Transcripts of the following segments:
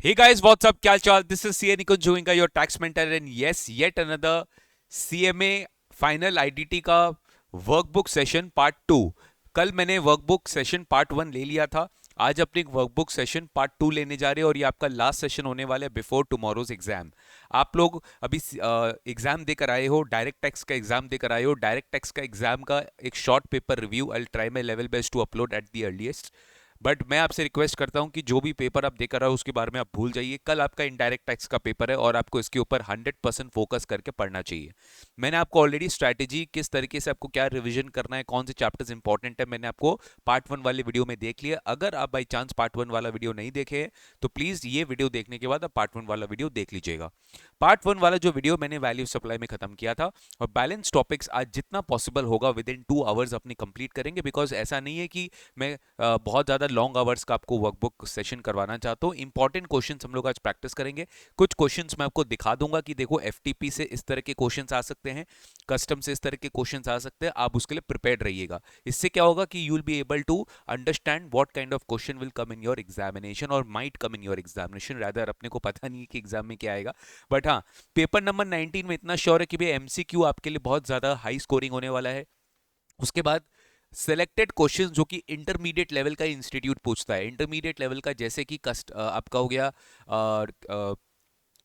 Hey guys, what's up? क्या चाल? This is CA Nikunj Joinka, your tax mentor, and yes, yet another CMA final IDT का workbook session part 2। कल मैंने workbook session part 1 ले लिया था। आज अपने वर्कबुक सेशन पार्ट 2 लेने जा रहे हैं और ये आपका लास्ट सेशन होने वाला है बिफोर टुमारोज एग्जाम। आप लोग अभी एग्जाम देकर आए हो, डायरेक्ट टैक्स का एग्जाम देकर आए हो। डायरेक्ट टैक्स का एग्जाम का एक short paper review I try my level best to upload at the earliest. But मैं आपसे रिक्वेस्ट करता हूं कि जो भी पेपर आप देकर रहे हो उसके बारे में आप भूल जाइए। कल आपका इनडायरेक्ट टैक्स का पेपर है और आपको इसके ऊपर 100% फोकस करके पढ़ना चाहिए। मैंने आपको ऑलरेडी स्ट्रैटेजी किस तरीके से आपको क्या रिवीजन करना है, कौन से चैप्टर्स इंपॉर्टेंट है, मैंने आपको पार्ट 1 वाले वीडियो में देख लिया। अगर आप बाई चांस पार्ट 1 वाला वीडियो नहीं देखे तो प्लीज ये वीडियो देखने के बाद आप पार्ट 1 वाला वीडियो देख लीजिएगा। पार्ट 1 वाला जो वीडियो मैंने वैल्यू सप्लाई में खत्म किया था, और बैलेंस टॉपिक्स आज जितना पॉसिबल होगा विद इन 2 आवर्स अपनी कंप्लीट करेंगे। बिकॉज ऐसा नहीं है कि मैं बहुत ज़्यादा लॉन्ग आवर्स का आपको वर्कबुक सेशन करवाना चाहता हूँ। इंपॉर्टेंट क्वेश्चन हम लोग आज प्रैक्टिस करेंगे। कुछ क्वेश्चन मैं आपको दिखा दूंगा कि देखो एफटीपी से इस तरह के क्वेश्चन आ सकते हैं, कस्टम से इस तरह के क्वेश्चन आ सकते हैं। आप उसके लिए प्रिपेयर्ड रहिएगा। इससे क्या होगा कि you will be able to understand what kind of question will come in your examination और might come in your examination. Rather अपने को पता नहीं है कि एग्जाम में क्या आएगा, बट हाँ, पेपर नंबर 19 में इतना श्योर है कि भाई एमसीक्यू आपके लिए बहुत ज्यादा हाई स्कोरिंग होने वाला है। उसके बाद सेलेक्टेड क्वेश्चन जो कि इंटरमीडिएट लेवल का इंस्टीट्यूट पूछता है। इंटरमीडिएट लेवल का जैसे कि आपका हो गया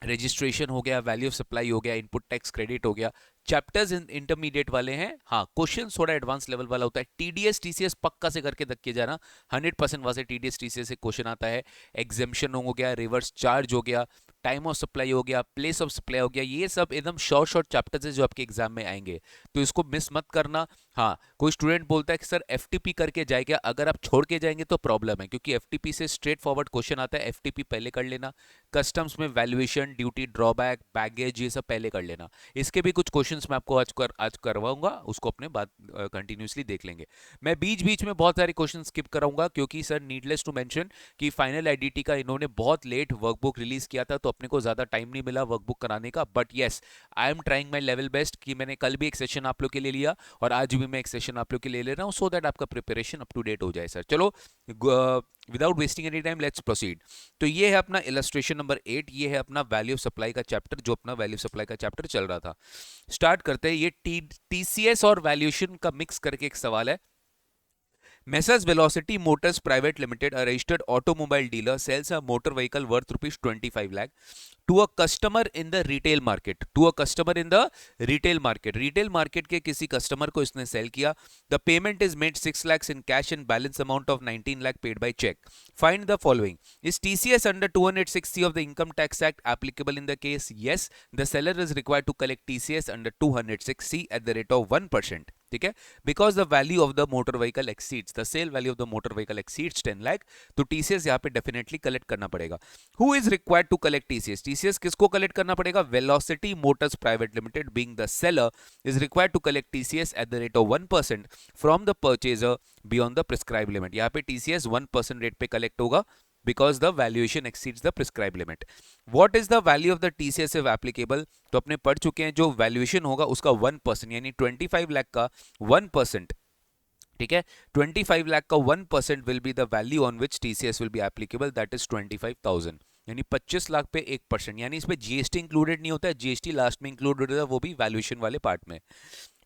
रजिस्ट्रेशन हो गया, वैल्यू ऑफ सप्लाई हो गया, इनपुट टैक्स क्रेडिट हो गया। चैप्टर्स इंटरमीडिएट वाले हैं। हाँ, क्वेश्चन थोड़ा एडवांस लेवल वाला होता है। टीडीएस टीसीएस पक्का से करके देख के जाना, 100% वहां से टीडीएस टीसीएस से क्वेश्चन आता है। एग्जेम्पशन हो गया, रिवर्स चार्ज हो गया, टाइम ऑफ सप्लाई हो गया, प्लेस ऑफ सप्लाई हो गया। ये सब एकदम शॉर्ट शॉर्ट चैप्टर्स है जो आपके एग्जाम में आएंगे, तो इसको मिस मत करना। हाँ, कोई स्टूडेंट बोलता है कि सर एफटीपी करके जाएगा, अगर आप छोड़ के जाएंगे तो प्रॉब्लम है, क्योंकि एफटीपी से स्ट्रेट फॉरवर्ड क्वेश्चन आता है। एफटीपी पहले कर लेना। कस्टम्स में वैल्यूएशन, ड्यूटी, ड्रॉबैक, बैगेज, ये सब पहले कर लेना। इसके भी कुछ क्वेश्चंस मैं आपको आज करवाऊंगा, उसको अपने बाद कंटिन्यूसली देख लेंगे। मैं बीच बीच में बहुत सारे क्वेश्चन स्किप कराऊंगा, क्योंकि सर नीडलेस टू मेंशन कि फाइनल आईडीटी का इन्होंने बहुत लेट वर्कबुक रिलीज किया था, तो अपने को ज्यादा टाइम नहीं मिला वर्कबुक कराने का। But yes, I am trying my level best कि मैंने कल भी एक सेशन आप लोग के लिए लिया और आज भी मैं एक सेशन आप लोग के लिए ले रहा हूँ, सो दैट आपका प्रिपरेशन अप टू डेट हो जाए। सर चलो, without wasting any time let's proceed. तो ये है अपना इलस्ट्रेशन नंबर 8। ये है अपना वैल्यू ऑफ सप्लाई का चैप्टर, जो अपना वैल्यू सप्लाई का चैप्टर चल रहा था। स्टार्ट करते हैं। ये टीसीएस और वैल्यूएशन का मिक्स करके एक सवाल है। Messrs Velocity Motors Private Limited, a registered automobile dealer, sells a motor vehicle worth rupees 25 lakh to a customer in the retail market. To a customer in the retail market. Retail market के किसी customer को इसने cell किया. The payment is made 6 lakhs in cash and balance amount of 19 lakh paid by check. Find the following. Is TCS under 206C of the Income Tax Act applicable in the case? Yes. The seller is required to collect TCS under 206C at the rate of 1%. ठीक है, because the value of the motor vehicle exceeds the sale value of the motor vehicle exceeds 10 lakh, तो TCS यहाँ पे definitely collect करना पड़ेगा। Who is required to collect TCS? TCS किसको collect करना पड़ेगा? Velocity motors private limited being the seller is required to collect TCS at the rate of 1% from the purchaser beyond the prescribe limit. यहाँ पे TCS 1% rate पे collect होगा because the valuation exceeds the prescribed limit. What is the value of the TCS if applicable? तो अपने पढ़ चुके हैं, जो वैल्यूएशन होगा उसका 1%, यानी 25 लाख का 1%। ठीक है, 25 लाख का 1% will be the value on which TCS will be applicable, that is 25,000, यानी 25 लाख पे 1%। यानी इसमें जीएसटी इंक्लूडेड नहीं होता है, जीएसटी लास्ट में इंक्लूड होता है, वो भी वैल्यूएशन वाले पार्ट में।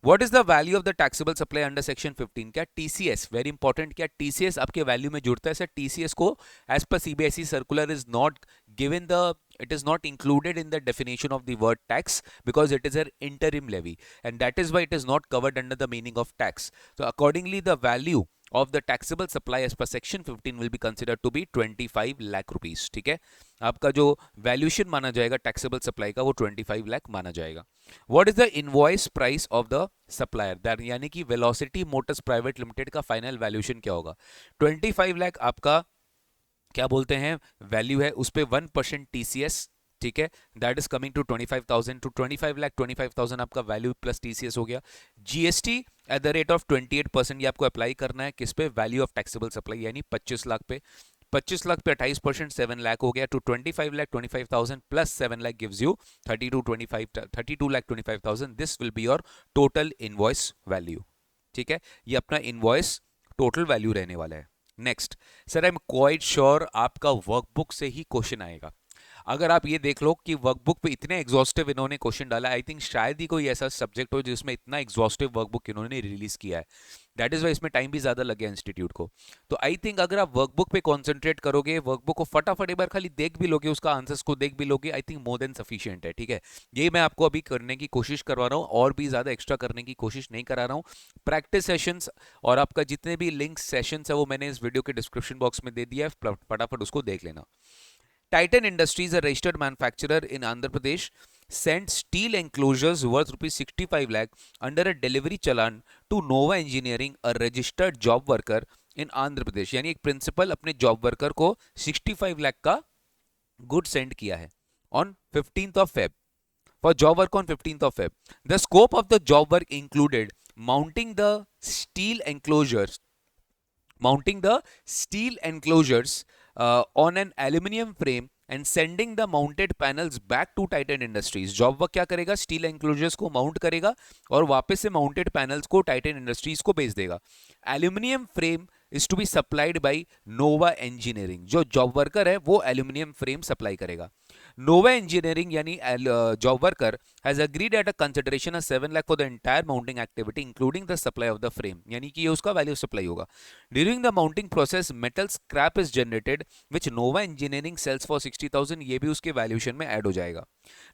What is the value of the taxable supply under section 15? क्या TCS, वेरी इंपॉर्टेंट, क्या TCS आपके वैल्यू में जुड़ता है? सर TCS को as per CBSE circular is not given the, it is not included in the definition of the word tax because it is an interim levy, and that is why it is not covered under the meaning of tax. So accordingly the value of the taxable supply as per section 15 will be considered to be 25 lakh rupees. ठीक है, आपका जो valuation माना जाएगा taxable supply का वो 25 लाख माना जाएगा। What is the invoice price of the supplier? That यानी कि वेलोसिटी मोटर्स प्राइवेट लिमिटेड का फाइनल वैल्यूएशन क्या होगा? 25 लाख आपका क्या बोलते हैं वैल्यू है, उस पर 1% टीसीएस। ठीक है, that is coming to 25,000 to 25 lakh. 25,000 आपका वैल्यू प्लस टीसीएस हो गया। GST at the rate of 28% ये आपको अप्लाई करना है किस पे? वैल्यू ऑफ टैक्सेबल सप्लाई, यानी 25 लाख पे। 25 लाख पे 28% 7 लाख हो गया, to 25 lakh 25,000 plus 7 lakh gives you 32 lakh 25,000। This will be your total invoice value. ठीक है, ये अपना इनवॉइस टोटल वैल्यू रहने वाला है। Next, sir I am quite sure आपका वर्कबुक से ही क्वेश्चन आएगा। अगर आप ये देख लो कि वर्कबुक पे इतने एग्जॉस्टिव इन्होंने क्वेश्चन डाला, आई थिंक शायद ही कोई ऐसा सब्जेक्ट हो जिसमें इतना एग्जॉस्टिव वर्कबुक इन्होंने रिलीज किया है। दैट इज वाई इसमें टाइम भी ज्यादा लग गया इंस्टीट्यूट को। तो आई थिंक अगर आप वर्कबुक पे कॉन्सेंट्रेट करोगे, वर्कबुक को फटाफट एक बार खाली देख भी लोगे, उसका आंसर्स को देख भी लोगे, I think more than sufficient है। ठीक है, यही मैं आपको अभी करने की कोशिश करवा रहा हूँ, और भी ज्यादा एक्स्ट्रा करने की कोशिश नहीं करा रहा हूँ। प्रैक्टिस सेशंस और आपका जितने भी लिंक सेशंस है वो मैंने इस वीडियो के डिस्क्रिप्शन बॉक्स में दे दिया है, फटाफट उसको देख लेना। Titan Industries, a registered manufacturer in Andhra Pradesh, sent steel enclosures worth rupees 65 lakh under a delivery challan to Nova Engineering, a registered job worker in Andhra Pradesh। यानी एक प्रिंसिपल अपने जॉब वर्कर को 65 लाख का good send किया है on 15th of Feb, for job work on 15th of Feb. The scope of the job work included mounting the steel enclosures on an aluminum frame and sending the mounted panels back to Titan Industries। Job work क्या करेगा, steel एंक्लोजर्स को mount करेगा और वापस से mounted panels को Titan industries को भेज देगा। Aluminium frame is to be supplied by Nova engineering. जो जॉब वर्कर है वो एल्यूमिनियम फ्रेम सप्लाई करेगा। नोवा इंजीनियरिंग यानी job worker has agreed at a consideration 7 lakh for the entire mounting activity including the supply of the frame, यानी कि ये उसका value supply होगा। During the mounting process metal scrap is generated which Nova engineering sales for 60,000, ये भी उसके valuation में add हो जाएगा।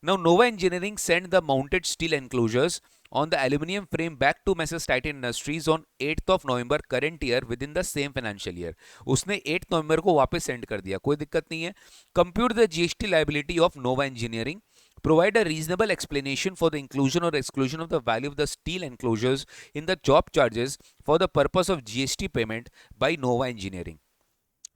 Now Nova engineering send the mounted steel enclosures on the aluminum frame back to Messrs Titan Industries on 8th of November current year within the same financial year। उसने 8 नवंबर को वापस send कर दिया, कोई दिक्कत नहीं है। Compute the GST liability of Nova Engineering, provide a reasonable explanation for the inclusion or exclusion of the value of the steel enclosures in the job charges for the purpose of GST payment by Nova Engineering।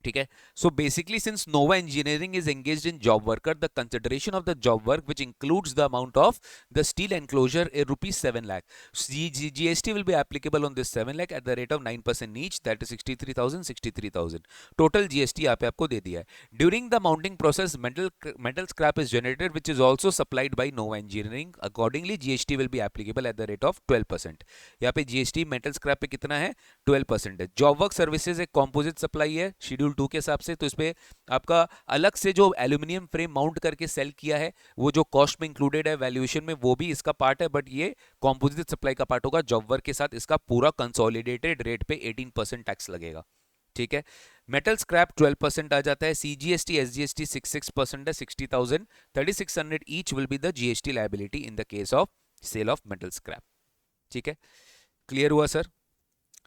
ठीक है, so basically since Nova engineering is engaged in job worker, the consideration of the job work which includes the amount of the steel enclosure A rupees 7 lakh, GST will be applicable on this 7 lakh eight the rate of 9% each, that is 63,000। Total GST यहाँ पे आपको दे दिया है। During the mounting process metal scrap is generated which is also supplied by Nova engineering, accordingly GST will be applicable eight the rate of 12%। यहाँ पे GST metal scrap पे कितना है, 12% है। जॉब वर्क सर्विसेज एक कॉम्पोजिट सप्लाई है schedule 2 के हिसाब से, तो इसमें आपका अलग से जो एल्यूमिनियम फ्रेम माउंट करके सेल किया है वो जो कॉस्ट में इंक्लूडेड है वैल्यूएशन में, वो भी इसका पार्ट है, बट ये कॉम्पोजिट सप्लाई का पार्ट होगा। जॉब वर्क के साथ इसका पूरा कंसोलिडेटेड रेट पे 18% टैक्स लगेगा। ठीक है, मेटल स्क्रैप 12% आ जाता है, सीजीएसटी एसजीएसटी 6% है, 60,000 3600 each will be the GST liability in the case of sale of metal scrap. ठीक है, क्लियर हुआ sir?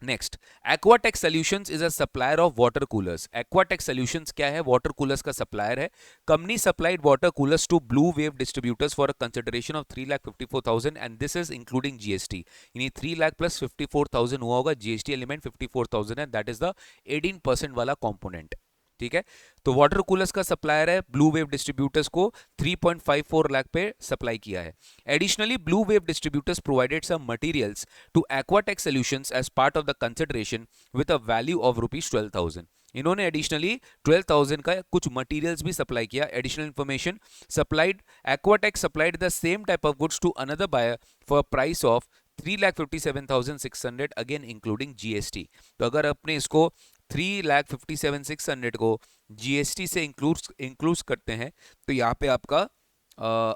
Next, Aquatech solutions is a supplier of water coolers. Aquatech solutions क्या है, water coolers का supplier है। Company supplied water coolers to blue wave distributors for a consideration of 3,54,000 and this is including GST, यानी 3 lakh plus 54,000 हुआ होगा, GST element 54,000 है, that is the 18% वाला component. ठीक है, तो वाटर कूलर्स का सप्लायर है, ब्लू वेव डिस्ट्रीब्यूटर्स को 3.54 लाख पे सप्लाई किया है। Additionally blue wave distributors provided some materials to Aquatech solutions as part of the consideration with a value of rupees 12,000। इन्होंने एडिशनली 12,000 का कुछ मटेरियल्स भी सप्लाई किया। Additional information supplied, Aquatech supplied the same type of goods to another buyer for price of 3,57,600 again including GST. तो अगर अपने इसको 3,57,600 को जीएसटी से इंक्लूड करते हैं तो यहाँ पे आपका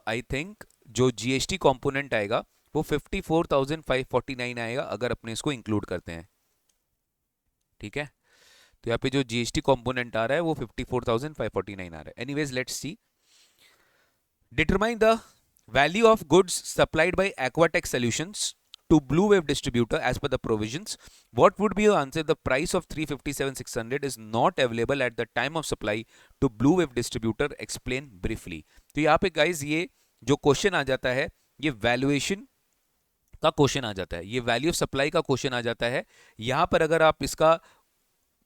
आई थिंक जो जीएसटी कंपोनेंट आएगा वो 54,549 आएगा अगर अपने इसको इंक्लूड करते हैं। ठीक है, तो यहाँ पे जो जीएसटी कंपोनेंट आ रहा है वो 54,549 आ रहा है। Anyways let's see, determine the value of goods supplied by Aquatech solutions to blue wave distributor as per the provisions. What would be your answer? The price of 357,600 is not available at the time of supply to blue wave distributor, explain briefly। तो यहाँ पे guys ये जो question आ जाता है ये valuation का question आ जाता है, ये वैल्यू ऑफ सप्लाई का क्वेश्चन आ जाता है। यहाँ पर अगर आप इसका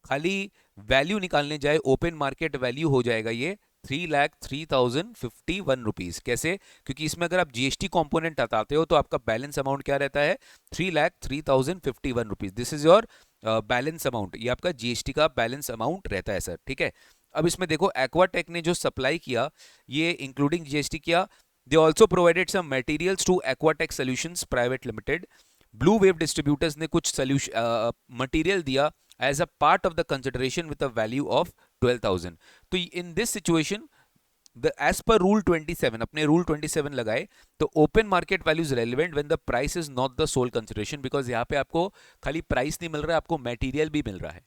खाली वैल्यू निकालने जाए, ओपन मार्केट वैल्यू हो जाएगा ये 3,03,051 रुपीज। कैसे? क्योंकि इसमें अगर आप जीएसटी कंपोनेंट हटाते हो तो आपका बैलेंस अमाउंट क्या रहता है, 3,03,051 rupees. This is your balance amount, ये आपका जीएसटी का बैलेंस अमाउंट रहता है सर। ठीक है, अब इसमें देखो एक्वाटेक ने जो सप्लाई किया ये इंक्लूडिंग जीएसटी किया। They also provided some materials to Aquatech solutions private limited. Blue wave distributors ने कुछ मटेरियल दिया as a part of the consideration with a value of 12,000। तो in this situation the as per rule 27, अपने rule 27 लगाए तो open market value is relevant when the price is not the sole consideration, because यहाँ पे आपको खाली price नहीं मिल रहा है, आपको मटेरियल भी मिल रहा है।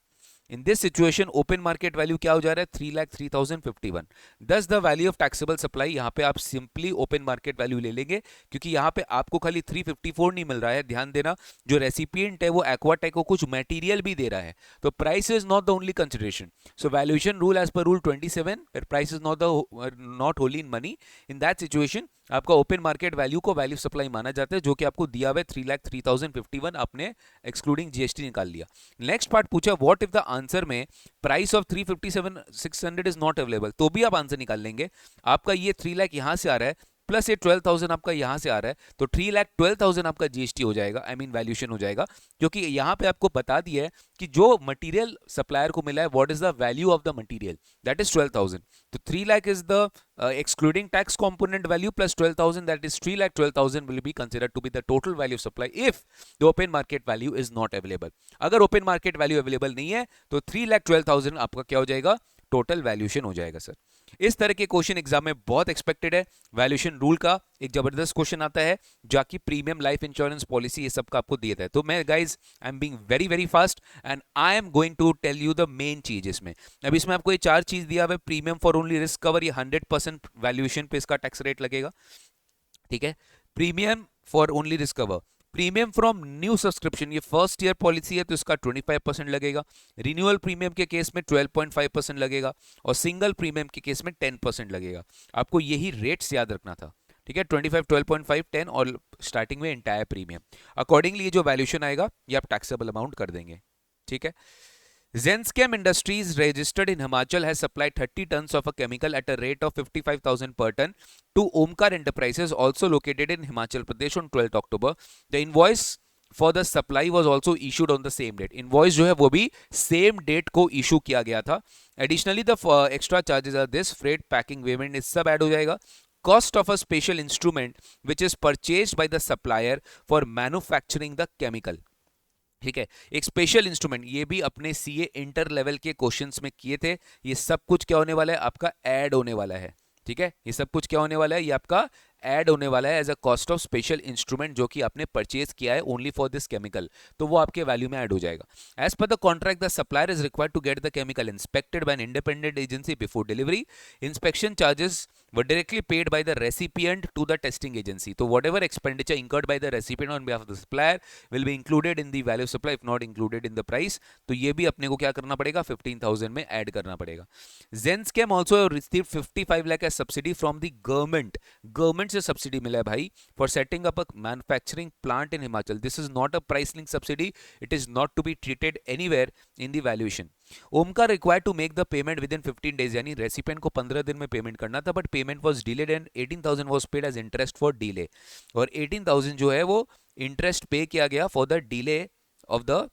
In this situation open market value क्या हो जा रहा है, 3,03,051। दस the value of taxable supply, यहाँ पे आप सिंपली ओपन मार्केट वैल्यू ले लेंगे, क्योंकि यहाँ पे आपको खाली 354 नहीं मिल रहा है। ध्यान देना, जो रेसिपिएंट है वो एक्वाटेक को कुछ मटेरियल भी दे रहा है, तो price is not the only consideration. So valuation rule as per rule 27, price is not wholly in money. In that situation आपका ओपन मार्केट वैल्यू को वैल्यू सप्लाई माना जाता है, जो कि आपको दिया हुआ है 3,03,051, आपने एक्सक्लूडिंग जीएसटी निकाल लिया। नेक्स्ट पार्ट पूछा, व्हाट इफ द आंसर में price of 357,600 is not available, तो भी आप आंसर निकाल लेंगे। आपका ये 3 लाख यहां से आ रहा है, प्लस ये 12,000 आपका यहां से आ रहा है, तो 3,12,000 आपका जीएसटी हो जाएगा, आई मीन वैल्यूएशन हो जाएगा, क्योंकि यहां पे आपको बता दिया है कि जो मटेरियल सप्लायर को मिला है, what is the value of the material, that is 12,000। तो 3 lakh is the excluding tax component value plus 12,000, that is 3,12,000 will be considered to be the total value of supply if the open market value is not available। अगर open market value available नहीं है तो 3,12,000 आपका क्या हो जाएगा, total valuation हो जाएगा सर। इस तरह के क्वेश्चन एग्जाम में बहुत एक्सपेक्टेड है। वैल्यूएशन रूल का एक जबरदस्त क्वेश्चन आता है, जाकि प्रीमियम लाइफ इंश्योरेंस पॉलिसी, ये सब का आपको दिया है। तो मैं guys I am being very very fast and I am going to tell you the main चीज इसमें। अब इसमें आपको ये 4 चीज दिया हुआ है, premium for only risk cover, ये 100% वैल्यूएशन पे इसका टैक्स रेट लगेगा, ठीक है। Premium for only risk cover, premium from new subscription, ये फर्स्ट ईयर पॉलिसी है तो इसका 25% लगेगा। रिन्यूअल प्रीमियम के केस में 12.5% लगेगा, और सिंगल प्रीमियम के केस में 10% लगेगा। आपको यही रेट्स याद रखना था, ठीक है। 25, 12.5, 10 और स्टार्टिंग में एंटायर प्रीमियम। अकॉर्डिंगली ये जो वैल्यूएशन आएगा ये आप टैक्सेबल अमाउंट कर देंगे, ठीक है। Zenschem Industries registered in Himachal has supplied 30 tons of a chemical at a rate of 55,000 per ton to Omkar Enterprises, also located in Himachal Pradesh, on 12th October. The invoice for the supply was also issued on the same date. Invoice जो है वो भी same date को issue किया गया था। Additionally, the extra charges are this: freight, packing, payment, इस सब add हो जाएगा। Cost of a special instrument which is purchased by the supplier for manufacturing the chemical, ठीक है। एक स्पेशल इंस्ट्रूमेंट, ये भी अपने सीए इंटर लेवल के क्वेश्चंस में किए थे। ये सब कुछ क्या होने वाला है, आपका ऐड होने वाला है, ठीक है। ये सब कुछ क्या होने वाला है, ये आपका ऐड होने वाला है as a cost of special instrument, जो कि आपने परचेज किया है ओनली फॉर दिस केमिकल, तो वो आपके वैल्यू में ऐड हो जाएगा। As per the contract the supplier is required to get the chemical inspected by an independent agency before delivery. Inspection charges were directly paid by the recipient to the testing agency. So whatever expenditure incurred by the recipient on behalf of the supplier will be included in the value of supply if not included in the price. तो ये भी अपने को क्या करना पड़ेगा, 15,000 में add करना पड़ेगा। Zenschem also received 55 lakh as subsidy from the government. Government से सब्सिडी मिला है भाई, for setting up a manufacturing plant in Himachal. This is not a price link subsidy. It is not to be treated anywhere in the valuation. Omkar required to make the payment within 15 days, यानी recipient को 15 दिन में payment करना था, but payment was delayed and 18,000 was paid as interest for delay, और 18,000 जो है वो इंटरेस्ट पे किया गया for the delay of the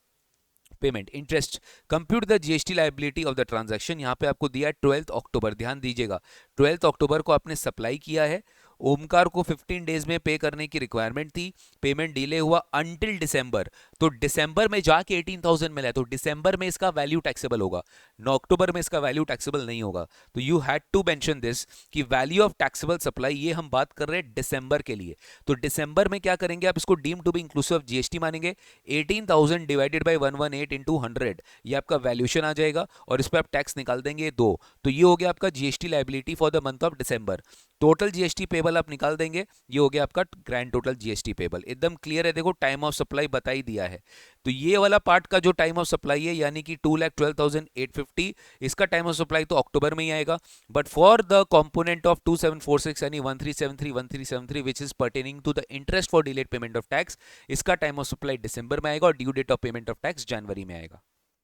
payment interest. Compute the GST liability of the transaction, यहाँ पे आपको दिया है 12 अक्टूबर, ध्यान दीजिएगा 12 अक्टूबर को आपने सप्लाई किया है, ओमकार को 15 डेज में पे करने की रिक्वायरमेंट थी, पेमेंट डिले हुआ अंटिल दिसंबर, तो दिसंबर में जाके 18,000 मिला है, तो दिसंबर में इसका वैल्यू टैक्सेबल होगा, 9 अक्टूबर में इसका वैल्यू टैक्सेबल नहीं होगा। तो you had to mention this कि वैल्यू ऑफ टैक्सेबल सप्लाई, ये हम बात कर रहे हैं दिसंबर के लिए, तो दिसंबर में क्या करेंगे आप, इसको deem to be inclusive of GST मानेंगे, 18,000 डिवाइडेड बाय 118 इंटू 100, ये आपका वैल्यूएशन आ जाएगा, और इस पर आप टैक्स निकाल देंगे 2, तो ये हो गया आपका GST liability for the month of December. Total GST payable आप निकाल देंगे, ये हो गया आपका ग्रैंड टोटल जीएसटी पेबल। एकदम क्लियर है, देखो टाइम ऑफ सप्लाई बता ही दिया है। तो ये वाला पार्ट का जो टाइम ऑफ सप्लाई है, यानी कि 2,12,850, इसका टाइम ऑफ सप्लाई तो अक्टूबर में ही आएगा, but for the component of 2746 यानी 1373 which is pertaining to the interest for delayed payment of tax, इसका टाइम ऑफ सप्लाई दिसंबर में आएगा, और due date of payment of tax जनवरी में आएगा।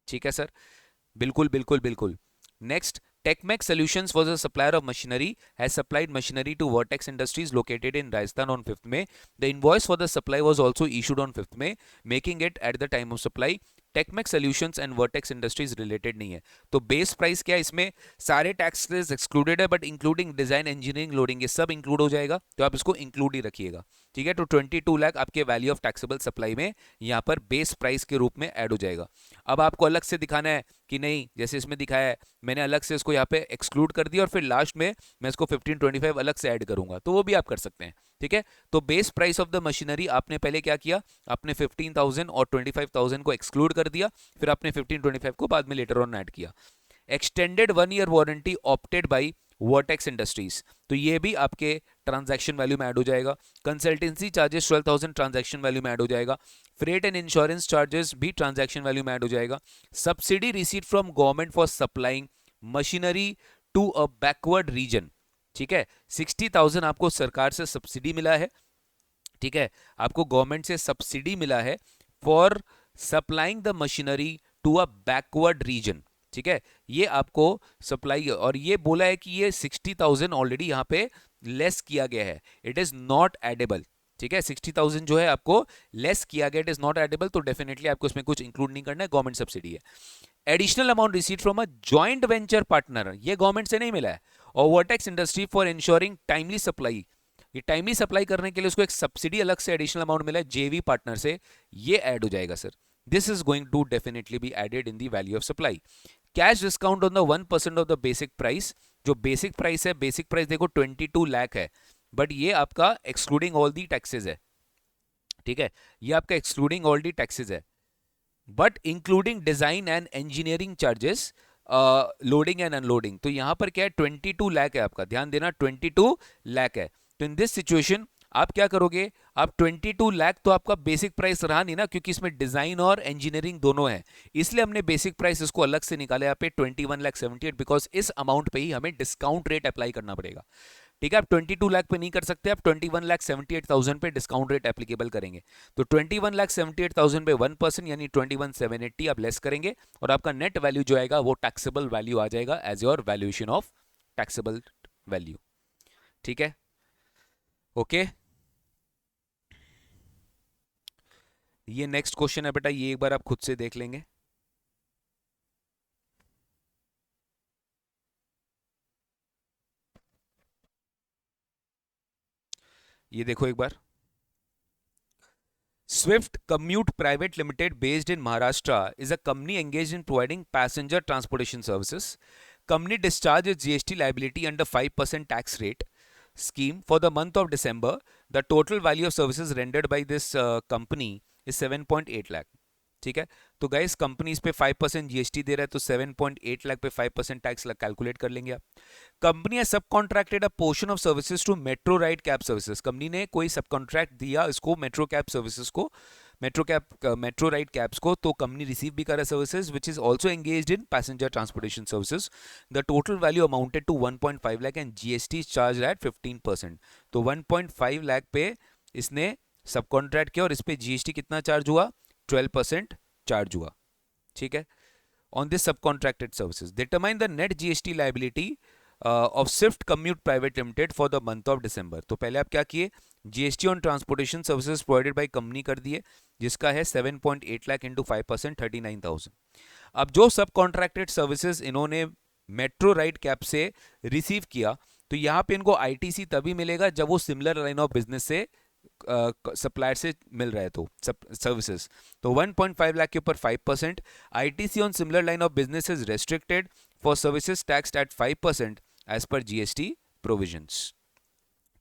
ठीक है सर, बिल्कुल बिल्कुल बिल्कुल। Next, Techmex Solutions was a supplier of machinery, has supplied machinery to Vertex Industries located in Rajasthan on 5th May. The invoice for the supply was also issued on 5th May, making it at the time of supply Techmex solutions and Vertex industries related नहीं है। तो base price क्या है, इसमें सारे taxes excluded है, but including design, engineering, loading, ये सब इंक्लूड हो जाएगा, तो आप इसको इंक्लूड ही रखिएगा। ठीक है, तो 22 लाख आपके वैल्यू ऑफ टैक्सेबल सप्लाई में यहाँ पर बेस प्राइस के रूप में ऐड हो जाएगा। अब आपको अलग से दिखाना है कि नहीं, जैसे इसमें दिखाया है मैंने अलग से इसको यहाँ पे एक्सक्लूड कर दिया और फिर लास्ट में मैं इसको 1525 अलग से ऐड करूंगा, तो वो भी आप कर सकते हैं। ठीक है, तो base price of the machinery आपने पहले क्या किया, आपने 15,000 और 25,000 को एक्सक्लूड कर दिया, फिर आपने 1525 को बाद में लेटर ऑन ऐड किया। Extended 1 year warranty opted by vertex industries, तो ये भी आपके ट्रांजैक्शन वैल्यू में ऐड हो जाएगा। कंसल्टेंसी चार्जेस 12,000 ट्रांजैक्शन वैल्यू में ऐड हो जाएगा। फ्रेट एंड इंश्योरेंस चार्जेस भी ट्रांजैक्शन वैल्यू में ऐड हो जाएगा। Subsidy receipt from government for supplying machinery to a backward region, ठीक है, 60,000 आपको सरकार से सब्सिडी मिला है। ठीक है, आपको गवर्नमेंट से सब्सिडी मिला है for supplying the machinery to a backward region. ठीक है, ये आपको सप्लाई, और ये बोला है कि ये 60,000 ऑलरेडी यहाँ पे लेस किया गया है, इट इज नॉट एडेबल। ठीक है, 60,000 जो है आपको लेस किया गया, इट इज नॉट एडेबल, तो डेफिनेटली आपको इसमें कुछ इंक्लूड नहीं करना है, गवर्नमेंट सब्सिडी है। Additional amount receive from a joint venture partner, ये गवर्नमेंट से नहीं मिला है। और vertex industry for ensuring timely supply, ये टाइमली सप्लाई करने के लिए उसको एक सब्सिडी अलग से एडिशनल अमाउंट मिला है जेवी पार्टनर से, ये ऐड हो जाएगा sir. This is going to definitely be added in the value of supply. Cash discount on the 1% of the basic price, जो बेसिक प्राइस है, बेसिक प्राइस देखो 22 लाख है, बट ये आपका एक्सक्लूडिंग ऑल दी टैक्सेस है। ठीक है, ये आपका एक्सक्लूडिंग ऑल दी टैक्सेस है, but including design and engineering charges, loading and unloading. तो यहां पर क्या है, 22 लाख है आपका, ध्यान देना 22 लाख है। तो इन दिस सिचुएशन आप क्या करोगे, आप 22 लाख, तो आपका बेसिक प्राइस रहा नहीं ना, क्योंकि इसमें डिजाइन और इंजीनियरिंग दोनों है, इसलिए हमने बेसिक प्राइस इसको अलग से निकाला यहाँ पे 21,78,000, बिकॉज इस अमाउंट पे ही हमें डिस्काउंट रेट अप्लाई करना पड़ेगा। ठीक है, आप 22 लाख पे नहीं कर सकते, आप 21,78,000 पे डिस्काउंट रेट एप्लीकेबल करेंगे। तो 21,78,000 पे 1% यानी 21,780 आप लेस करेंगे, और आपका नेट वैल्यू जो आएगा वो टैक्सेबल वैल्यू आ जाएगा as your valuation of taxable value. ठीक है, ओके। ये नेक्स्ट क्वेश्चन है बेटा, ये एक बार आप खुद से देख लेंगे। ये देखो एक बार, Swift Commute Private Limited, based in Maharashtra, is a company engaged in providing passenger transportation services. Company discharges GST liability under 5% tax rate scheme for the month of December. The total value of services rendered by this company is 7.8 lakh. ठीक है, तो guys company इस पे 5% GST दे रहा है, तो 7.8 लाख पे 5% tax calculate कर लेंगे आप। कंपनी है sub contracted a portion of services to metro ride cab services, company ने कोई सब कॉन्ट्रैक्ट दिया इसको मेट्रो कैब सर्विसेज को, मेट्रो राइड कैब्स को, तो कंपनी रिसीव भी कर रहा है services which is also engaged in passenger transportation services. The total value amounted to 1.5 lakh and GST charge at 15%। तो 1.5 लाख पे इसने सब कॉन्ट्रैक्ट किया और इस पे जीएसटी कितना चार्ज हुआ, 12% चार्ज हुआ। ठीक है, on this subcontracted services determine the net GST liability of Swift Commute Private Limited for the month of December। तो पहले आप क्या किए, GST on transportation services provided by company कर दिए, जिसका है 7.8 लाख इंटू 5% 39,000। अब जो सब कॉन्ट्रैक्टेड सर्विसेज इन्होंने मेट्रो राइड कैब से रिसीव किया, तो यहाँ पे इनको आईटीसी तभी मिलेगा जब वो सिमिलर लाइन ऑफ बिजनेस से सप्लायर से मिल रहा है, तो सर्विसेज। तो 1.5 लाख के ऊपर 5%, ITC on similar line of business is restricted for services taxed at 5% as per GST provisions.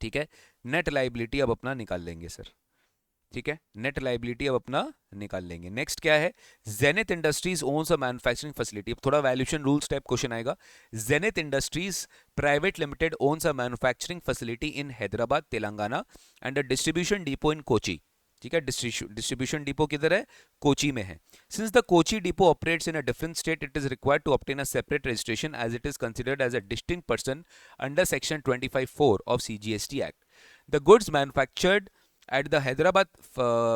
ठीक है, नेट लाइबिलिटी अब अपना निकाल लेंगे सर। ठीक है, नेट लाइबिलिटी अब अपना निकाल लेंगे। नेक्स्ट क्या है, Zenith industries owns a manufacturing facility. अब थोड़ा वैल्यूएशन रूल्स टाइप क्वेश्चन आएगा। Zenith industries private limited owns a manufacturing facility in Hyderabad Telangana and a distribution depot in Kochi. ठीक है, डिस्ट्रीब्यूशन डिपो किधर है, कोची में है। Since the Kochi depot operates in a different state, it is required to obtain a separate registration as it is considered as a distinct person under section 25(4) of CGST act. The goods manufactured at the Hyderabad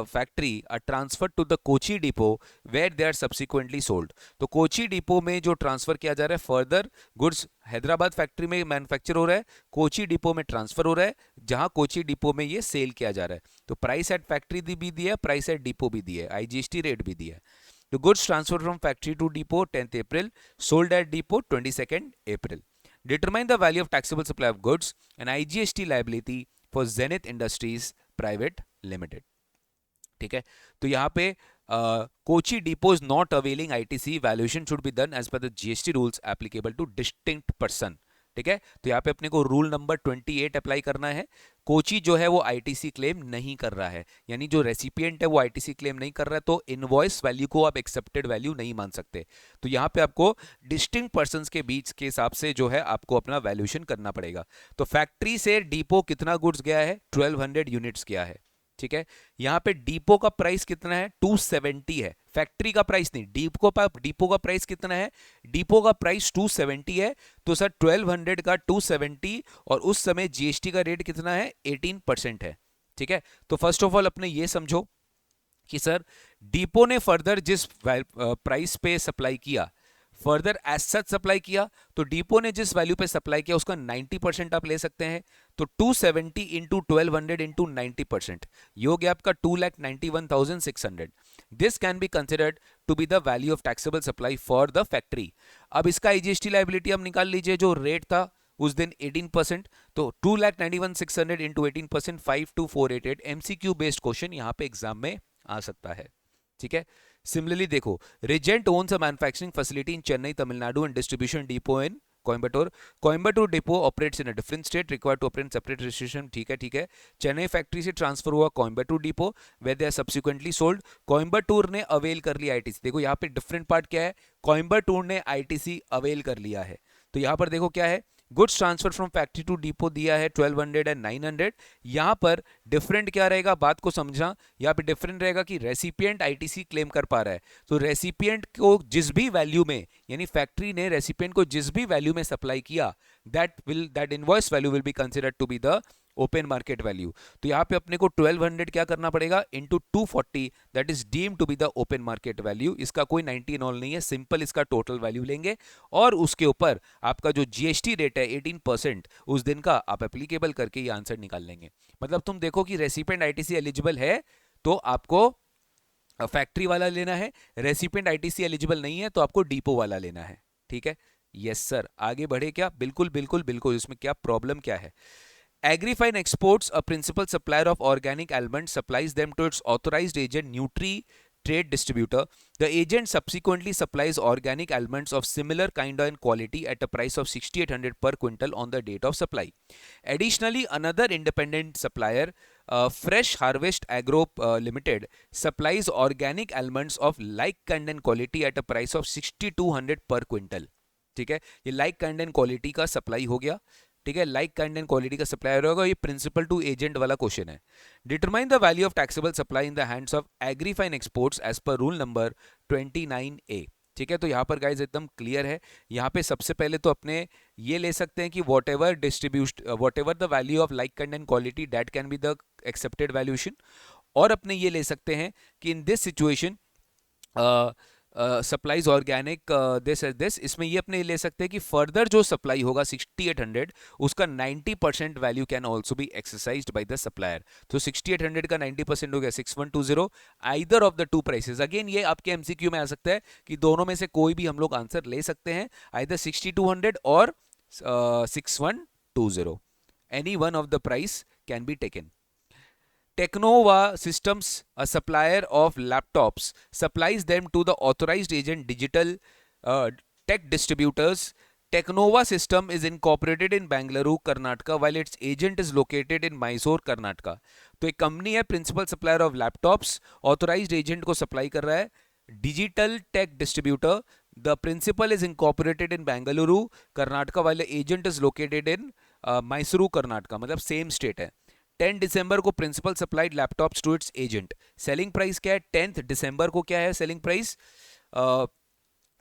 factory are transferred to the Kochi depot where they are subsequently sold। तो Kochi depot में जो transfer किया जा रहा है, further goods Hyderabad factory में manufacture हो रहा है, कोची डिपो में ट्रांसफर हो रहा है, जहां कोची डिपो में ये सेल किया जा रहा है। तो प्राइस एट फैक्ट्री भी दिया है, प्राइस एट डिपो भी दिया है, आईजीएसटी रेट भी दिया है। The goods transfer from factory to depot 10th April, sold at depot 22nd April. Determine the value of taxable supply of goods and IGST liability for Zenith Industries Private Limited. ठीक है, तो यहाँ पे Kochi depot is not availing ITC, valuation should be done as per the GST rules applicable to distinct person. ठीक है, तो यहाँ पे अपने को रूल नंबर 28 अप्लाई करना है. कोची जो है वो आईटीसी क्लेम नहीं कर रहा है, यानी जो रेसिपिएंट है वो आईटीसी क्लेम नहीं कर रहा है, तो इनवॉइस वैल्यू को आप एक्सेप्टेड वैल्यू नहीं मान सकते. तो यहाँ पे आपको डिस्टिंक्ट पर्संस के बीच के हिसाब से जो है आपको अपना वैल्यूएशन करना पड़ेगा. तो फैक्ट्री से डिपो कितना गुड्स गया है, 1200 यूनिट्स गया है. ठीक है, यहां पे डिपो का प्राइस कितना है, 270 है. फैक्ट्री का प्राइस नहीं, डिपो का प्राइस कितना है, डिपो का प्राइस 270 है. तो सर 1200 का 270 और उस समय जीएसटी का रेट कितना है, 18% है. ठीक है, तो फर्स्ट ऑफ ऑल अपने ये समझो कि सर डिपो ने फर्दर जिस प्राइस पे सप्लाई किया, फर्दर एज सच सप्लाई किया, तो डिपो ने जिस वैल्यू पे सप्लाई किया उसका 90% आप ले सकते हैं. तो 270 इंटू 1200 इंटू 90%, ये हो गया आपका 2,91,600. This can be considered to be the value of taxable supply for the factory. अब इसका आईजीएसटी लायबिलिटी हम निकाल लीजिए, जो रेट था उस दिन 18%, तो 2,91,600 इंटू 18%, 52488. एमसीक्यू बेस्ड क्वेश्चन यहाँ पे एग्जाम में आ सकता है. ठीक है, सिमिलरली देखो, Regent owns a manufacturing facility in Chennai, Tamil Nadu and distribution depot in Coimbatore. Coimbatore depot operates in a different state, required to operate separate registration. ठीक है. चेन्नई फैक्ट्री से ट्रांसफर हुआ Coimbatore depot, where they are subsequently sold. Coimbatore ने avail कर लिया ITC. देखो यहाँ पे डिफरेंट पार्ट क्या है, कोयम्बटूर ने आईटीसी अवेल कर लिया है. तो यहाँ पर देखो क्या है, goods transfer from factory to depot दिया है 1200 एंड 900. यहां पर डिफरेंट क्या रहेगा, बात को समझना. यहां पे डिफरेंट रहेगा कि रेसिपिएंट आईटीसी क्लेम कर पा रहा है, तो रेसिपिएंट को जिस भी वैल्यू में, यानी फैक्ट्री ने रेसिपिएंट को जिस भी वैल्यू में सप्लाई किया, that invoice value will be considered to be the open market value. तो यहाँ पे अपने को 1200 क्या करना पड़ेगा, into 240, that is deemed to be the open market value. इसका कोई 90 ऑल नहीं है, सिंपल इसका टोटल वैल्यू लेंगे और उसके ऊपर आपका जो जीएसटी रेट है 18% उस दिन का आप एप्लीकेबल करके ये आंसर निकाल लेंगे. मतलब तुम देखो कि रेसिपिएंट आईटीसी एलिजिबल है तो आपको फैक्ट्री वाला लेना है, रेसिपिएंट आईटीसी एलिजिबल नहीं है तो आपको डिपो वाला लेना है. ठीक है, यस सर. आगे बढ़े क्या, बिल्कुल बिल्कुल बिल्कुल. इसमें क्या प्रॉब्लम क्या है. Agrifine exports, a principal supplier of organic almonds, supplies them to its authorized agent Nutri Trade Distributor. The agent subsequently supplies organic almonds of similar kind and quality at a price of 6,800 per quintal on the date of supply. Additionally, another independent supplier, Fresh Harvest Agro Limited, supplies organic almonds of like kind and quality at a price of 6,200 per quintal. ठीक है, ये like kind and quality का supply हो गया. ठीक है, like kind and quality का supplier होगा. ये प्रिंसिपल टू एजेंट वाला क्वेश्चन है. Determine the value of taxable supply in the hands of Agrifine exports as per rule number 29A. ठीक है, तो यहाँ पर गाइज एकदम क्लियर है. यहाँ पे सबसे पहले तो अपने ये ले सकते हैं कि what ever the value of like kind and quality that can be the accepted valuation. और अपने ये ले सकते हैं कि इन this situation supplies organic this, इसमें ये अपने ले सकते हैं कि फर्दर जो सप्लाई होगा 6800 उसका 90% value can also be exercised bye the supplier. तो 6800 का 90% हो गया 6120. Either of the two prices. Again ये आपके एमसीक्यू में आ सकता है कि दोनों में से कोई भी हम लोग आंसर ले सकते हैं, आइदर 6200 और 6120. Any one of the price can be taken. Technova Systems, a supplier of laptops, supplies them to the authorized agent Digital Tech Distributors. Technova System is incorporated in Bangalore, Karnataka, while its agent is located in Mysore, Karnataka. तो एक company है, principal supplier of laptops, authorized agent को supply कर रहा है. Digital tech distributor, the principal is incorporated in Bengaluru, Karnataka, while agent is located in Mysuru, Karnataka. मतलब same state है. 10 दिसंबर को principal supplied laptops to its agent. Selling price क्या है, 10th दिसंबर को क्या है selling price,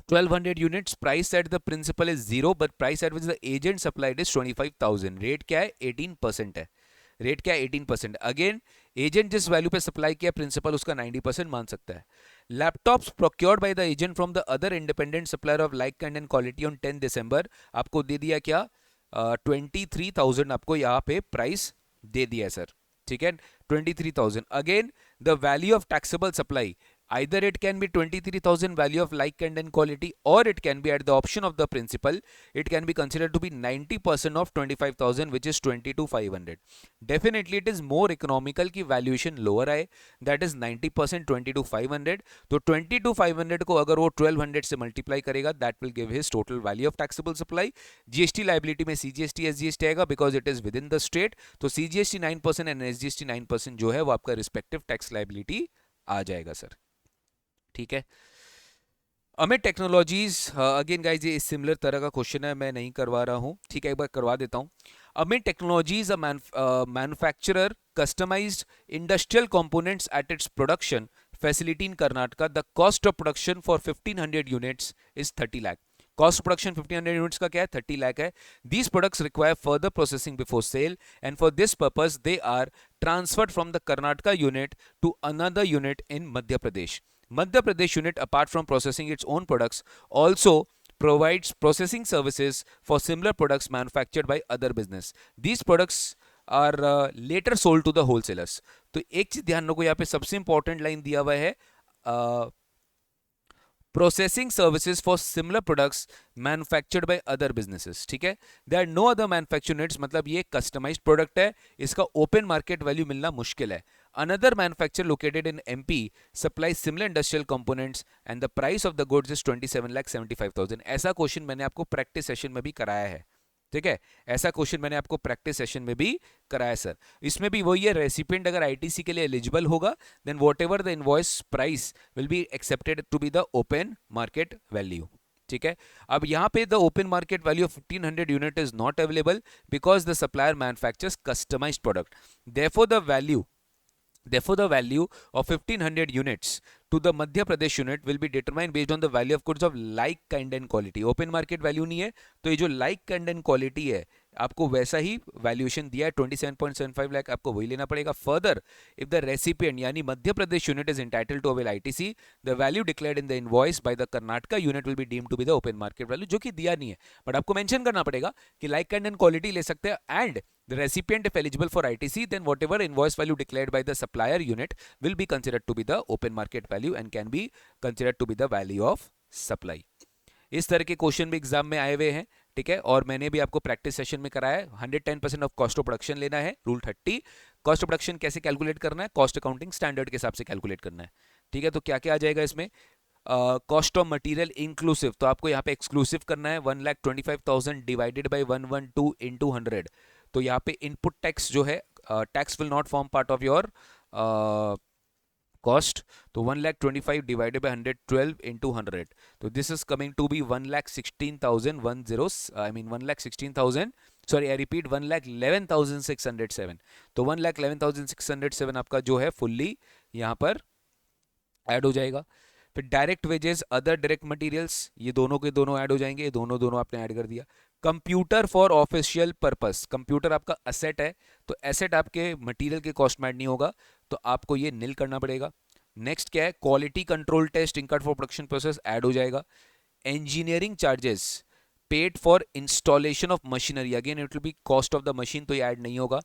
1200 units. Price at the principal is 0, but price at which the agent supplied is 25,000. Rate क्या है, 18% है. रेट क्या है, 18%. अगेन एजेंट जिस वैल्यू पे सप्लाई किया प्रिंसिपल उसका 90% मान सकता है. Laptops procured by the agent from the other independent supplier of like kind and quality on 10 दिसंबर. आपको दे दिया क्या, 23,000 आपको यहाँ पे प्राइस दे दिया सर. ठीक है, 23,000. Again the value of taxable supply, Either it can be 23,000 value of like kind and quality, or it can be at the option of the principal, it can be considered to be 90% of 25,000, which is 22,500. Definitely it is more economical कि valuation lower आए, that is 90% 22,500. तो 22,500 को अगर वो 1,200 से multiply करेगा, that will give his total value of taxable supply. GST liability में CGST SGST आएगा because it is within the state. तो CGST 9% and SGST 9% जो है वो आपका respective tax liability आ जाएगा सर. ठीक है. अमित टेक्नोलॉजीज, अगेन गाइज ये सिमिलर तरह का क्वेश्चन है, मैं नहीं करवा रहा हूँ. ठीक है, एक बार करवा देता हूँ. Amit technologies a manufacturer customized industrial components at its production facility in Karnataka. The cost of production for 1500 units is 30 lakh. Cost of production 1500 units का क्या है? 30 lakh है. These products require further processing before sale, and for this purpose they are transferred from the Karnataka unit to another unit in Madhya Pradesh. Madhya Pradesh unit, apart from processing its own products, also provides processing services for similar products manufactured by other business. These products are later sold to the wholesalers. तो एक चीज ध्यान रखो, यहाँ पे सबसे important line दिया हुआ है, processing services for similar products manufactured by other businesses. ठीक है, there are no other manufacture units, मतलब ये कस्टमाइज्ड प्रोडक्ट है, इसका ओपन मार्केट वैल्यू मिलना मुश्किल है. Another manufacture located in MP supply similar industrial components and the price of the goods is 27,75,000. ऐसा क्वेश्चन मैंने आपको प्रैक्टिस सेशन में भी कराया है. ठीक है, ऐसा क्वेश्चन मैंने आपको प्रैक्टिस सेशन में भी कराया सर. इसमें भी वही है, रेसिपिएंट अगर आईटीसी के लिए एलिजिबल होगा, then whatever the invoice price will be accepted to be the open market value. ठीक है, अब यहाँ पे the open market value of 1500 unit is not available because the supplier manufactures customized product. Therefore the value of 1500 units to the Madhya Pradesh unit will be determined based on the value of goods of like kind and quality. Open market value नहीं है, तो ये जो like kind and quality है आपको वैसा ही valuation दिया है 27.75 लाख, आपको वही लेना पड़ेगा. फर्दर इफ द रेसिपिएंट यानी Madhya Pradesh unit is entitled to avail ITC, the value declared in the invoice by the Karnataka unit will be deemed to be the open market value, जो कि दिया नहीं है, बट आपको मेंशन करना पड़ेगा कि लाइक काइंड एंड क्वालिटी ले सकते हैं. And the recipient if eligible for ITC, then whatever invoice value declared by the supplier unit will be considered to be the open market value and can be considered to be the value of supply. इस तरह के question भी exam में आए हुए हैं. ठीक है, और मैंने भी आपको प्रैक्टिस सेशन में कराया है. 110% ऑफ कॉस्ट ऑफ प्रोडक्शन लेना है, रूल 30. कॉस्ट ऑफ प्रोडक्शन कैसे कैलकुलेट करना है? कॉस्ट अकाउंटिंग स्टैंडर्ड के हिसाब से कैलकुलेट करना है. ठीक है, तो क्या क्या आ जाएगा इसमें? कॉस्ट ऑफ मटेरियल इंक्लूसिव, तो आपको यहाँ पे एक्सक्लूसिव करना है. 1,25,000 डिवाइडेड बाई 112 इंटू 100. तो यहाँ पे इनपुट टैक्स जो है, tax will not form part of your cost. तो 1,25,000 डिवाइडेड बाय 112 इंटू 100. तो this is coming to be 1,16,000 sorry I repeat 1,11,607. तो 1,11,607 आपका जो है फुल्ली यहाँ पर ऐड हो जाएगा. फिर direct wages, other direct materials, ये दोनों के दोनों ऐड हो जाएंगे. ये दोनों आपने ऐड कर दिया. Computer for official purpose, computer आपका असेट है, तो एसेट आपके मटेरियल के कॉस्ट में ऐड नहीं होगा, तो आपको ये नील करना पड़ेगा. नेक्स्ट क्या है? Quality control test incurred for production process add हो जाएगा. Engineering charges paid for installation of machinery, again it will be cost of the machine, तो ये ऐड नहीं होगा.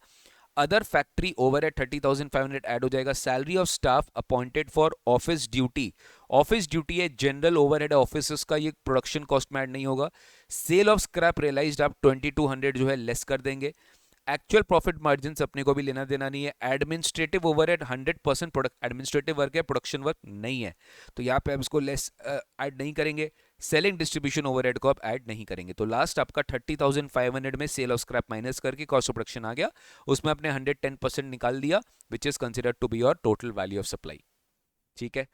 अदर फैक्ट्री ओवरहेड 30,500 ऐड हो जाएगा. Salary of staff appointed for office duty, office duty है, general overhead है office का, ये प्रोडक्शन कॉस्ट में ऐड नहीं होगा. सेल ऑफ स्क्रैप रियलाइज्ड आप 2200 जो है लेस कर देंगे. एक्चुअल प्रॉफिट मार्जिन अपने को भी लेना देना नहीं है. Administrative overhead 100% product administrative work है, प्रोडक्शन वर्क नहीं है, तो यहाँ पे आप इसको लेस ऐड नहीं करेंगे. सेलिंग डिस्ट्रीब्यूशन ओवरहेड को आप ऐड नहीं करेंगे. तो लास्ट आपका 30,500 में सेल ऑफ स्क्रैप माइनस करके कॉस्ट ऑफ प्रोडक्शन आ गया, उसमें आपने 110% निकाल दिया, which is considered to be your total value of supply. ठीक है,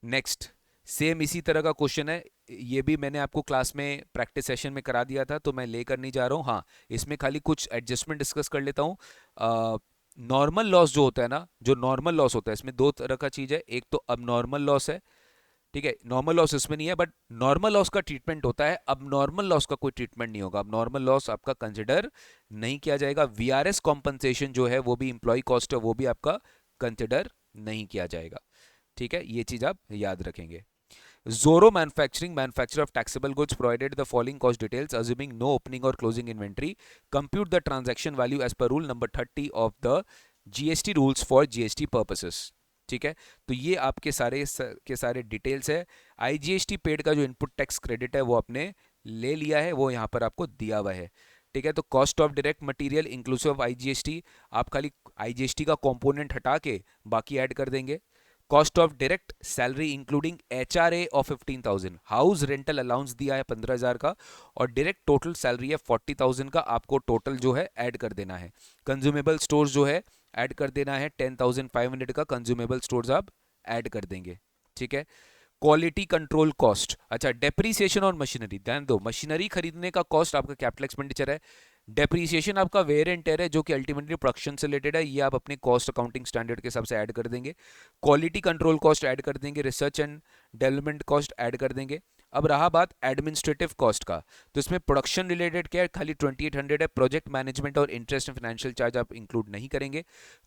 नेक्स्ट सेम इसी तरह का क्वेश्चन है, ये भी मैंने आपको क्लास में प्रैक्टिस सेशन में करा दिया था, तो मैं लेकर नहीं जा रहा हूँ. हाँ, इसमें खाली कुछ एडजस्टमेंट डिस्कस कर लेता हूँ. नॉर्मल लॉस जो होता है ना, जो नॉर्मल लॉस होता है इसमें दो तरह का चीज़ है. एक तो अब नॉर्मल लॉस है, ठीक है, नॉर्मल लॉस इसमें नहीं है, बट नॉर्मल लॉस का ट्रीटमेंट होता है. अब नॉर्मल लॉस का कोई ट्रीटमेंट नहीं होगा, अब नॉर्मल लॉस आपका कंसिडर नहीं किया जाएगा. वीआरएस कॉम्पनसेशन जो है वो भी एम्प्लॉय कॉस्ट है, वो भी आपका कंसिडर नहीं किया जाएगा. ठीक है, ये चीज़ आप याद रखेंगे. Zoro Manufacturing, manufacturer of taxable goods, provided the following cost details, assuming no opening or closing inventory. Compute the transaction value as per rule number 30 of the GST rules for GST purposes. ठीक है, तो ये आपके के सारे details है। IGST paid का जो इनपुट टैक्स क्रेडिट है वो आपने ले लिया है, वो यहाँ पर आपको दिया हुआ है। ठीक है, तो cost of direct material inclusive of IGST, आप खाली आईजीएसटी का कंपोनेंट हटा के बाकी ऐड कर देंगे। Cost of direct salary including HRA of 15,000, house rental allowance दिया है 15,000 का, और डायरेक्ट टोटल सैलरी है 40,000 का, आपको टोटल जो है ऐड कर देना है। कंज्यूमेबल स्टोर्स जो है ऐड कर देना है 10,500 का, कंज्यूमेबल स्टोर्स आप ऐड कर देंगे। ठीक है, क्वालिटी कंट्रोल कॉस्ट, अच्छा डेप्रीसिएशन और मशीनरी, ध्यान दो मशीनरी खरीदने का कॉस्ट आपका कैपिटल एक्सपेंडिचर है, डेप्रीसिएशन आपका वेयर एंड टेयर है जो कि अल्टीमेटली प्रोडक्शन से रिलेटेड है, ये आप अपने कॉस्ट अकाउंटिंग स्टैंडर्ड के हिसाब से ऐड कर देंगे। क्वालिटी कंट्रोल कॉस्ट ऐड कर देंगे, research and development cost add कर देंगे। अब रहा बात एडमिनिस्ट्रेटिव कॉस्ट का, तो इसमें प्रोडक्शन रिलेटेड क्या है, खाली 2800 है, प्रोजेक्ट मैनेजमेंट और इंटरेस्ट एंड फाइनेंशियल चार्ज आप इंक्लूड नहीं करेंगे।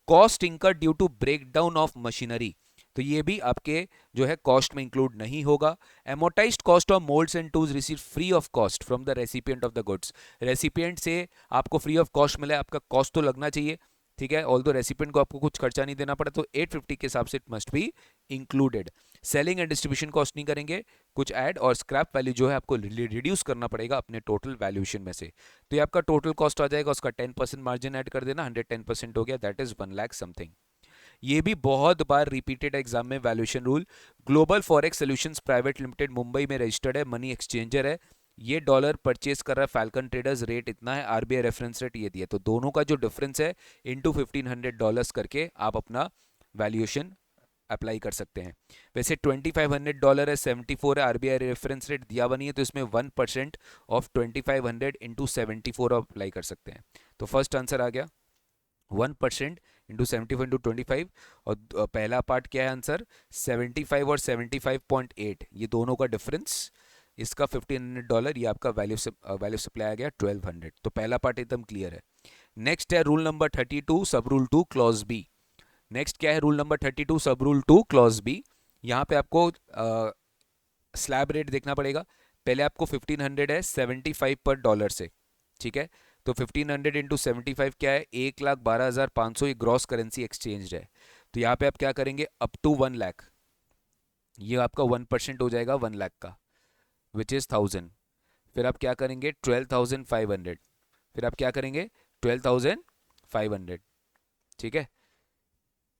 Cost incur due to break down of machinery, तो ये भी आपके जो है कॉस्ट में इंक्लूड नहीं होगा। Amortized cost of moulds and tools receive free of cost from the recipient of the goods, recipient से आपको फ्री ऑफ कॉस्ट मिला है, आपका कॉस्ट तो लगना चाहिए। ठीक है, ऑल दो रेसिपिएंट को आपको कुछ खर्चा नहीं देना पड़ा, तो 850 के हिसाब से it must be included. Selling and distribution cost नहीं करेंगे कुछ ऐड, और स्क्रैप वैल्यू जो है आपको रिड्यूस करना पड़ेगा अपने टोटल वैल्यूएशन में से, तो ये आपका टोटल कॉस्ट आ जाएगा, उसका 10% मार्जिन ऐड कर देना, 110% हो गया, दैट इज 1 लाख समथिंग। ये भी बहुत बार रिपीटेड एग्जाम में valuation rule. Global forex solutions private limited Mumbai में रजिस्टर्ड है, मनी एक्सचेंजर है, ये डॉलर परचेज कर रहा है, फैल्कन ट्रेडर्स, रेट इतना है, आरबीआई रेफरेंस रेट ये दिया, तो दोनों का जो डिफरेंस है इनटू $1,500 करके आप अपना वैल्यूएशन अप्लाई कर सकते हैं। वैसे $2,500 है, 74 है, आरबीआई रेफरेंस रेट दिया हुआ नहीं है, तो इसमें 1% ऑफ 2,500 इंटू 74 अप्लाई कर सकते हैं। तो फर्स्ट आंसर आ गया 1% इंटू 74 इंटू 25, और पहला पार्ट क्या है आंसर 75 और 75.8, ये दोनों का डिफरेंस, इसका $1,500, ये आपका वैल्यू सप्लाई आ गया 1,200, तो पहला पार्ट एकदम क्लियर है। नेक्स्ट है रूल नंबर 32 सब रूल 2 क्लॉज बी। नेक्स्ट क्या है रूल नंबर 32 सब रूल 2 क्लॉज बी, यहाँ पे आपको स्लैब रेट देखना पड़ेगा। पहले आपको 1500 है 75 पर डॉलर से, ठीक है, तो 1500 इंटू 75 क्या है 1,12,500, ये ग्रॉस करेंसी एक्सचेंज है, तो यहाँ पे आप क्या करेंगे अप टू 1 लाख, ये आपका 1% हो जाएगा 1 लाख का, विच इज़ 1000। फिर आप क्या करेंगे 12,500, फिर आप क्या करेंगे 12,500, ठीक है,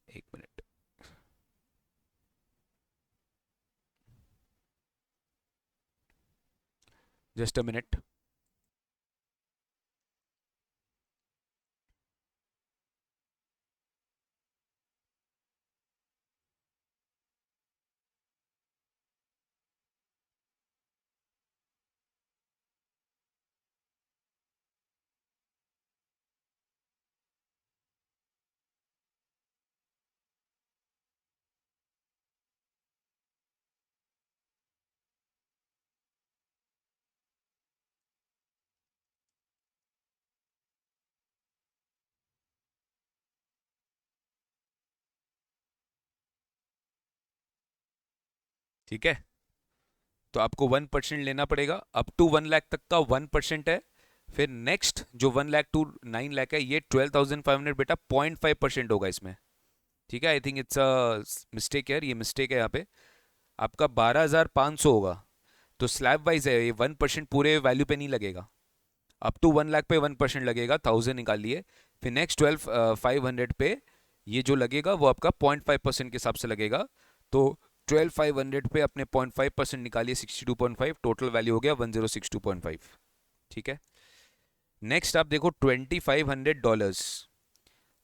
एक मिनट, जस्ट अ मिनट। ठीक है, तो आपको 1% लेना पड़ेगा, अप टू 1 लाख तक का 1% है। फिर नेक्स्ट जो 1 लाख टू 9 लाख है, ये 12,500 बेटा 0.5% होगा इसमें, ठीक है, I think it's a mistake है, ये मिस्टेक है यहाँ पे, आपका 12,500 होगा, तो स्लैब वाइज है, ये 1% पूरे वैल्यू पे नहीं लगेगा, अप टू 1 लाख पे 1% लगेगा, 1000 निकाल लिए, फिर नेक्स्ट 12,500 पे ये जो लगेगा वो आपका 0.5% के हिसाब से लगेगा, तो 12,500 पे अपने 0.5% निकालिए 62.5, टोटल वैल्यू हो गया 1062.5, ठीक है। नेक्स्ट आप देखो $2,500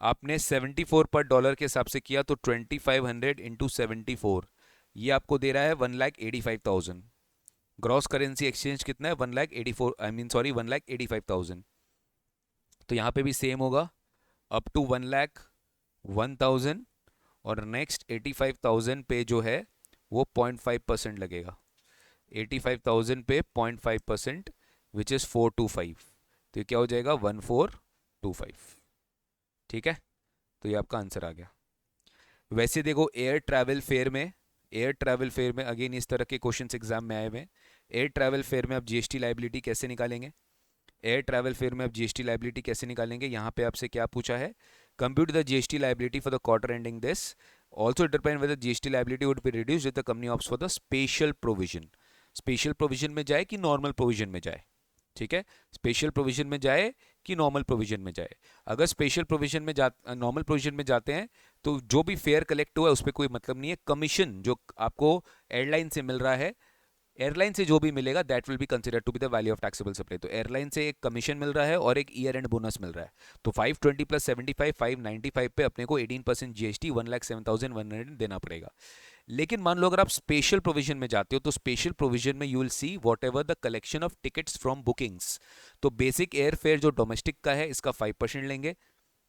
आपने 74 पर डॉलर के हिसाब से किया, तो 2,500 इंटू 74 ये आपको दे रहा है 1,85,000, ग्रॉस करेंसी एक्सचेंज कितना है 1,84 आई मीन सॉरी 1,85,000, तो यहाँ पे भी सेम होगा, अप टू 1,01,000, और नेक्स्ट 85,000 पे जो है वो 0.5% लगेगा, 85,000 पे 0.5% विच इज़ 425, तो ये क्या हो जाएगा 1,425, ठीक है, तो ये आपका आंसर आ गया। वैसे देखो एयर ट्रैवल फेयर में अगेन इस तरह के क्वेश्चंस एग्जाम में आए हुए हैं। एयर ट्रैवल फेयर में आप जीएसटी लाइबिलिटी कैसे निकालेंगे, एयर ट्रैवल फेयर में आप जीएसटी लाइबिलिटी कैसे निकालेंगे, यहाँ पे आपसे क्या पूछा है, compute the GST liability for the quarter ending this also determine whether GST liability would be reduced if the company opts for the special provision. Special provision में जाए कि नॉर्मल प्रोविजन में जाए, ठीक है, स्पेशल प्रोविजन में जाए कि नॉर्मल प्रोविजन में जाए। अगर स्पेशल प्रोविजन में नॉर्मल प्रोविजन में जाते हैं तो जो भी फेयर कलेक्ट हुआ है उस पर कोई मतलब नहीं है। कमीशन जो आपको एयरलाइन से मिल रहा है, एयरलाइन से जो भी मिलेगा that will be considered to be the value of taxable supply. तो एयरलाइन से एक कमीशन मिल रहा है और एक ईयर एंड बोनस मिल रहा है, तो 520 प्लस 75 595 पे अपने को 18% जीएसटी 1,07,100 देना पड़ेगा। लेकिन मान लो अगर आप स्पेशल प्रोविजन में जाते हो तो स्पेशल प्रोविजन में you will see what ever the collection of tickets from bookings. तो बेसिक एयर फेयर जो डोमेस्टिक का है इसका 5% लेंगे,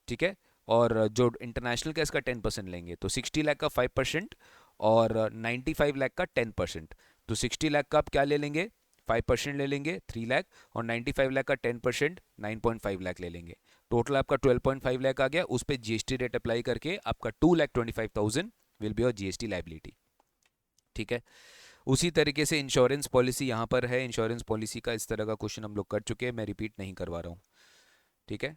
ठीक है, और जो इंटरनेशनल का इसका 10% लेंगे। तो 60 लाख का 5% और 95 लाख का 10%। तो 60 लाख का आप क्या ले लेंगे, 5% ले लेंगे 3 लाख, और 95 लाख का 10% 9.5 लाख ले लेंगे। टोटल आपका 12.5 लाख आ गया। उस पर जीएसटी रेट अप्लाई करके आपका 2,25,000 will be your GST liability, ठीक है। उसी तरीके से इंश्योरेंस पॉलिसी यहाँ पर है। इंश्योरेंस पॉलिसी का इस तरह का क्वेश्चन हम लोग कर चुके हैं, मैं रिपीट नहीं करवा रहा हूँ, ठीक है।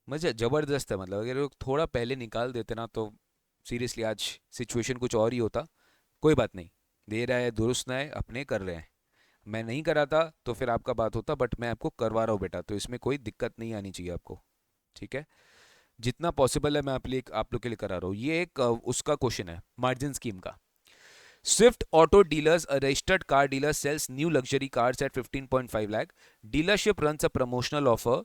मजा ज़बरदस्त है, मतलब अगर लोग थोड़ा पहले निकाल देते ना तो सीरियसली आज सिचुएशन कुछ और ही होता। कोई बात नहीं, दे रहा है दुरुस्त ना है, अपने कर रहे हैं। मैं नहीं कराता तो फिर आपका बात होता, बट मैं आपको करवा रहा हूँ बेटा, तो इसमें कोई दिक्कत नहीं आनी चाहिए आपको, ठीक है। जितना पॉसिबल है मैं आप लोग के लिए करा रहा हूँ। ये एक उसका क्वेश्चन है मार्जिन स्कीम का। Swift Auto Dealers, a registered car dealer, sells new luxury cars at 15.5 lakh. Dealership runs a promotional offer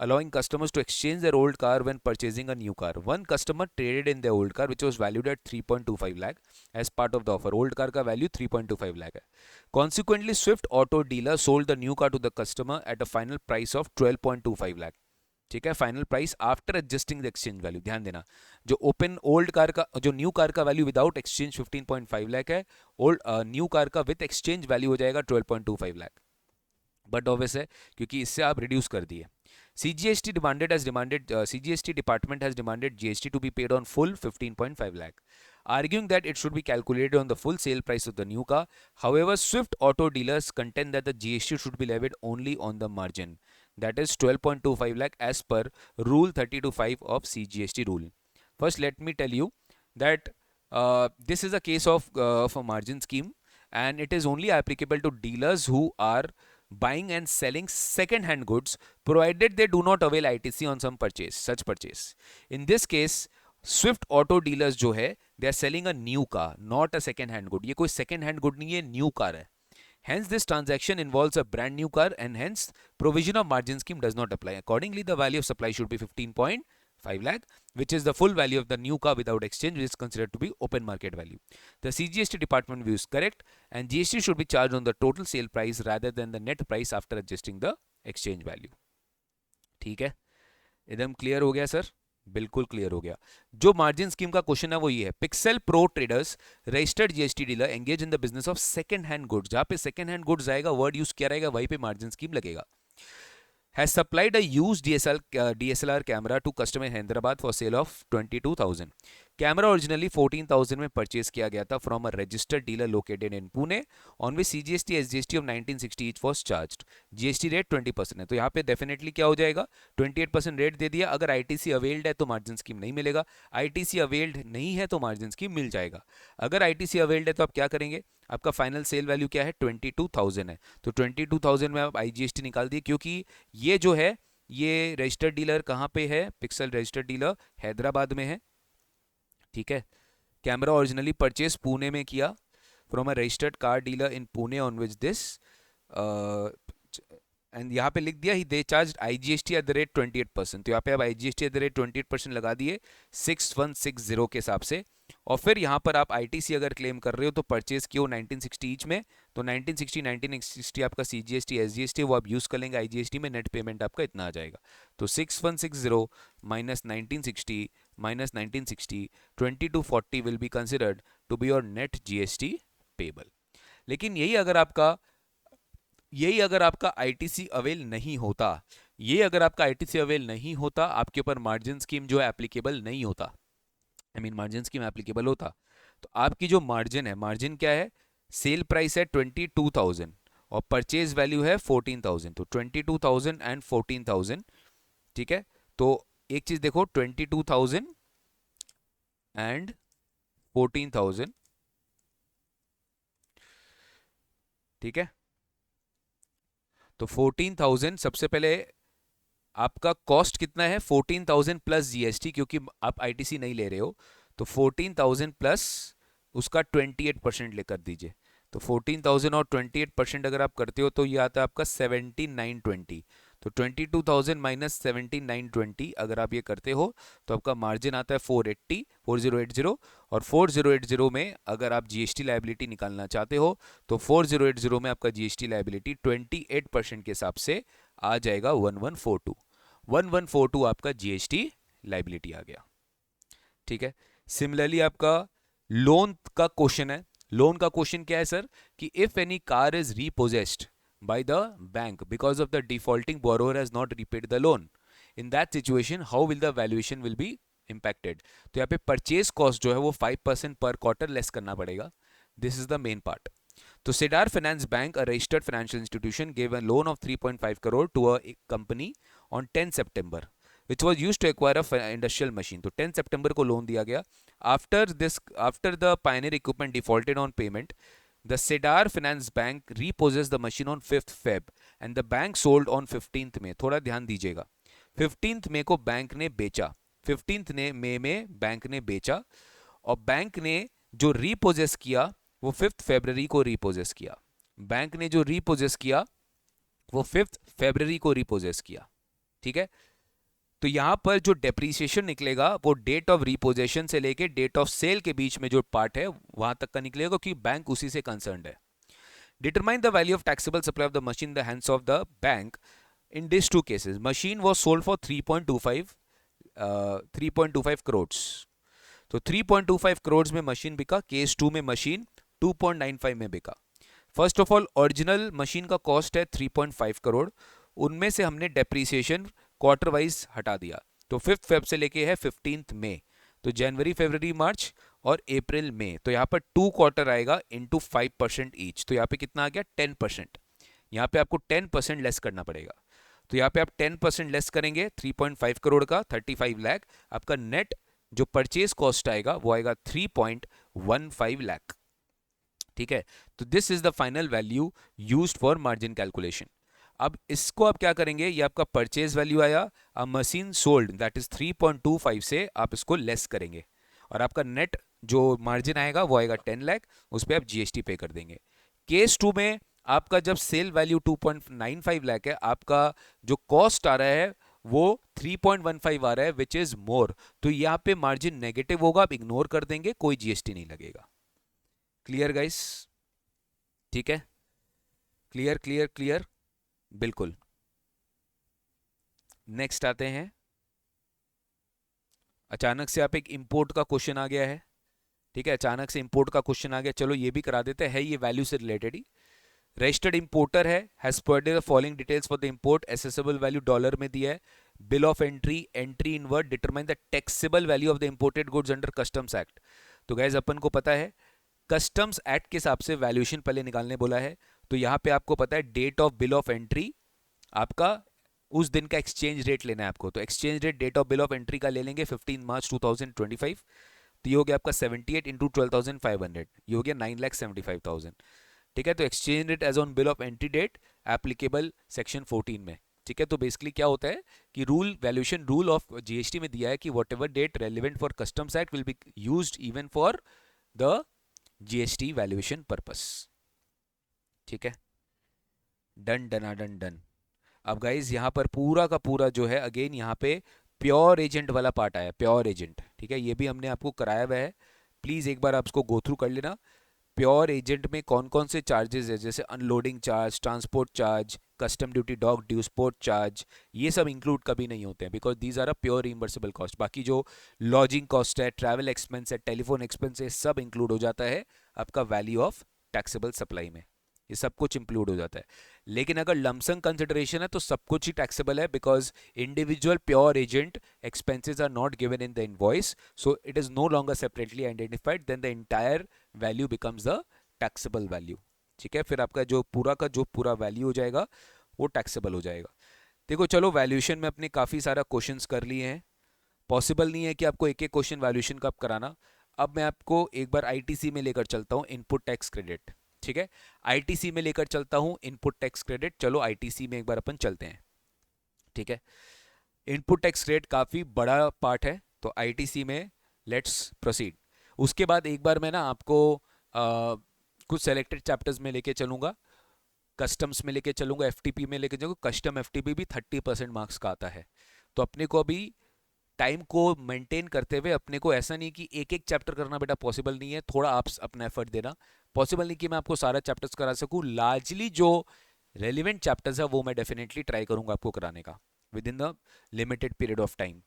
allowing customers to exchange their old car when purchasing a new car. One customer traded in their old car which was valued at 3.25 lakh as part of the offer. Old car का value 3.25 lakh है. Consequently, Swift Auto Dealer sold the new car to the customer at a final price of 12.25 lakh. ठीक है, final price after adjusting the exchange value. ध्यान देना, जो open old car का, जो new car का value without exchange 15.5 lakh है, old new car का विद एक्सचेंज वैल्यू हो जाएगा 12.25 लाख। बट ऑब्वियस है क्योंकि इससे आप रिड्यूस कर दिए। CGST CGST department has demanded GST to be paid on full 15.5 lakh, arguing that it should be calculated on the full sale price of the new car. However, Swift Auto dealers contend that the GST should be levied only on the margin, that is 12.25 lakh as per Rule 32(5) of CGST rule. First, let me tell you that this is a case of a margin scheme, and it is only applicable to dealers who are buying and selling second hand goods provided they do not avail ITC on some such purchase. In this case, Swift Auto dealers जो है, they are selling a new car, not a second hand good. ये कोई second hand good नहीं है, new car है. Hence, this transaction involves a brand new car, and hence provision of margin scheme does not apply. Accordingly, the value of supply should be 15.5 lakh, which is the full value of the new car without exchange, which is considered to be open market value. The CGST department view is correct, and GST should be charged on the total sale price rather than the net price after adjusting the exchange value. ठीक है, एकदम clear हो गया sir? बिल्कुल clear हो गया। जो margin scheme का क्वेश्चन है वो ये है, pixel pro traders registered GST dealer engage in the business of second hand goods. जहां पे सेकंड हैंड गुड्स आएगा, वर्ड यूज किया रहेगा, वहीं पे मार्जिन स्कीम लगेगा। has supplied a used DSLR camera to customer in Hyderabad for sale of 22,000. Camera originally 14,000 में purchase किया गया था from a registered dealer located in Pune, on which CGST SGST of 1960 each was charged. GST rate 20% है, तो यहाँ पे definitely क्या हो जाएगा, 28% रेट दे दिया। अगर ITC अवेल्ड है तो मार्जिन स्कीम नहीं मिलेगा, ITC अवेल्ड नहीं है तो मार्जिन स्कीम मिल जाएगा। अगर ITC अवेल्ड है तो आप क्या करेंगे, आपका फाइनल सेल वैल्यू क्या है, 22,000 है, तो 22,000 में आप IGST निकाल दिए, क्योंकि ये जो है ये रजिस्टर्ड डीलर कहाँ पे है, पिक्सल रजिस्टर्ड डीलर हैदराबाद में है, ठीक है। कैमरा ओरिजिनली परचेज पुणे में किया from a registered car dealer in Pune on which this, and यहाँ पे लिख दिया ही they charge IGST at the rate 28%, तो यहाँ पे आप IGST एट द रेट 28% लगा दिए 6160 के हिसाब से। और फिर यहाँ पर आप ITC अगर क्लेम कर रहे हो तो परचेज किया 1960 ईच में, तो 1960 आपका CGST SGST वो आप यूज़ कर लेंगे IGST में, नेट पेमेंट आपका इतना आ जाएगा। तो 6160 minus 1960 minus 1960, 2240 will be considered to be your net GST payable. लेकिन यही अगर आपका ITC अवेल नहीं होता, आपके ऊपर मार्जिन स्कीम जो है एप्लीकेबल नहीं होता, मार्जिन स्कीम एप्लीकेबल होता, तो आपकी जो मार्जिन है, मार्जिन क्या है, सेल प्राइस है 22,000 और परचेज वैल्यू है 14,000, तो 22,000 एंड 14,000, ठीक है। तो एक चीज देखो, 22,000 एंड 14,000, ठीक है। तो 14,000 सबसे पहले आपका कॉस्ट कितना है, 14,000 प्लस जीएसटी, क्योंकि आप आईटीसी नहीं ले रहे हो। तो 14,000 प्लस उसका 28% लेकर दीजिए। तो 14,000 और 28% अगर आप करते हो तो ये आता है आपका 7920। तो 22,000 माइनस 7920 अगर आप ये करते हो तो आपका मार्जिन आता है 480, 4080। और 4080 में अगर आप जीएसटी लायबिलिटी निकालना चाहते हो तो 4080 में आपका जीएसटी लायबिलिटी 28% के हिसाब से आ जाएगा 1142। 1142 आपका जीएसटी लायबिलिटी आ गया, ठीक है। सिमिलरली आपका लोन का क्वेश्चन है। लोन का क्वेश्चन क्या है सर, कि if any car is repossessed by the bank because of the defaulting borrower has not repaid the loan, in that situation how will the valuation will be impacted. तो यहाँ पे purchase cost जो है वो 5% पर quarter less करना पड़ेगा। This is the main part. तो Cedar Finance Bank, a registered financial institution, gave a loan of 3.5 crore to a company on 10 September, which was used to acquire a industrial machine. तो 10 September को loan दिया गया। After the Pioneer Equipment defaulted on payment, the Cedar Finance Bank repossessed the machine on 5th Feb, and the bank sold on 15th May. थोड़ा ध्यान दीजिएगा, 15th May को bank ने बेचा, 15th May में बैंक ने बेचा, और बैंक ने जो रीपोजेस किया वो 5th फरवरी को रीपोजेस किया। बैंक ने जो रीपोजेस किया वो 5th फरवरी को रीपोजेस किया, ठीक है। तो यहां पर जो डेप्रीसिएशन निकलेगा वो डेट ऑफ रीपोजेशन से लेके डेट ऑफ सेल के बीच में जो पार्ट है वहां तक का निकलेगा, क्योंकि बैंक उसी से कंसर्न्ड है। Determine the value of taxable supply of the machine in the hands of the bank in this two cases. Machine was sold for 3.25 crore. तो 3.25 करोड़ में मशीन बिका। केस 2 में मशीन 2.95 में बिका। First of all original machine का cost है 3.5 करोड़, उनमें से हमने डेप्रीसिएशन क्वार्टर वाइज हटा दिया। तो 5th फेब से लेके है 15th मई, तो जनवरी फरवरी मार्च और अप्रैल मई। तो यहाँ पर 2 क्वार्टर आएगा इनटू 5% ईच। तो यहाँ पे कितना आ गया 10%। यहाँ पे आपको 10% लेस करना पड़ेगा। तो यहाँ पे आप 10% लेस करेंगे 3.5 करोड़ का 35 लाख, आपका नेट जो परचेज कॉस्ट आएगा वो आएगा 3.15 लाख, ठीक है। तो this is the final value used for margin calculation. अब इसको आप क्या करेंगे, ये आपका परचेज वैल्यू आया, अब मशीन सोल्ड दैट इज 3.25 से आप इसको लेस करेंगे और आपका नेट जो मार्जिन आएगा वो आएगा 10 लाख, उस पर आप जीएसटी पे कर देंगे। केस 2 में आपका जब सेल वैल्यू 2.95 लाख है, आपका जो कॉस्ट आ रहा है वो 3.15 आ रहा है, विच इज मोर। तो यहाँ पे मार्जिन नेगेटिव होगा, आप इग्नोर कर देंगे, कोई जीएसटी नहीं लगेगा। क्लियर गाइस, ठीक है, क्लियर क्लियर क्लियर, बिल्कुल। नेक्स्ट आते हैं, अचानक से आप एक इंपोर्ट का क्वेश्चन आ गया है, ठीक है, अचानक से इंपोर्ट का क्वेश्चन आ गया, चलो ये भी करा देते हैं, ये वैल्यू से रिलेटेड ही। रजिस्टर्ड इंपोर्टर है, has provided the following details for the import, assessable value dollar में दिया है, bill of entry, entry in word, determine the taxable value of the imported goods under customs act. तो guys अपन को पता है customs act के हिसाब से वैल्यूएशन पहले निकालने बोला है। तो यहाँ पे आपको पता है date of bill of entry, आपका उस दिन का एक्सचेंज रेट लेना है आपको। तो exchange rate date of bill of entry का ले लेंगे 15 मार्च 2025। तो ये हो गया आपका 78 इंटू 12,500, ये हो गया 9,75,000, ठीक है। तो exchange rate as on bill of entry date applicable section 14 में, ठीक है। तो बेसिकली क्या होता है कि rule valuation rule of GST में दिया है कि whatever date relevant for customs act will be used even for the GST valuation purpose, ठीक है। डन डना डन डन। अब गाइज यहाँ पर पूरा का पूरा जो है अगेन यहाँ पे प्योर एजेंट वाला पार्ट आया, प्योर एजेंट, ठीक है। ये भी हमने आपको कराया हुआ है, प्लीज एक बार आप इसको गो थ्रू कर लेना। प्योर एजेंट में कौन कौन से चार्जेस है, जैसे unloading charge, transport charge, custom duty, dock due, port charge, ये सब इंक्लूड कभी नहीं होते हैं, because these are a pure reimbursable cost. बाकी जो लॉजिंग कॉस्ट है, ट्रैवल एक्सपेंस है, टेलीफोन एक्सपेंस है, सब इंक्लूड हो जाता है आपका वैल्यू ऑफ टैक्सेबल सप्लाई में, ये सब कुछ इंक्लूड हो जाता है। लेकिन अगर लमसम कंसिडरेशन है तो सब कुछ ही टैक्सेबल है, because individual pure agent expenses are not given in the invoice, so it is no longer separately identified, then the entire value becomes the taxable value, ठीक है। फिर आपका जो पूरा वैल्यू हो जाएगा वो टैक्सेबल हो जाएगा। देखो चलो वैल्यूएशन में अपने काफ़ी सारा क्वेश्चंस कर लिए हैं, पॉसिबल नहीं है कि आपको एक एक क्वेश्चन वैल्यूएशन का कराना। अब मैं आपको एक बार आईटीसी में लेकर चलता हूँ, इनपुट टैक्स क्रेडिट। ठीक है, आईटीसी में लेकर चलता हूँ इनपुट टैक्स क्रेडिट। चलो आईटीसी में एक बार अपन चलते हैं। ठीक है, इनपुट टैक्स क्रेडिट काफ़ी बड़ा पार्ट है, तो आईटीसी में लेट्स प्रोसीड। उसके बाद एक बार मैं ना आपको कुछ सेलेक्टेड चैप्टर्स में लेके चलूंगा, कस्टम्स में लेके चलूंगा, एफटीपी में लेके चलूंगा। कस्टम एफटीपी भी 30% मार्क्स का आता है, तो अपने को अभी टाइम को मेंटेन करते हुए अपने को ऐसा नहीं कि एक एक चैप्टर करना बेटा पॉसिबल नहीं है, थोड़ा आप अपना एफर्ट देना। पॉसिबल नहीं कि मैं आपको सारा चैप्टर्स करा सकूं, लार्जली जो रेलिवेंट चैप्टर्स है वो मैं डेफिनेटली ट्राई करूंगा आपको कराने का within the limited period of time.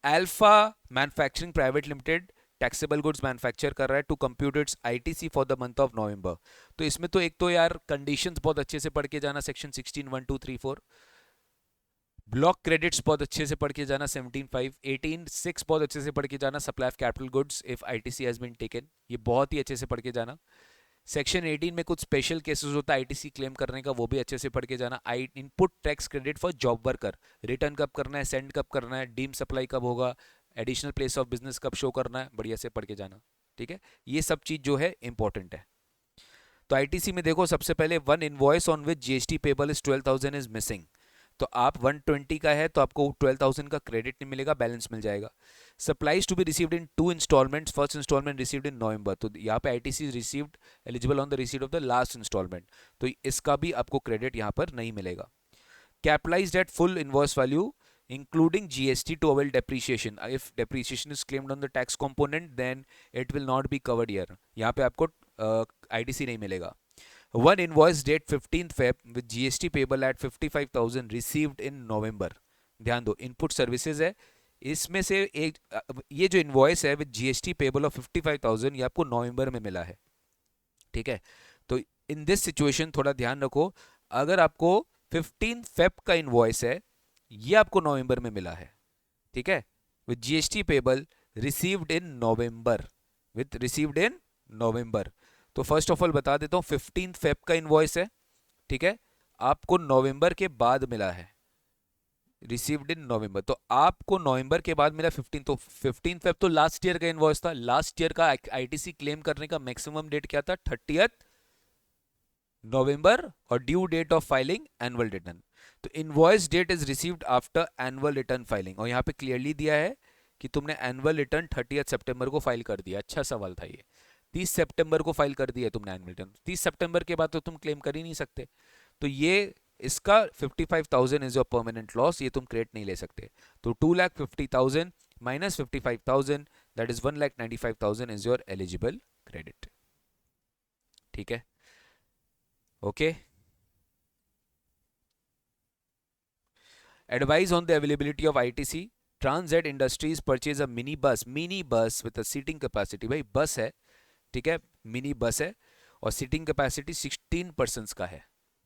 Alpha manufacturing private limited taxable goods manufacture कर रहा है to compute its ITC for the month of नवंबर। तो इसमें तो एक तो यार कंडीशंस बहुत अच्छे से पढ़ के जाना, सेक्शन 16 1 2 3 4। ब्लॉक क्रेडिट्स बहुत अच्छे से पढ़ के जाना, 17.5 18.6 बहुत अच्छे से पढ़ के जाना। Supply of capital goods if ITC has been taken, ये बहुत ही अच्छे से पढ़ के जाना। सेक्शन 18 में कुछ स्पेशल केसेस होता है आईटीसी क्लेम करने का, वो भी अच्छे से पढ़ के जाना। आई input tax credit for job worker, return कब करना है, सेंड कब करना है, डीम सप्लाई कब होगा, एडिशनल प्लेस ऑफ बिजनेस कब शो करना है, बढ़िया से पढ़ के जाना। ठीक है, ये सब चीज जो है इंपॉर्टेंट है। तो आईटीसी में देखो सबसे पहले one invoice on which GST payable is 12,000 is missing. तो आप 120 का है तो आपको 12,000 का क्रेडिट नहीं मिलेगा, बैलेंस मिल जाएगा। Supplies to be received in 2 installments, first installment received in November, तो यहाँ पे ITC received eligible on the receipt of the last installment, तो इसका भी आपको क्रेडिट यहाँ पर नहीं मिलेगा। Capitalized at full invoice value including GST to avail depreciation. If depreciation is claimed on the tax component, then it will not be covered here. यहाँ पे आपको ITC नहीं मिलेगा। One invoice date 15th Feb with GST payable at 55,000 received in November. ध्यान दो, input services है, इसमें से एक ये जो इनवॉइस है विद जीएसटी पेबल ऑफ 55,000 ये आपको नवंबर में मिला है। ठीक है, तो इन दिस सिचुएशन थोड़ा ध्यान रखो, अगर आपको 15 फेब का इनवॉइस है, ये आपको नवंबर में मिला है। ठीक है, with GST payable received in November, with received in November. तो फर्स्ट ऑफ ऑल बता देता हूं 15 फेब का इनवॉइस है। ठीक है, आपको नवंबर के बाद मिला है, रिसीव्ड इन नवंबर, तो आपको नवंबर के बाद मिला 15। तो 15 फेब तो लास्ट ईयर का इनवॉइस था, लास्ट ईयर का आईटीसी क्लेम करने का मैक्सिमम डेट क्या था, 30th नवंबर, और due date of filing annual return. तो invoice date is received after annual return filing, और यहाँ पे क्लियरली दिया है कि तुमने एनुअल रिटर्न 30 सितंबर को फाइल कर दिया। अच्छा सवाल था ये, 30 सितंबर को फाइल कर दिया तुमने एनुअल रिटर्न, 30 सितंबर के बाद तो तुम क्लेम कर ही नहीं सकते। तो ये इसका 55,000 इज योर परमानेंट लॉस, ये तुम क्रेडिट नहीं ले सकते। तो 2,50,000 minus 55,000 that is 1,95,000 is your eligible credit. ठीक है, okay. Advice on the availability of ITC. Transit Industries purchase a mini bus with a seating capacity, भाई बस है, ठीक है, मिनी बस है, और सीटिंग कैपेसिटी 16 पर्सन्स का है।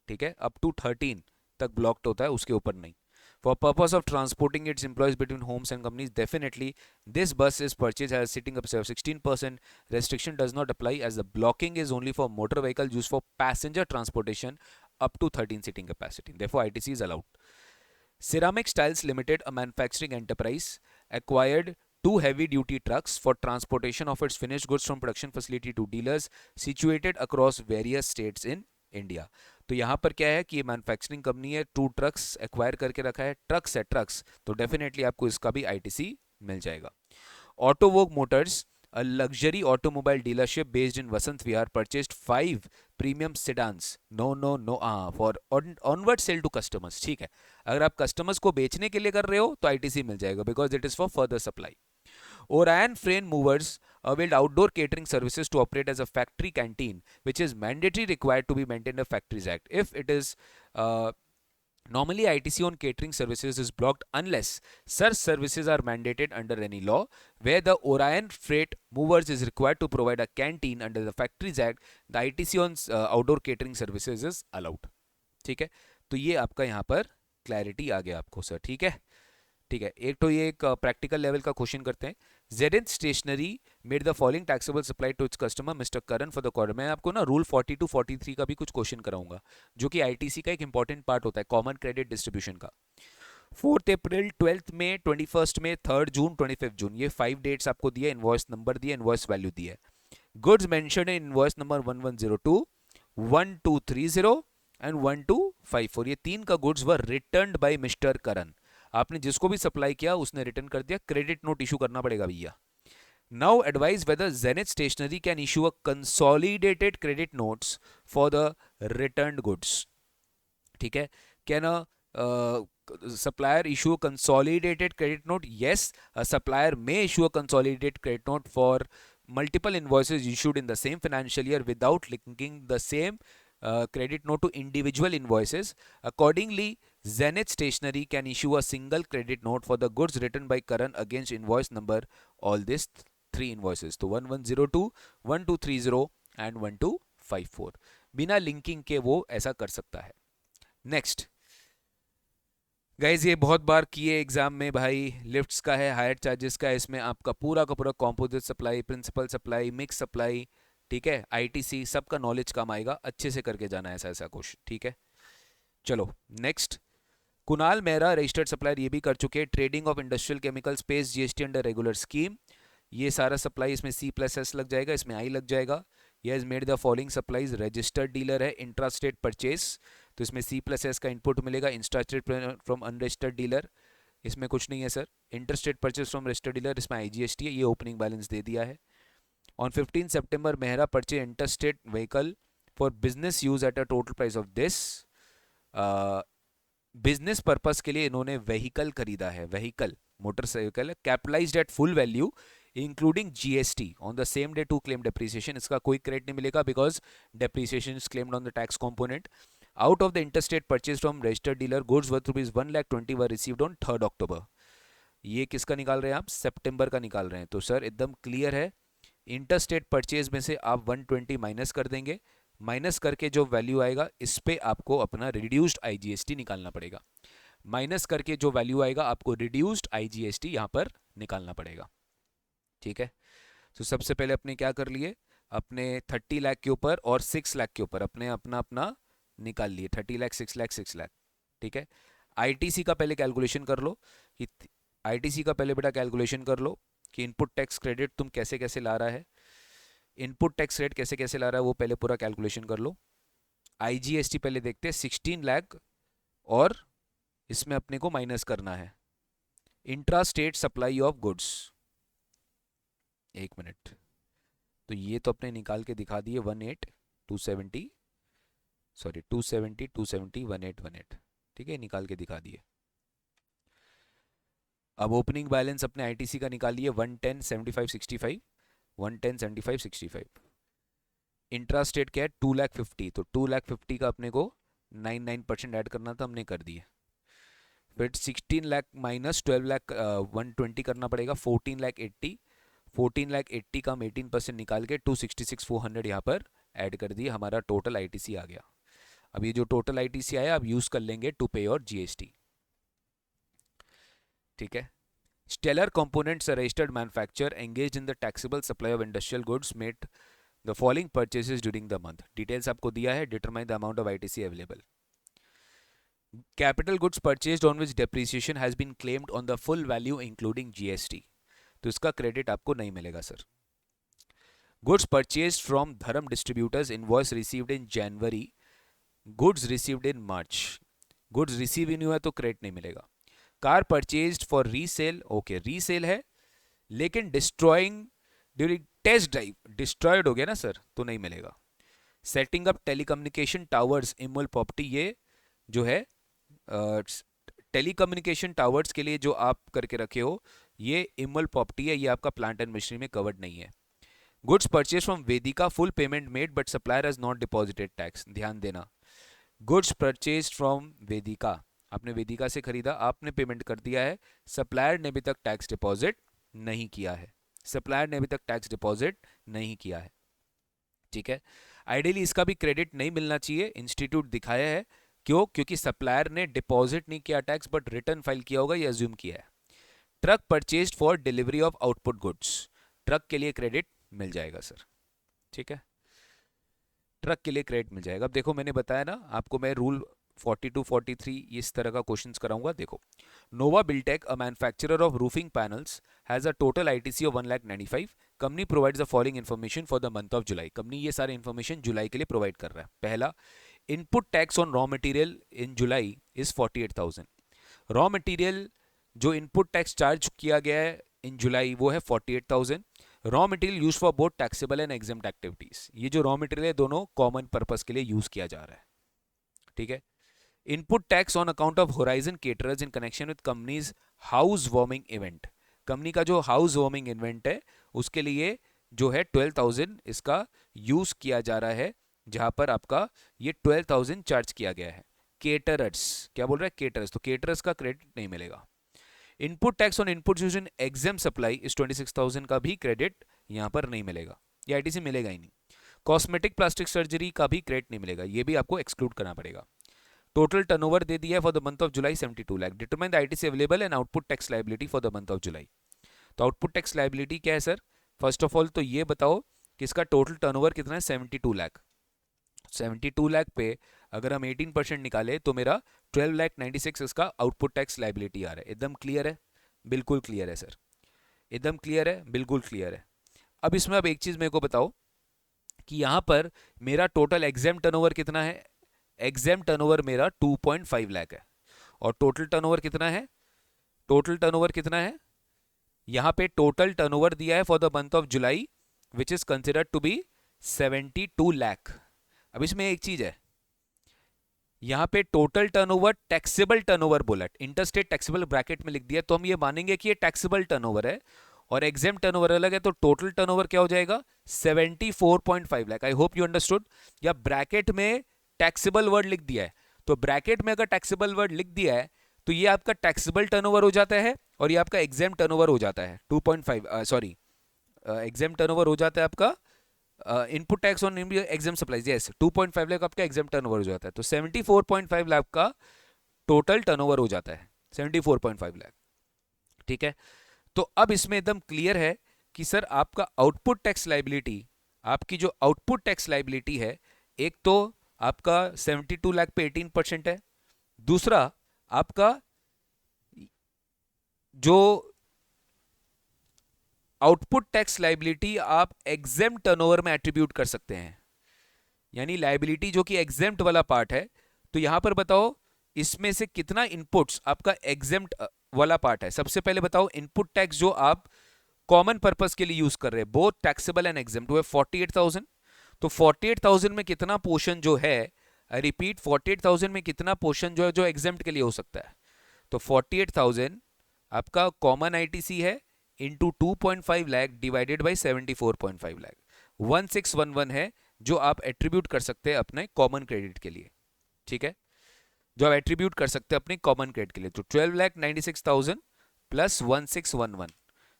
ठीक है, अप टू 13 तक ब्लॉक्ड होता है, उसके ऊपर नहीं। For purpose of transporting its employees between homes and companies, definitely this bus is purchased as sitting capacity of 16%. Restriction does not apply as the blocking is only for motor vehicle used for passenger transportation up to 13 seating capacity. Therefore, ITC is allowed. Ceramic Styles Limited, a manufacturing enterprise, acquired 2 heavy-duty trucks for transportation of its finished goods from production facility to dealers situated across various states in India. तो यहाँ पर क्या है कि ये manufacturing company है, 2 trucks acquire करके रखा है, ट्रक्स है ट्रक्स, तो डेफिनेटली आपको इसका भी आईटीसी मिल जाएगा। ऑटोवोग Motors, a luxury automobile dealership based in Vasant Vihar, purchased 5 premium sedans, for onward sale to customers। ठीक है, अगर आप कस्टमर्स को बेचने के लिए कर रहे हो तो आईटीसी मिल जाएगा, because it is for further supply. Orion Frame Movers availed outdoor catering services to operate as a factory canteen, which is mandatory required to be maintained under Factories Act. If it is normally ITC on catering services is blocked unless such services are mandated under any law. Where the Orion Freight Movers is required to provide a canteen under the Factories Act, the ITC on outdoor catering services is allowed. ठीक है, तो ये आपका यहाँ पर clarity आ गया आपको sir. ठीक है, ठीक है, एक तो ये एक प्रैक्टिकल लेवल का क्वेश्चन करते हैं। Zedin Stationery made the following taxable supply to its customer Mr. Karan for the quarter। मैं आपको ना रूल 42 43 का भी कुछ क्वेश्चन कराऊंगा, जो कि आईटीसी का एक इंपॉर्टेंट पार्ट होता है, कॉमन क्रेडिट डिस्ट्रीब्यूशन का। 4 अप्रैल, 12 मई, 21 मई, 3 जून, 25 जून, ये 5 डेट्स आपको दिए, इनवॉइस नंबर दिया, इनवॉइस वैल्यू दिया है. Goods mentioned in invoice number 1102, 1230 and 1254, ये तीन का goods were returned by mister Karan. आपने जिसको भी सप्लाई किया उसने रिटर्न कर दिया, क्रेडिट नोट इशू करना पड़ेगा भैया. Now advise whether Zenith stationery can issue a consolidated credit notes for the returned goods. ठीक है, can a supplier issue a consolidated credit note? Yes, a supplier may issue a consolidated credit note for multiple invoices issued in the same financial year without linking the same credit note to individual invoices. Accordingly, Zenith Stationery can issue a single credit note for the goods written by Karan against invoice number all these three invoices, तो 1102, 1230 and 1254, बिना linking के वो ऐसा कर सकता है. Next guys, ये बहुत बार किए एग्जाम में भाई, लिफ्ट्स का है, हायर चार्जेस का है, इसमें आपका पूरा का पूरा composite supply, principal supply, mix supply, ठीक है, आईटीसी, सबका नॉलेज कम आएगा, अच्छे से करके जाना है ऐसा ऐसा क्वेश्चन. ठीक है, चलो next. Kunal Mehra registered supplier, ये भी कर चुके हैं. Trading of industrial chemicals page GST under regular scheme, ये सारा सप्लाई, इसमें C+S लग जाएगा, इसमें I लग जाएगा. ये has made the following supplies. Registered dealer है, इंट्रा स्टेट परचेज, तो इसमें C+S का इनपुट मिलेगा. Insta state from unregistered dealer, इसमें कुछ नहीं है sir. Inter state purchase from registered dealer, इसमें IGST है, ये ओपनिंग बैलेंस दे दिया है. On 15 September Mehra purchase inter state vehicle for business use at a total price of this. Business purpose के लिए इन्होंने व्हीकल खरीदा है, व्हीकल मोटरसाइकिल है, capitalized at full value including GST on the same day to claim depreciation. इसका कोई credit नहीं मिलेगा because depreciation is claimed on the tax component. Out of the interstate purchase from registered dealer, goods worth ₹1,20,000 were received on 3 October. ये किसका निकाल रहे हैं आप? सितंबर का निकाल रहे हैं. तो सर एकदम क्लियर है, इंटरस्टेट परचेज में से आप 120 माइनस कर देंगे, माइनस करके जो वैल्यू आएगा इस पे आपको अपना रिड्यूस्ड IGST निकालना पड़ेगा. माइनस करके जो वैल्यू आएगा आपको रिड्यूस्ड IGST यहाँ पर निकालना पड़ेगा. ठीक है, तो सबसे पहले अपने क्या कर लिए, अपने 30 लाख के ऊपर और 6 लाख के ऊपर अपने अपना अपना निकाल लिए. 30 लाख, 6 लाख, 6 लाख. ठीक है, ITC का पहले कैलकुलेशन कर लो कि ITC का पहले बेटा कैलकुलेशन कर लो कि इनपुट टैक्स क्रेडिट तुम कैसे कैसे ला रहा है, इनपुट टैक्स रेट कैसे कैसे ला रहा है, वो पहले पूरा कैलकुलेशन कर लो. IGST पहले देखते हैं, 16 लाख और इसमें अपने को माइनस करना है intra state supply of goods. एक मिनट, तो ये तो अपने निकाल के दिखा दिए 270, 1818. ठीक है, निकाल के दिखा दिए. अब ओपनिंग बैलेंस अपने ITC का निकालिए 110,75,65, 110,75,65. इंट्रा स्टेट क्या है 2,50,000, तो 2,50,000 का अपने को 99% ऐड करना था, हमने कर दिए. फिर 16 लाख माइनस 12 लाख 120 करना पड़ेगा, 14 लाख 80. 14 लाख 80 का हम 18% निकाल के 266,400 यहाँ पर ऐड कर दिए, हमारा टोटल ITC आ गया. अब ये जो टोटल ITC आया आप यूज कर लेंगे टू पे योर GST. ठीक है, Stellar Components, a registered manufacturer engaged in the taxable supply of industrial goods, made the following purchases during the month. Details आपको दिया है. Determine the amount of ITC available. Capital goods purchased on which depreciation has been claimed on the full value including GST. तो इसका credit आपको नहीं मिलेगा sir. Goods purchased from धर्म distributors, invoice received in January, goods received in March. Goods receive नहीं हुआ तो credit नहीं मिलेगा. Car purchased for resale, okay resale है, लेकिन destroying during test drive, destroyed हो गया ना सर, तो नहीं मिलेगा. Setting up telecommunication towers, immovable property, ये जो है टेलीकम्युनिकेशन टावर्स के लिए जो आप करके रखे हो ये इमोल प्रॉपर्टी है, ये आपका प्लांट एंड मशीनरी में कवर्ड नहीं है. Goods purchase from Vedika, full payment made but supplier has not deposited tax. ध्यान देना, गुड्स परचेज फ्रॉम वेदिका, आपने वेदिका से खरीदा, आपने पेमेंट कर दिया है, सप्लायर ने अभी तक टैक्स डिपॉजिट नहीं किया है, सप्लायर ने अभी तक टैक्स डिपॉजिट नहीं किया है. ठीक है, आइडियली इसका भी क्रेडिट नहीं मिलना चाहिए, इंस्टीट्यूट दिखाया है. क्यों? क्योंकि सप्लायर ने डिपॉजिट नहीं किया टैक्स बट रिटर्न फाइल किया होगा, ये अज्यूम किया है. Truck purchased for delivery of output goods, truck के लिए क्रेडिट मिल जाएगा सर. ठीक है, ट्रक के लिए क्रेडिट मिल जाएगा. अब देखो मैंने बताया ना आपको, मैं रूल 42 43 इस तरह का क्वेश्चंस कराऊंगा। देखो, Nova Biltech a manufacturer of roofing panels has a total ITC of 1,95,000। Company provides the following information for the month of July. Company ये सारे इन्फॉर्मेशन जुलाई के लिए प्रोवाइड कर रहा है। पहला, input tax on raw material in July is 48,000। Raw material जो input tax charge किया गया है इन जुलाई वो है 48,000। Raw material use for both taxable and exempt activities. ये जो रॉ मटेरियल है दोनों कॉमन पर्पस के लिए यूज किया जा रहा है। ठीक है। Input tax on account of horizon caterers in connection with companies house warming event. Company का जो हाउस वार्मिंग इवेंट है उसके लिए जो है 12,000 इसका यूज किया जा रहा है, जहां पर आपका ये 12,000 चार्ज किया गया है। केटरर्स, क्या बोल रहा है? केटरर्स। तो केटरर्स का क्रेडिट नहीं मिलेगा। Input tax on input use in exempt supply इस 26,000 का भी क्रेडिट यहां पर नहीं मिलेगा, ये आईटीसी मिलेगा ही नहीं। कॉस्मेटिक प्लास्टिक सर्जरी का भी क्रेडिट नहीं मिलेगा, ये भी आपको एक्सक्लूड करना पड़ेगा। टोटल टर्नओवर दे दिया है for the month of July 72 lakh. Determine the ITC available and output tax liability for the month of जुलाई। तो आउटपुट टैक्स लायबिलिटी क्या है सर? फर्स्ट ऑफ ऑल तो ये बताओ कि इसका टोटल टर्नओवर कितना है? 72 लाख। 72 लाख पे अगर हम 18% निकाले तो मेरा 12,96,000 इसका आउटपुट टैक्स लायबिलिटी आ रहा है। एकदम क्लियर है? बिल्कुल क्लियर है सर, एकदम क्लियर है, बिल्कुल क्लियर है। अब इसमें अब एक चीज मेरे को बताओ कि यहां पर मेरा टोटल एग्जाम टर्नओवर कितना है? एग्जाम टर्नओवर मेरा 2.5 लाख है। और टोटल टर्नओवर कितना है? टोटल टर्नओवर कितना है? यहां पे टोटल टर्नओवर दिया है for the month of July which is considered to be 72 lakh. अब इसमें एक चीज है, यहां पे टोटल टर्नओवर टैक्सेबल टर्नओवर बोला, इंटरस्टेट टैक्सेबल ब्रैकेट में लिख दिया, तो हम ये मानेंगे कि ये टैक्सेबल टर्नओवर है और एग्जाम टर्नओवर अलग है, तो टोटल टर्नओवर क्या हो जाएगा? 74.5 lakh. I hope you understood. या ब्रैकेट में टैक्सेबल वर्ड लिख दिया है, तो ब्रैकेट में अगर टैक्सेबल वर्ड लिख दिया है तो ये आपका टैक्सेबल टर्नओवर हो जाता है और ये आपका एग्जाम टर्नओवर हो जाता है 2.5, सॉरी एग्जाम टर्नओवर हो जाता है आपका input tax on exam supplies, yes 2.5 lakh आपका एग्जाम टर्नओवर हो जाता है। तो 74.5 लाख का टोटल टर्नओवर हो जाता है, 74.5 लाख। ठीक है। तो अब इसमें एकदम क्लियर है कि सर आपका आउटपुट टैक्स लायबिलिटी, आपकी जो आउटपुट टैक्स लायबिलिटी है, एक तो आपका 72 लाख पे 18% है, दूसरा आपका जो आउटपुट टैक्स लायबिलिटी आप एग्जेम्प्ट टर्नओवर में एट्रीब्यूट कर सकते हैं, यानी लायबिलिटी जो कि एग्जेम्प्ट वाला पार्ट है। तो यहां पर बताओ इसमें से कितना इनपुट्स आपका एग्जेम्प्ट वाला पार्ट है। सबसे पहले बताओ इनपुट टैक्स जो आप कॉमन पर्पस के लिए यूज कर रहे हैं, बोथ टैक्सेबल एंड एग्जेम्प्ट, वो है 48,000। तो 48,000 में कितना पोर्शन जो है, रिपीट 48,000 में कितना पोर्शन जो है जो एग्जेम्प्ट के लिए हो सकता है? तो 48,000 आपका कॉमन आईटीसी है into 2.5 lakh divided by 74.5 lakh, 1611 है जो आप एट्रीब्यूट कर सकते हैं अपने कॉमन क्रेडिट के लिए। ठीक है, जो आप एट्रीब्यूट कर सकते हैं अपने कॉमन क्रेडिट के लिए। तो 12,96,000 प्लस 1611,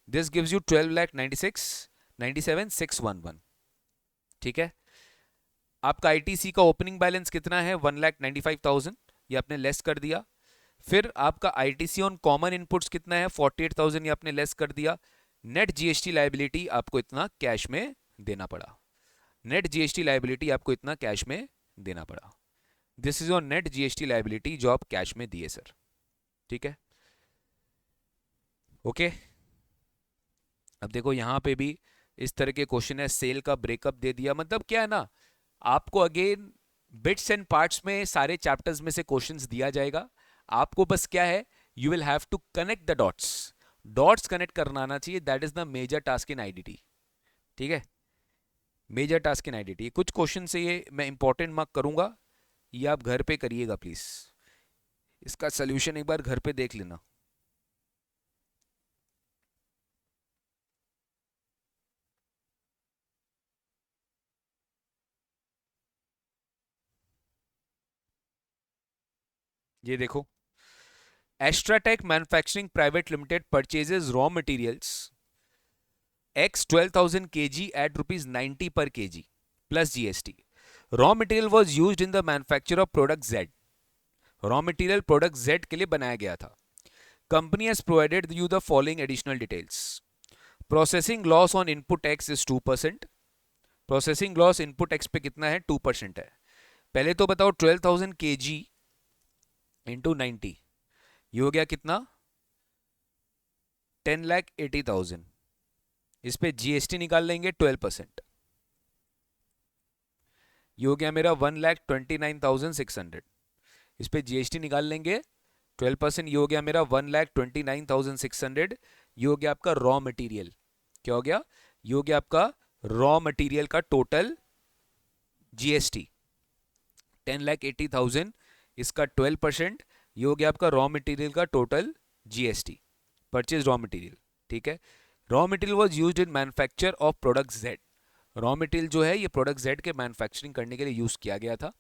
दिस गिव्स यू 12,97,611। ठीक है। आपका आईटीसी का ओपनिंग बैलेंस कितना है? 1,95,000, ये आपने लेस कर दिया। फिर आपका आईटीसी ऑन कॉमन इनपुट्स कितना है? 48,000, ये आपने लेस कर दिया। नेट जीएसटी लायबिलिटी आपको इतना कैश में देना पड़ा, नेट जीएसटी लायबिलिटी आपको इतना कैश में देना पड़ा। This is your net GST liability जो आप कैश में दिए सर। ठीक है, ओके। अब देखो यहां पे भी इस तरह के क्वेश्चन है, सेल का ब्रेकअप दे दिया, मतलब क्या है ना, आपको अगेन बिट्स एंड पार्ट्स में सारे चैप्टर्स में से क्वेश्चंस दिया जाएगा। आपको बस क्या है, you will have to connect the dots, dots connect करना आना चाहिए, that is the major task in IDT. ठीक है, मेजर टास्क इन आईडीटी। कुछ क्वेश्चन से ये मैं इंपॉर्टेंट मार्क करूंगा, ये आप घर पे करिएगा प्लीज, इसका सोल्यूशन एक बार घर पे देख लेना। ये देखो, Astratech manufacturing private limited purchases raw materials X 12,000 kg at rupees 90 per kg plus GST. Raw material was used in the manufacture of product Z. Raw material product Z के लिए बनाया गया था. Company has provided you the following additional details. Processing loss on input X is 2%. Processing loss input X पे कितना है? 2% है. पहले तो बताओ 12,000 kg इंटू 90, ये हो गया कितना, 10,80,000। इस पे जीएसटी निकाल लेंगे 12%, ये हो गया मेरा 1,29,600। इस पे जीएसटी निकाल लेंगे 12%, ये हो गया मेरा 1,29,600। ये हो गया आपका रॉ मटेरियल, क्या हो गया, ये हो गया आपका रॉ मटेरियल का टोटल जीएसटी 10,80,000, इसका 12%, ये हो गया आपका रॉ मटेरियल का total GST, purchase raw material. ठीक है, raw material was used in manufacture of product Z. Raw material जो है ये प्रोडक्ट जेड के मैन्युफैक्चरिंग करने के लिए यूज किया गया था।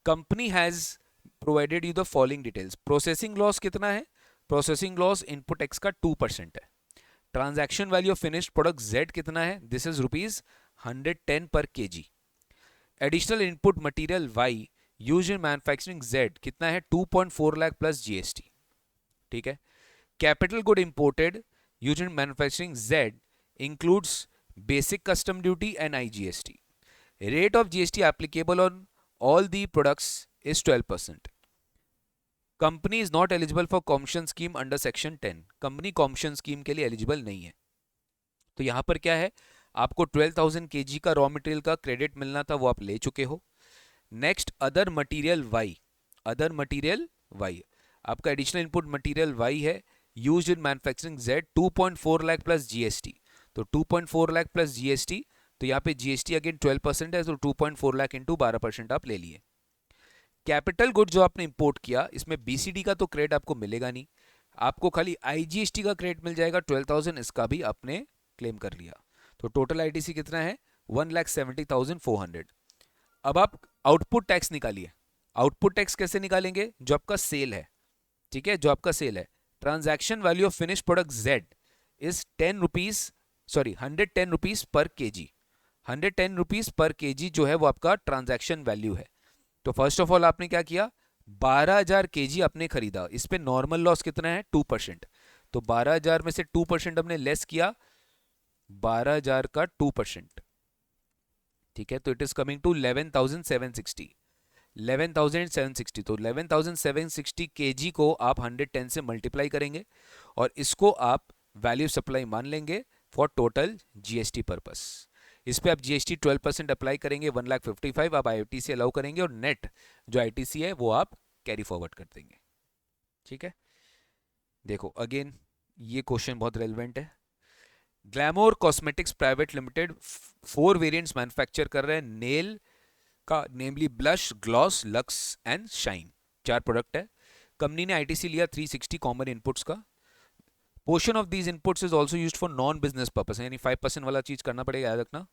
Company has provided you the following details. Processing loss कितना है, प्रोसेसिंग लॉस इनपुट एक्स का 2% है। Transaction value of finished product Z कितना है, this is ₹110 per KG. Additional input material Y use in manufacturing Z कितना है, 2.4 lakh plus GST. ठीक है, capital good imported use in manufacturing Z includes basic custom duty and IGST. Rate of GST applicable on all the products is 12%। Company is not eligible for composition scheme under section 10। Company composition scheme के लिए eligible नहीं है। तो यहां पर क्या है, आपको 12,000 केजी का रॉ मटेरियल का क्रेडिट मिलना था, वो आप ले चुके हो। Next other material Y, other material Y आपका एडिशनल इनपुट मटेरियल वाई है used in manufacturing Z 2.4 lakh plus GST. तो 2.4 लाख प्लस जीएसटी, तो यहाँ पे जीएसटी अगेन 12% है, तो 2.4 लाख इंटू 12% आप ले लिए। कैपिटल गुड जो आपने इंपोर्ट किया, इसमें बीसीडी का तो क्रेडिट आपको मिलेगा नहीं, आपको खाली आईजीएसटी का क्रेडिट मिल जाएगा 12,000, इसका भी आपने क्लेम कर लिया। तो टोटल आईटीसी कितना है, 1,70,400। अब आप आउटपुट टैक्स निकालिए। आउटपुट टैक्स कैसे निकालेंगे, जो आपका सेल है, ठीक है, जो आपका सेल है, transaction value of finish product Z is 10 rupees, sorry 110 rupees per KG. 110 rupees per KG जो है वो आपका ट्रांजैक्शन वैल्यू है। तो फर्स्ट ऑफ ऑल आपने क्या किया, 12,000 केजी आपने खरीदा, इस पे नॉर्मल लॉस कितना है, 2%। तो 12,000 में से 2% हमने लेस किया, 12,000 का 2%, ठीक है, तो इट इज कमिंग टू 11,760। 11,760, तो 11,760 केजी को आप 110 से मल्टीप्लाई करेंगे और इसको आप वैल्यू सप्लाई मान लेंगे फॉर टोटल जीएसटी पर्पस। इस पे आप जीएसटी 12% अप्लाई करेंगे, 1,55,000 आप आईटीसी अलाउ करेंगे और नेट जो आईटीसी है वो आप कैरी फॉरवर्ड कर देंगे। ठीक है, देखो अगेन ये क्वेश्चन बहुत रेलिवेंट है। Glamour cosmetics private limited 4 variants manufacture कर रहे हैं नेल का, namely blush, gloss, luxe and shine. 4 product है। कंपनी ने आईटीसी लिया 360 कॉमन इनपुट्स का। Portion of these inputs is also used for non business purpose, यानी 5% वाला चीज करना पड़ेगा, याद रखना।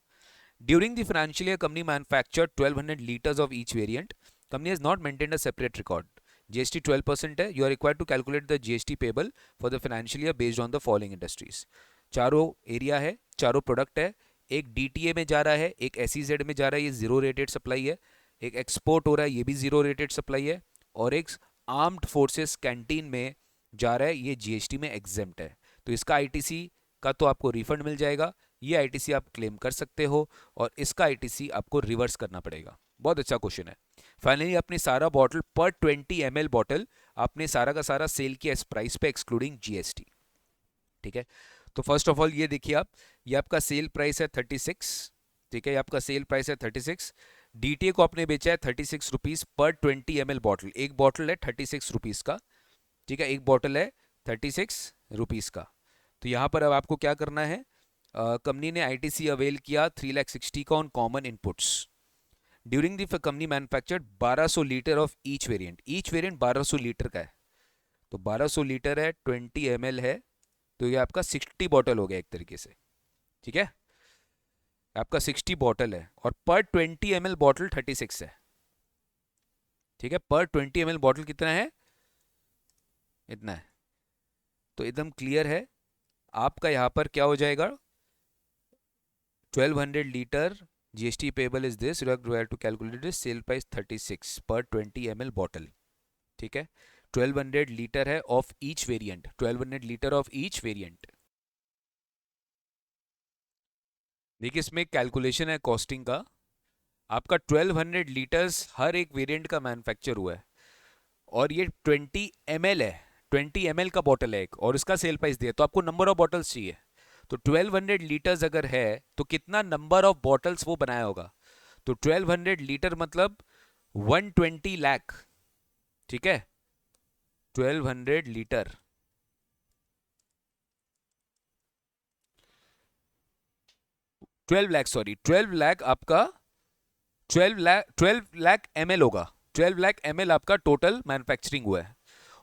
During the financial year company manufactured 1200 litres of each variant. Company has not maintained a separate record. GST 12% है, you are required to calculate the GST payable for the financial year based on the following industries. चारों area है, चारों product है, एक DTA में जा रहा है, एक एसईजेड में जा रहा है, ये जीरो रेटेड सप्लाई है, एक एक्सपोर्ट हो रहा है, ये भी जीरो रेटेड सप्लाई है, और एक आर्म्ड फोर्सेस कैंटीन में जा रहा है, ये जीएसटी में एग्जेम्प्ट है। तो इसका आईटीसी का तो आपको रिफंड मिल जाएगा, ये आईटीसी आप क्लेम कर सकते हो, और इसका आईटीसी आपको रिवर्स करना पड़ेगा। बहुत अच्छा क्वेश्चन है। फाइनली अपने सारा बॉटल पर 20 ml बॉटल आपने सारा का सारा सेल किया इस प्राइस पे एक्सक्लूडिंग जीएसटी। ठीक है, तो फर्स्ट ऑफ ऑल ये देखिए आप, ये आपका सेल प्राइस है 36, ठीक है, ये आपका सेल प्राइस है 36। डीटीए को आपने बेचा है 36 रुपीज पर 20 ml बॉटल, एक बॉटल है 36 रुपीज का, ठीक है, एक बॉटल है 36 रुपीज का। तो यहां पर अब आपको क्या करना है, कंपनी ने आईटीसी अवेल किया 3,60,000 का on common inputs. During the company manufactured 1200 litre of each variant 1200 litre का है, तो 1200 लीटर है, 20 ml है, तो ये आपका 60 बॉटल हो गया एक तरीके से। ठीक है, आपका 60 बॉटल है, और पर 20 ml बॉटल 36 है। ठीक है, पर 20 ml बॉटल कितना है, इतना है। तो एकदम क्लियर है, आपका यहां पर क्या हो जाएगा, 1200 litre, GST payable is this, you have to calculate this, sale price 36 per 20 ml bottle. ठीक है, 1200 लीटर है of each variant, 1200 litre of each variant. देखिए इसमें कैलकुलेशन है कॉस्टिंग का, आपका 1200 लीटर्स हर एक वेरिएंट का मैन्युफैक्चर हुआ है, और ये 20 ml है, 20 ml का बॉटल है एक, और इसका सेल प्राइस दिया, तो आपको नंबर ऑफ बॉटल्स चाहिए। तो 1200 लीटर्स अगर है तो कितना नंबर ऑफ बॉटल्स वो बनाया होगा, तो 1200 लीटर मतलब 120 लाख, ठीक है, 1200 लीटर, 12 लाख, सॉरी 12 लाख आपका, 12 लाख ml होगा, 12 लाख ml आपका टोटल मैन्युफैक्चरिंग हुआ है,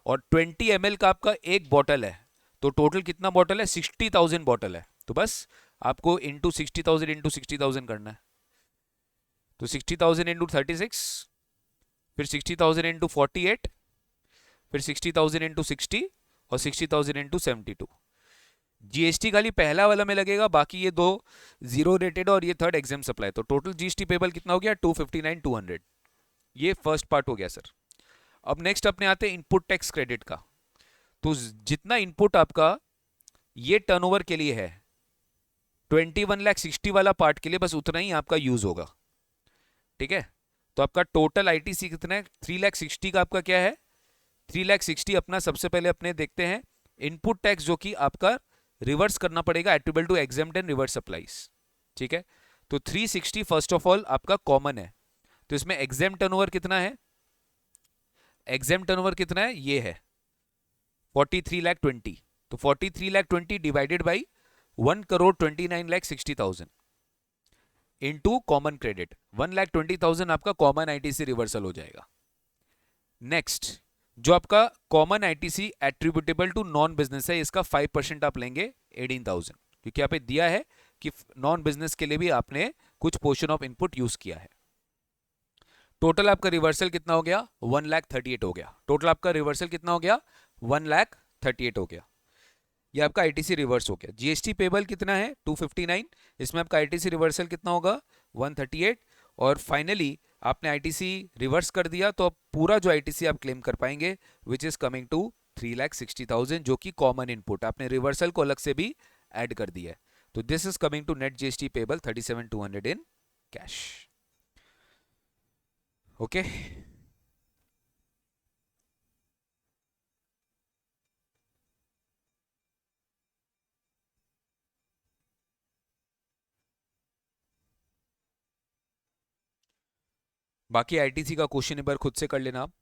और 20 ml का आपका एक बॉटल है, तो टोटल कितना बॉटल है, 60,000 बॉटल है। तो बस आपको इंटू 60,000 इंटू 60,000 करना है, तो 60,000 इंटू 36, फिर 60,000 इंटू 48, फिर 60,000 इंटू 60, और 60,000 इंटू 72। जीएसटी खाली पहला वाला में लगेगा, बाकी ये दो जीरो रेटेड और ये थर्ड एग्जाम सप्लाई, तो टोटल जीएसटी पेबल कितना हो गया, 259,200। ये फर्स्ट पार्ट हो गया सर। अब नेक्स्ट अपने आते हैं इनपुट टैक्स क्रेडिट का। तो जितना इनपुट आपका ये टर्नओवर के लिए है 21,60,000 वाला पार्ट के लिए बस उतना ही आपका यूज होगा, ठीक है। तो आपका टोटल आईटीसी कितना है, 3,60,000 का आपका क्या है, 3,60,000 अपना सबसे पहले अपने देखते हैं इनपुट टैक्स जो कि आपका रिवर्स करना पड़ेगा attributable to exempt and reverse supplies, ठीक है। तो 360 फर्स्ट ऑफ ऑल आपका कॉमन है, तो इसमें एग्जेम्प्ट टर्नओवर कितना है, एग्जेम्प्ट टर्नओवर कितना है, ये है 43,20,000, तो 43,20,000 divided by 1,29,60,000 into common credit 1,20,000 आपका कॉमन आईटीसी रिवर्सल हो जाएगा। नेक्स्ट जो आपका common ITC attributable to non business है, इसका 5% आप लेंगे 18,000, क्योंकि यहाँ पे दिया है कि नॉन बिजनेस के लिए भी आपने कुछ पोर्शन ऑफ इनपुट यूज किया है। टोटल आपका रिवर्सल कितना हो गया, 1,38,000 हो गया, टोटल आपका रिवर्सल कितना हो गया, 1,38,000 हो गया, ये आपका आईटीसी रिवर्स हो गया। जीएसटी पेबल कितना है 259, इसमें आपका आईटीसी रिवर्सल कितना होगा 138, और फाइनली आपने आईटीसी रिवर्स कर दिया, तो अब पूरा जो आईटीसी आप क्लेम कर पाएंगे विच इज कमिंग टू 3,60,000, जो कि कॉमन इनपुट आपने रिवर्सल को अलग से भी ऐड कर दिया है। तो this is coming to net GST payable 37,200 in cash, okay. बाकी आईटीसी का क्वेश्चन एक बार खुद से कर लेना आप,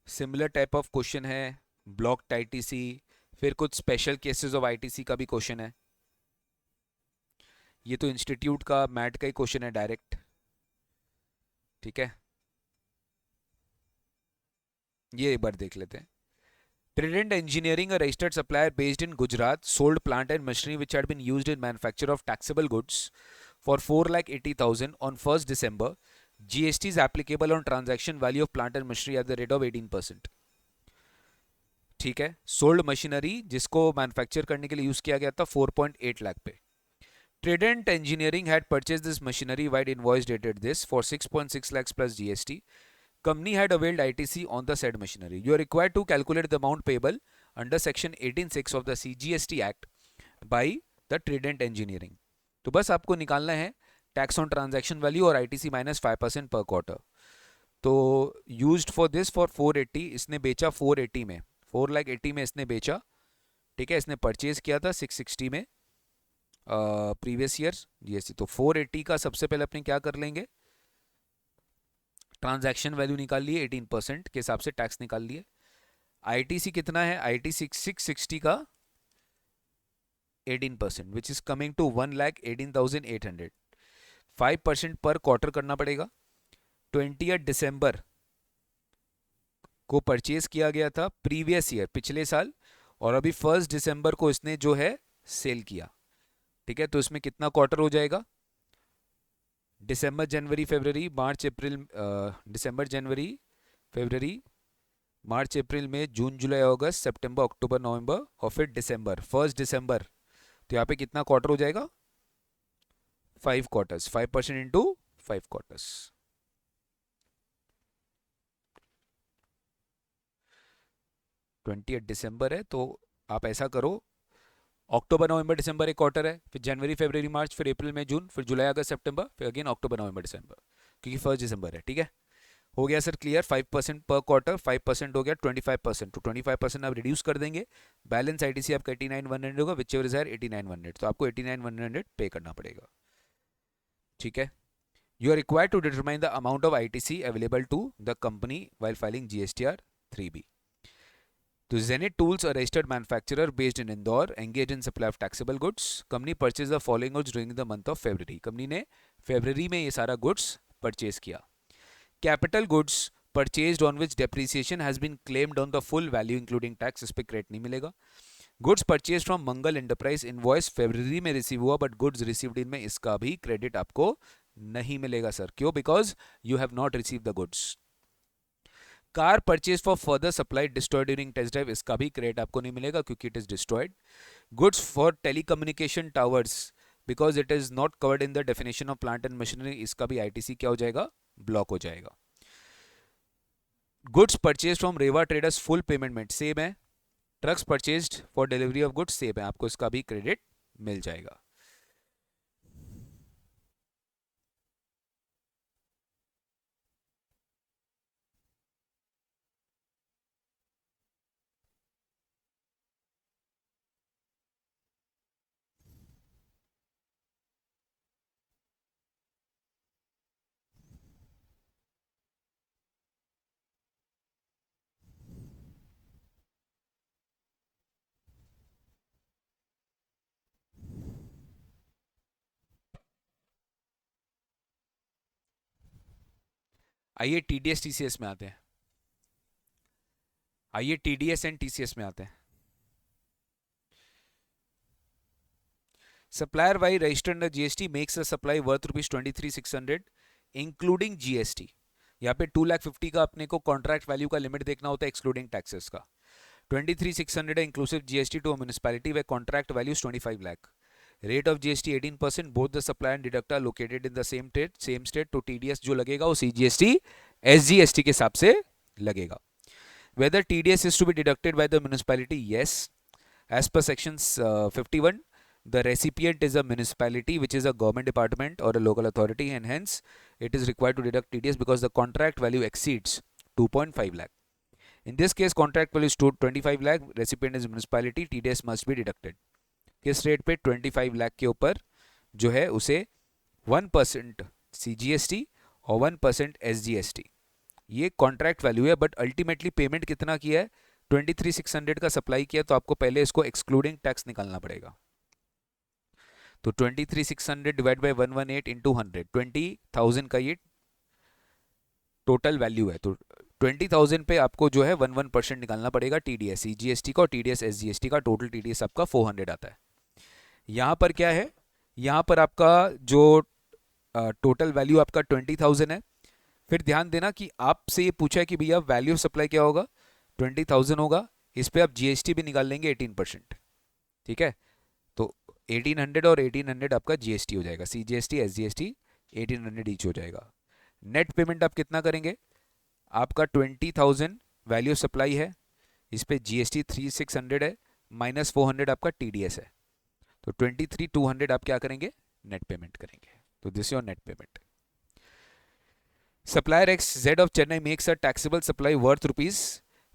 सिमिलर टाइप ऑफ क्वेश्चन है, ब्लॉक्ड आईटीसी, फिर कुछ स्पेशल केसेस ऑफ आईटीसी का भी क्वेश्चन है। ये तो इंस्टीट्यूट का मैट का ही क्वेश्चन है डायरेक्ट, ठीक है। ये एक बार देख लेते हैं। Trident Engineering, a registered supplier based in Gujarat, sold plant and machinery which had been used in manufacture of taxable goods for 4,80,000 on 1st December. GST is applicable on transaction value of plant and machinery at the rate of 18%. ठीक है, sold machinery जिसको manufacture करने के लिए use किया गया था 4.8 लाख पे। Trident Engineering had purchased this machinery while invoice dated this for 6.6 lakhs plus GST. Company had availed ITC on the said machinery. You are required to calculate the amount payable under section 18(6) of the CGST Act by the Trident Engineering. तो बस आपको निकालना है tax on transaction value और ITC minus 5% पर quarter. तो used for this for 480, इसने बेचा 480 में, 4,80,000 में इसने बेचा, ठीक है। इसने परचेज किया था 660 में प्रीवियस ईयर जीएसटी। तो 480 का सबसे पहले अपने क्या कर लेंगे, ट्रांजैक्शन वैल्यू निकाल लिए, 18% के हिसाब से टैक्स निकाल लिए। आईटीसी कितना है, आईटीसी 660 का 18% विच इज कमिंग टू 1,18,800। 5% पर क्वार्टर करना पड़ेगा। 20 दिसंबर को परचेज किया गया था प्रीवियस ईयर, पिछले साल, और अभी 1 दिसंबर को इसने जो है सेल किया, ठीक है। तो इसमें कितना क्वार्टर हो जाएगा, दिसंबर जनवरी फरवरी मार्च अप्रैल, दिसंबर जनवरी फरवरी मार्च अप्रैल मई जून जुलाई अगस्त सितंबर अक्टूबर नवंबर और फिर दिसंबर, 1 दिसंबर। तो यहाँ पे कितना क्वार्टर हो जाएगा, 5 क्वार्टर्स, 5% इंटू 5 क्वार्टर्स। ट्वेंटी दिसंबर है, तो आप ऐसा करो, अक्टूबर नवंबर दिसंबर एक क्वार्टर है, फिर जनवरी फरवरी मार्च, फिर अप्रैल मई जून, फिर जुलाई अगस्त सितंबर, फिर अगेन अक्टूबर नवंबर दिसंबर, क्योंकि 1 दिसंबर है, ठीक है। हो गया सर क्लियर। 5% पर क्वार्टर, 5% हो गया 25%, तो 25% आप रिड्यूस कर देंगे, बैलेंस आईटीसी आपका 89,100 होगा, विच एवर इज 89,100, तो आपको 89,100 पे करना पड़ेगा। ठीक है। You are required to determine the amount of ITC available to the company while filing GSTR 3B। तो Zenith Tools, a registered manufacturer based in Indore, engaged in supply of taxable goods. Company purchased the following goods during the month of February. Company ने फरवरी में ये सारा goods purchase किया। Capital goods purchased on which depreciation has been claimed on the full value including tax, इस पे credit नहीं मिलेगा। Goods purchase from Mangal enterprise, invoice फरवरी में रिसीव हुआ बट गुड्स रिसीव्ड इन में इसका भी क्रेडिट आपको नहीं मिलेगा सर। क्यों? Because you have not receive the goods. Car purchase for further supply destroyed during test drive, इसका भी क्रेडिट आपको नहीं मिलेगा क्योंकि it is destroyed. Goods for telecommunication towers, because it is not covered in the definition of plant and machinery, इसका भी ITC क्या हो जाएगा? ब्लॉक हो जाएगा। Goods purchase from Reva traders, full payment में सेम है। Trucks purchased for delivery of goods same है, आपको इसका भी क्रेडिट मिल जाएगा। आइए टीडीएस टीसीएस में आते हैं। आइए टीडीएस एंड टीसीएस में आते हैं। Supplier Y registered under GST makes a supply worth ₹23,600 including GST. यहाँ पे 2,50,000 का अपने को कॉन्ट्रैक्ट वैल्यू का लिमिट देखना होता है एक्सक्लूडिंग टैक्सेस का। 23,600 है inclusive GST to a municipality way contract value 25 lakh. Rate of GST 18%, both the supply and deductor located in the same state, तो टीडीएस जो लगेगा वो सीजीएसटी एसजीएसटी के हिसाब से लगेगा। Whether TDS is to be deducted by the municipality, yes, as per section 51 the recipient is a municipality which is a government department or a local authority, and hence it is required to deduct TDS because the contract value exceeds 2.5 lakh. In this case contract value is 25 lakh, recipient is municipality, TDS must be deducted। किस rate पे? 25 लाख के ऊपर जो है उसे 1% CGST और 1% SGST, ये contract value है। बट अल्टीमेटली पेमेंट कितना किया है? 23,600 का सप्लाई किया, तो आपको पहले इसको एक्सक्लूडिंग टैक्स निकालना पड़ेगा। तो 23,600 डिवाइड बाई 118 इंटू 100, 20,000 का ये टोटल वैल्यू है। तो 20,000 पे आपको जो है 11% निकालना पड़ेगा टीडीएस सीजीएसटी का और टीडीएस एसजीएसटी का। टोटल टीडीएस आपका 400 आता है। यहाँ पर क्या है? यहाँ पर आपका जो टोटल वैल्यू आपका 20,000 है। फिर ध्यान देना कि आपसे ये पूछा है कि भैया वैल्यू ऑफ सप्लाई क्या होगा? 20,000 होगा, इस पे आप जीएसटी भी निकाल लेंगे 18%। ठीक है, तो 1800 और 1800 आपका जीएसटी हो जाएगा, सीजीएसटी एसजीएसटी 1800 ईच हो जाएगा। नेट पेमेंट आप कितना करेंगे? आपका 20,000 वैल्यू सप्लाई है, इस पे जीएसटी 3,600 है, माइनस 400 आपका टीडीएस है, तो 23,200 आप क्या करेंगे? नेट पेमेंट करेंगे। तो this your net payment. Supplier X Z of Chennai makes a taxable supply worth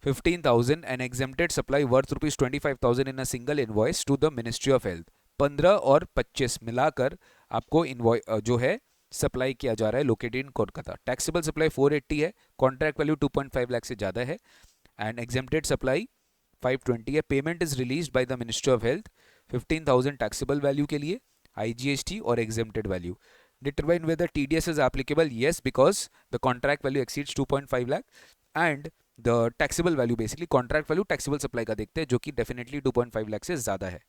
₹15,000 and exempted supply worth ₹25,000 in a single invoice to the Ministry of Health। 15 और 25 मिलाकर आपको इनवॉइस जो है सप्लाई किया जा रहा है located in Kolkata. Taxable supply 480 है, कॉन्ट्रैक्ट वैल्यू 2.5 लाख से ज़्यादा है, एंड एग्जेम्प्टेड सप्लाई 520 है। Payment is release by the ministry of health 15,000 taxable value के लिए, आईजीएसटी और exempted value. Determine whether TDS is applicable, yes, because the contract value exceeds 2.5 lakh, and the taxable value basically contract value taxable supply का देखते हैं जो कि definitely 2.5 lakh से ज़्यादा है।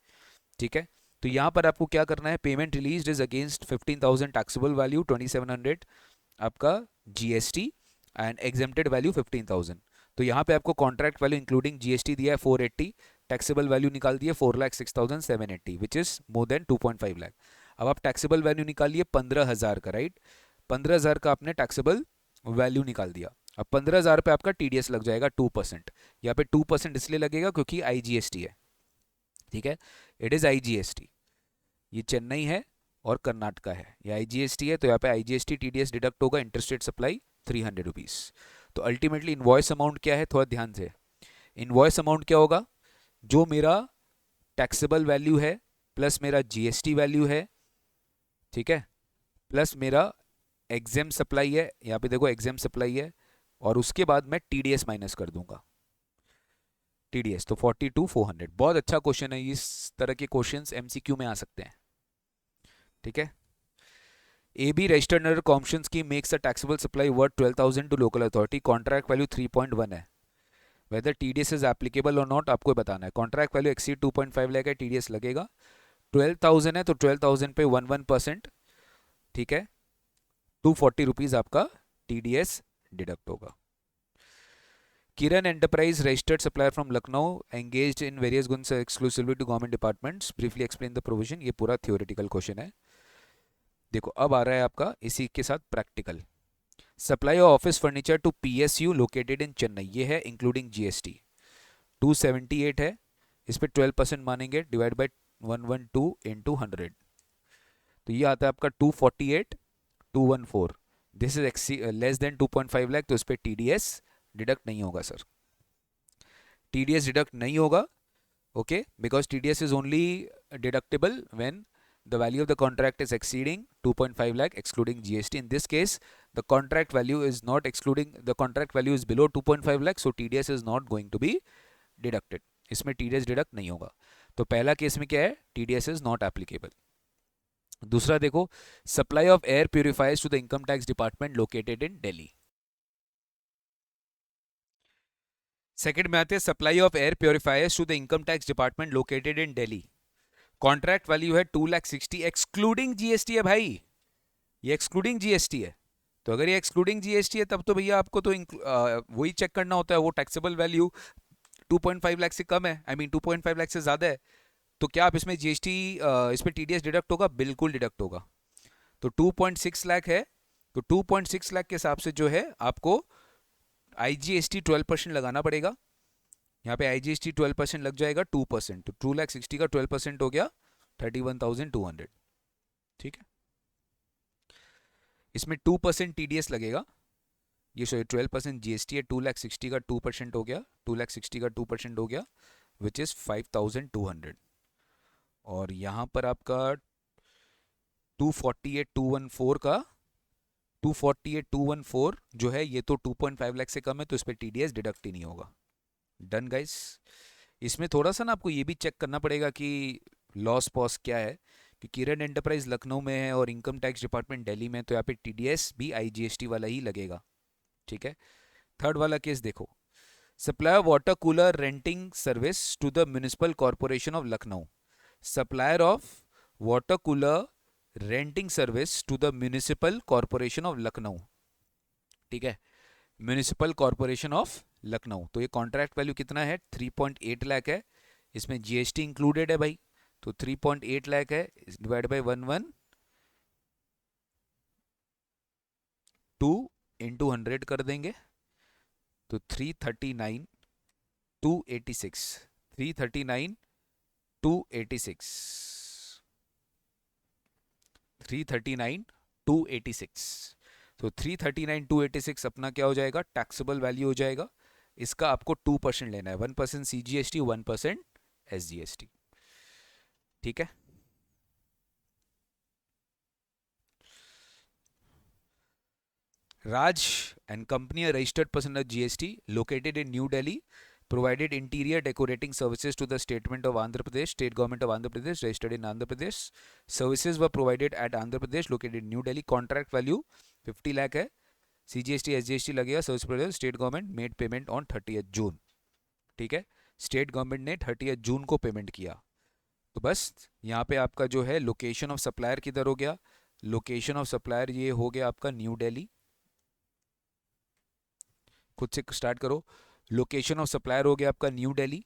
ठीक है, तो यहाँ पर आपको क्या करना है? Payment release is against 15,000 taxable value 2,700 आपका जीएसटी एंड एग्जेम्प्टेड वैल्यू 15,000। तो यहाँ पे आपको कॉन्ट्रैक्ट वैल्यू इंक्लूडिंग जीएसटी दिया है 480, टैक्सेबल वैल्यू निकाल दिए 4,06,780 which is more than 2.5 lakh. अब आप टैक्सेबल वैल्यू निकालिए 15,000 का, राइट? 15,000 का आपने टैक्सेबल वैल्यू निकाल दिया। अब 15,000 पे आपका टीडीएस लग जाएगा 2%। यहाँ पे 2% इसलिए लगेगा क्योंकि आईजीएसटी है। ठीक है, इट इज आईजीएसटी। ये चेन्नई है और कर्नाटका है, ये आईजीएसटी है, तो यहाँ पे आईजीएसटी टीडीएस डिडक्ट होगा, इंटरस्टेट सप्लाई 300 रुपीज़। तो अल्टीमेटली इनवॉइस अमाउंट क्या है, थोड़ा ध्यान से। इनवॉइस अमाउंट क्या होगा, जो मेरा टैक्सेबल वैल्यू है प्लस मेरा जीएसटी वैल्यू है, ठीक है, प्लस मेरा एग्जेम सप्लाई है, यहाँ पे देखो एग्जेम सप्लाई है, और उसके बाद मैं टीडीएस माइनस कर दूंगा, टीडीएस। तो 42,400। बहुत अच्छा क्वेश्चन है, इस तरह के क्वेश्चंस एमसीक्यू में आ सकते हैं, ठीक है। AB registered under Competition Scheme makes a taxable supply worth 12,000 to local authority. Contract value 3.1 है. Whether TDS is applicable or not आपको बताना है. Contract value exceed 2.5 लाख है, TDS लगेगा. 12,000 है तो 12,000 पे 11%, ठीक है, 240 रुपीज आपका TDS डिडक्ट होगा. Kiran Enterprise registered supplier from Lucknow engaged in various goods exclusively to government departments. Briefly explain the provision. ये पूरा theoretical question है. देखो अब आ रहा है आपका इसी के साथ practical. Supply of office furniture to PSU located in Chennai, ये है इंक्लूडिंग GST. 278 है, इस पे 12% मानेंगे, डिवाइड बाई 112 इंटू 100, तो ये आता है आपका 248 214. This is less than 2.5 lakh, तो इस पे TDS डिडक्ट नहीं होगा सर, TDS डिडक्ट नहीं होगा, okay, because TDS is only deductible when the value of the contract is exceeding 2.5 lakh excluding GST. In this case, the contract value is not excluding, the contract value is below 2.5 lakh, so TDS is not going to be deducted. इसमें TDS deduct नहीं होगा. तो पहला case में क्या है, TDS is not applicable. दूसरा देखो, supply of air purifiers to the income tax department located in Delhi. Second में आते हैं supply of air purifiers to the income tax department located in Delhi. Contract value है 2,60,000 एक्सक्लूडिंग GST है भाई, ये excluding GST है. तो अगर ये एक्सक्लूडिंग GST है तब तो भैया आपको तो वही चेक करना होता है, वो टैक्सेबल वैल्यू 2.5 लाख से कम है, आई मीन 2.5 लाख से ज़्यादा है, तो क्या आप इसमें GST, इसमें TDS डिडक्ट होगा, बिल्कुल डिडक्ट होगा. तो 2.6 लाख है, तो 2.6 लाख के हिसाब से जो है आपको IGST 12% लगाना पड़ेगा. यहाँ पे IGST 12% लग जाएगा 2%, तो 2,60,000 का 12% हो गया 31,200, ठीक है. इसमें 2% TDS लगेगा, ये सॉरी 12% GST है, 2,60,000 का 2% हो गया, 2,60,000 का 2% हो गया, विच इज 5,200. और यहाँ पर आपका 248,214 का 248,214 जो है, ये तो 2.5 लाख से कम है, तो इस पर TDS डिडक्ट ही नहीं होगा. Done guys. इसमें थोड़ा सा ना आपको ये भी चेक करना पड़ेगा कि लॉस पॉस क्या है, कि किरण एंटरप्राइज लखनऊ में है और इनकम टैक्स डिपार्टमेंट दिल्ली में, तो यहाँ पे TDS भी IGST वाला ही लगेगा, ठीक है. थर्ड वाला केस देखो, supplier water cooler renting service to the municipal corporation of Lucknow. Supplier of water cooler renting service to the municipal corporation of Lucknow, ठीक है, म्यूनिसिपल कॉर्पोरेशन ऑफ लखनऊ. तो ये कॉन्ट्रैक्ट वैल्यू कितना है, 3.8 लाख है, इसमें GST इंक्लूडेड है भाई, तो 3.8 लाख है, डिवाइड बाई 112 इंटू 100 कर देंगे, तो 339,286, 339,286, 339,286. तो 339,286 अपना क्या हो जाएगा, टैक्सेबल वैल्यू हो जाएगा. इसका आपको 2% लेना है, 1% CGST, 1% SGST, ठीक है. Raj and company are registered person of GST located in New Delhi, provided interior decorating services to the Statement of Andhra Pradesh, State Government of Andhra Pradesh, registered in Andhra Pradesh. Services were provided at Andhra Pradesh, located in New Delhi. Contract value 50 lakh है, CGST SGST लगेगा. Service provider state government made payment on 30th जून, ठीक है. State government ने 30th जून को payment किया. तो बस यहाँ पे आपका जो है लोकेशन ऑफ सप्लायर किधर हो गया, लोकेशन ऑफ सप्लायर ये हो गया आपका न्यू दिल्ली. खुद से स्टार्ट करो. लोकेशन ऑफ सप्लायर हो गया आपका New Delhi.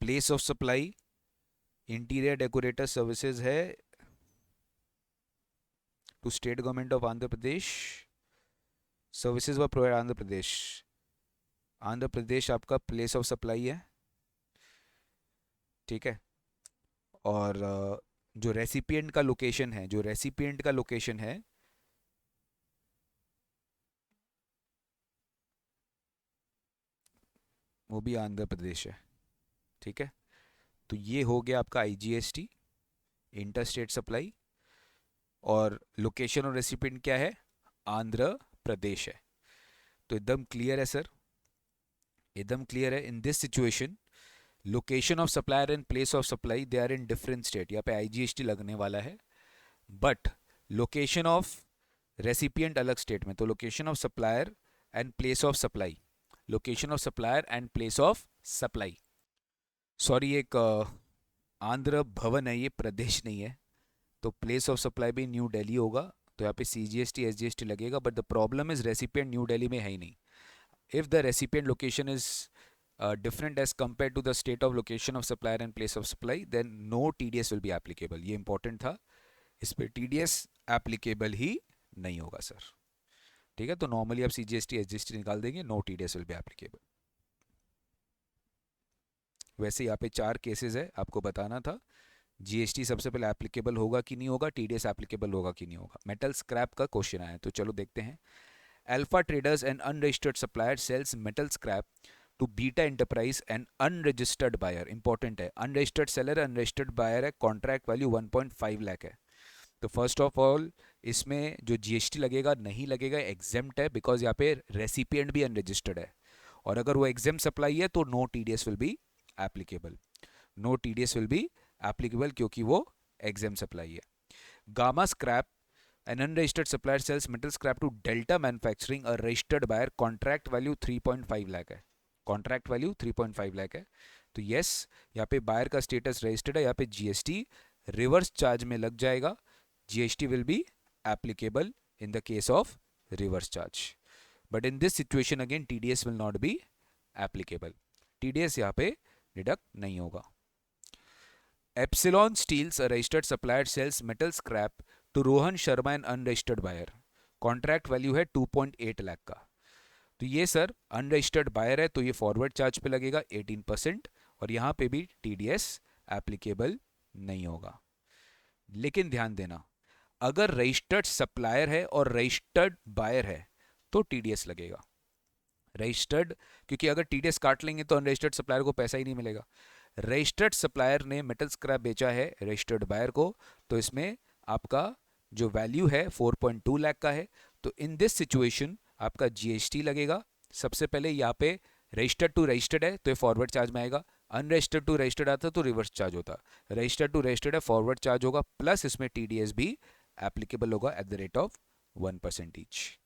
Place of supply interior decorator services है to state government of Andhra Pradesh. Services were provide Andhra Pradesh. Andhra Pradesh आपका प्लेस ऑफ सप्लाई है, ठीक है. और जो रेसिपिएंट का लोकेशन है, जो रेसिपिएंट का लोकेशन है, वो भी आंध्र प्रदेश है। ठीक है, तो ये हो गया आपका आईजीएसटी, इंटर स्टेट सप्लाई, और लोकेशन और रेसिपिएंट क्या है, आंध्र प्रदेश है। तो एकदम क्लियर है सर, एकदम क्लियर है। In this situation location of supplier and place of supply they are in different state, यहाँ पे आईजीएसटी लगने वाला है, बट लोकेशन ऑफ रेसिपिएंट अलग स्टेट में। तो location of supplier and place of supply, location of supplier and place of supply, sorry एक आंध्र भवन है, ये प्रदेश नहीं है। तो प्लेस ऑफ सप्लाई भी न्यू दिल्ली होगा, तो यहाँ पे सीजीएसटी एसजीएसटी लगेगा, but the problem is recipient new Delhi में है ही नहीं। If the recipient location is different as compared to the state of location of supplier and place of supply, then no TDS will be applicable। ये important था, इस पर TDS applicable ही नहीं होगा sir. ठीक है, तो नॉर्मली आप CGST SGST निकाल देंगे, no TDS will be applicable। वैसे यहाँ पे 4 केसेस है, आपको बताना था। जीएसटी सबसे पहले एप्लीकेबल होगा कि नहीं होगा, टीडीएस एप्लीकेबल होगा कि नहीं होगा। मेटल स्क्रैप का क्वेश्चन आया, तो चलो देखते हैं। Alpha Traders and unregistered supplier sells metal scrap to Beta Enterprise and unregistered buyer. Important है, अनरजिस्टर्ड सेलर अनरजिस्टर्ड बायर है, कॉन्ट्रैक्ट वैल्यू 1.5 लाख है। तो फर्स्ट ऑफ ऑल इसमें जो जीएसटी लगेगा नहीं लगेगा, एग्जेम्प्ट है, बिकॉज यहाँ पे रेसिपिएंट भी अनरजिस्टर्ड है। और अगर वो एग्जेम्प्ट सप्लाई है तो no TDS will be applicable, no TDS will be applicable, क्योंकि वो एग्जेम्प्ट सप्लाई है। Gamma Scrap, an unregistered supplier sells metal scrap to Delta Manufacturing, a registered buyer, contract value 3.5 lakh है, कॉन्ट्रैक्ट वैल्यू 3.5 लाख है। तो yes, यहाँ पे buyer का status registered है, यहाँ पे जीएसटी रिवर्स चार्ज में लग जाएगा, GST will be applicable in the case of reverse charge, but in this situation again TDS will not be applicable, TDS यहाँ पे डिडक्ट नहीं होगा। Epsilon Steels, a registered supplier, sells metal scrap to Rohan Sharma, an unregistered buyer. Contract value है 2.8 लाख का। तो ये sir unregistered buyer है, तो ये फॉरवर्ड चार्ज पे लगेगा 18%, और यहाँ पे भी टीडीएस एप्लीकेबल नहीं होगा। लेकिन ध्यान देना, अगर रजिस्टर्ड सप्लायर है और रजिस्टर्ड बायर है तो टीडीएस लगेगा। रजिस्टर्ड, क्योंकि अगर टीडीएस काट लेंगे तो अनरजिस्टर्ड सप्लायर को पैसा ही नहीं मिलेगा। रजिस्टर्ड सप्लायर ने मेटल स्क्रैप बेचा है रजिस्टर्ड बायर को, तो इसमें आपका जो वैल्यू है 4.2 लाख का है। तो इन दिस सिचुएशन आपका जीएसटी लगेगा। सबसे पहले यहाँ पे रजिस्टर्ड टू रजिस्टर्ड है तो ये फॉरवर्ड चार्ज में आएगा, अनरजिस्टर्ड टू रजिस्टर्ड आता तो रिवर्स चार्ज होता। रजिस्टर्ड टू रजिस्टर्ड है, फॉरवर्ड चार्ज होगा, प्लस इसमें टीडीएस भी एप्लीकेबल होगा eight the rate of 1% each.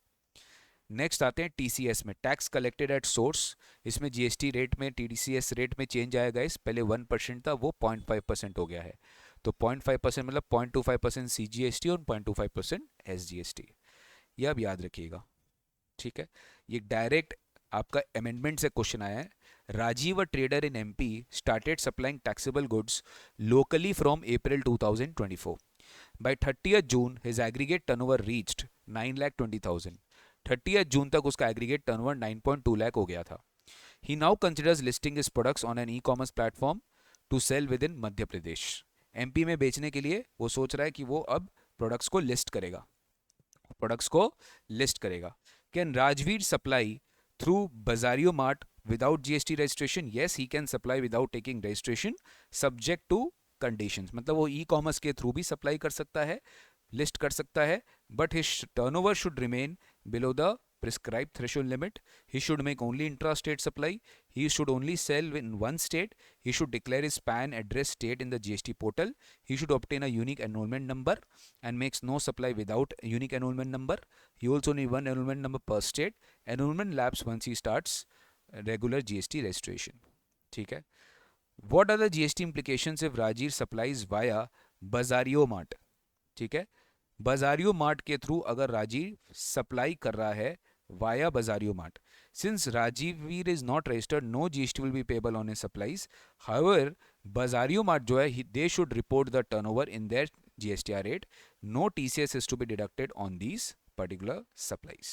Next आते हैं टीसीएस में, टैक्स कलेक्टेड एट सोर्स। इसमें जीएसटी रेट में, टीडीसीएस रेट में चेंज आएगा, इस पहले 1% था वो 0.5% हो गया है। तो 0.5% मतलब 0.25% सीजीएसटी और 0.25% एसजीएसटी, ये अब याद रखिएगा। ठीक है, ये डायरेक्ट आपका अमेंडमेंट से क्वेश्चन आया है। Rajeev, a trader in MP, started supplying taxable goods locally from April 2024। By 30th June his aggregate turnover reached 9,20,000। 30th June तक उसका एग्रीगेट टर्नओवर 9.2 लाख हो गया था। He now considers listing his products on an e commerce platform to sell within Madhya Pradesh. MP में बेचने के लिए वो सोच रहा है कि वो अब प्रोडक्ट्स को लिस्ट करेगा, प्रोडक्ट्स को लिस्ट करेगा। Can Rajveer supply through Bazario mart without GST registration? Yes, he can supply without taking registration, subject to conditions. मतलब वो ई कॉमर्स के थ्रू भी सप्लाई कर सकता है, लिस्ट कर सकता है, but his turnover should remain below the prescribed threshold limit. He should make only intra-state supply. He should only sell in one state. He should declare his PAN address state in the GST portal. He should obtain a unique enrollment number and makes no supply without a unique enrollment number. He also need one enrollment number per state. Enrollment lapse once he starts regular GST registration. ठीक है. What are the GST implications if Rajiv supplies via Bazario Mart? ठीक है, बाजारियो mart के through अगर Rajiv supply कर रहा है via Bazario mart, since Rajveer is not registered, no GST will be payable on his supplies. However Bazario mart जो है, they should report the turnover in their GSTR rate, no TCS is to be deducted on these particular supplies.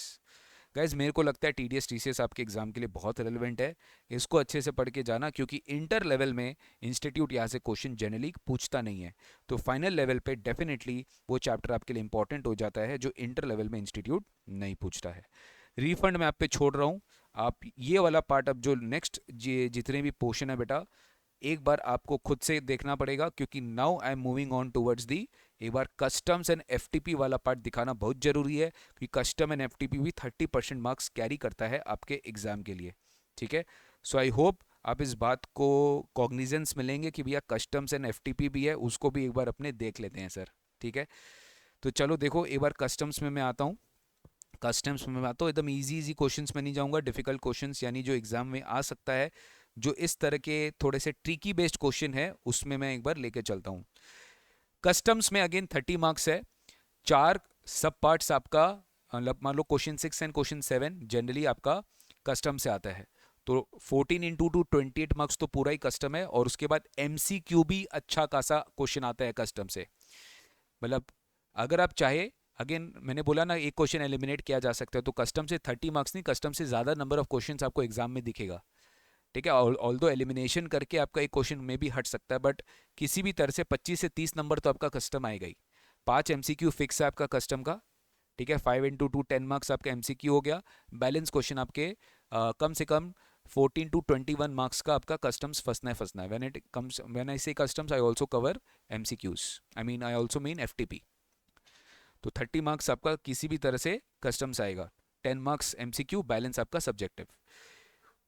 Guys मेरे को लगता है TDS TCS आपके exam के लिए बहुत रेलिवेंट है, इसको अच्छे से पढ़ के जाना, क्योंकि इंटर लेवल में इंस्टीट्यूट यहाँ से क्वेश्चन जनरली पूछता नहीं है, तो फाइनल लेवल पे डेफिनेटली वो चैप्टर आपके लिए इंपॉर्टेंट हो जाता है जो इंटर लेवल में इंस्टीट्यूट नहीं पूछता है। रिफंड मैं आप पे छोड़ रहा हूँ, आप ये वाला पार्ट अब जो नेक्स्ट जितने भी पोर्शन है बेटा एक बार आपको खुद से देखना पड़ेगा, क्योंकि now I am moving on towards the, एक बार कस्टम्स एंड FTP वाला पार्ट दिखाना बहुत जरूरी है, क्योंकि कस्टम एंड FTP भी 30% मार्क्स कैरी करता है आपके एग्जाम के लिए। ठीक है, सो आई होप आप इस बात को कॉग्निजेंस मिलेंगे कि भैया कस्टम्स एंड FTP भी है, उसको भी एक बार अपने देख लेते हैं सर। ठीक है, तो चलो देखो एक बार कस्टम्स में मैं आता हूँ। कस्टम्स में मैं आता हूँ, एकदम इजी इजी क्वेश्चंस में नहीं जाऊँगा, डिफिकल्ट क्वेश्चंस यानी जो एग्जाम में आ सकता है, जो इस तरह के थोड़े से ट्रिकी बेस्ड क्वेश्चन है उसमें मैं एक बार लेके चलता हूँ। कस्टम्स में अगेन 30 मार्क्स है, 4 सब पार्ट्स आपका, मतलब मान लो क्वेश्चन 6 एंड क्वेश्चन 7 जनरली आपका कस्टम से आता है, तो 14 इंटू 28 मार्क्स तो पूरा ही कस्टम है, और उसके बाद MCQ भी अच्छा खासा क्वेश्चन आता है कस्टम से। मतलब अगर आप चाहे, अगेन मैंने बोला ना एक क्वेश्चन एलिमिनेट किया जा सकता है, तो कस्टम से 30 मार्क्स नहीं, कस्टम से ज़्यादा नंबर ऑफ क्वेश्चंस आपको एग्जाम में दिखेगा। ठीक है, ऑल दो एलिमिनेशन करके आपका एक क्वेश्चन में भी हट सकता है, बट किसी भी तरह से 25 से 30 नंबर तो आपका कस्टम आएगा ही। 5 MCQ फिक्स है आपका कस्टम का। ठीक है, 5 इंटू 2 10 मार्क्स आपका MCQ हो गया, बैलेंस क्वेश्चन आपके कम से कम 14 टू 21 मार्क्स का आपका कस्टम्स फंसना है। व्हेन आई से customs I also cover MCQs, I also mean FTP। तो 30 मार्क्स आपका किसी भी तरह से कस्टम्स आएगा, 10 मार्क्स MCQ, बैलेंस आपका subjective.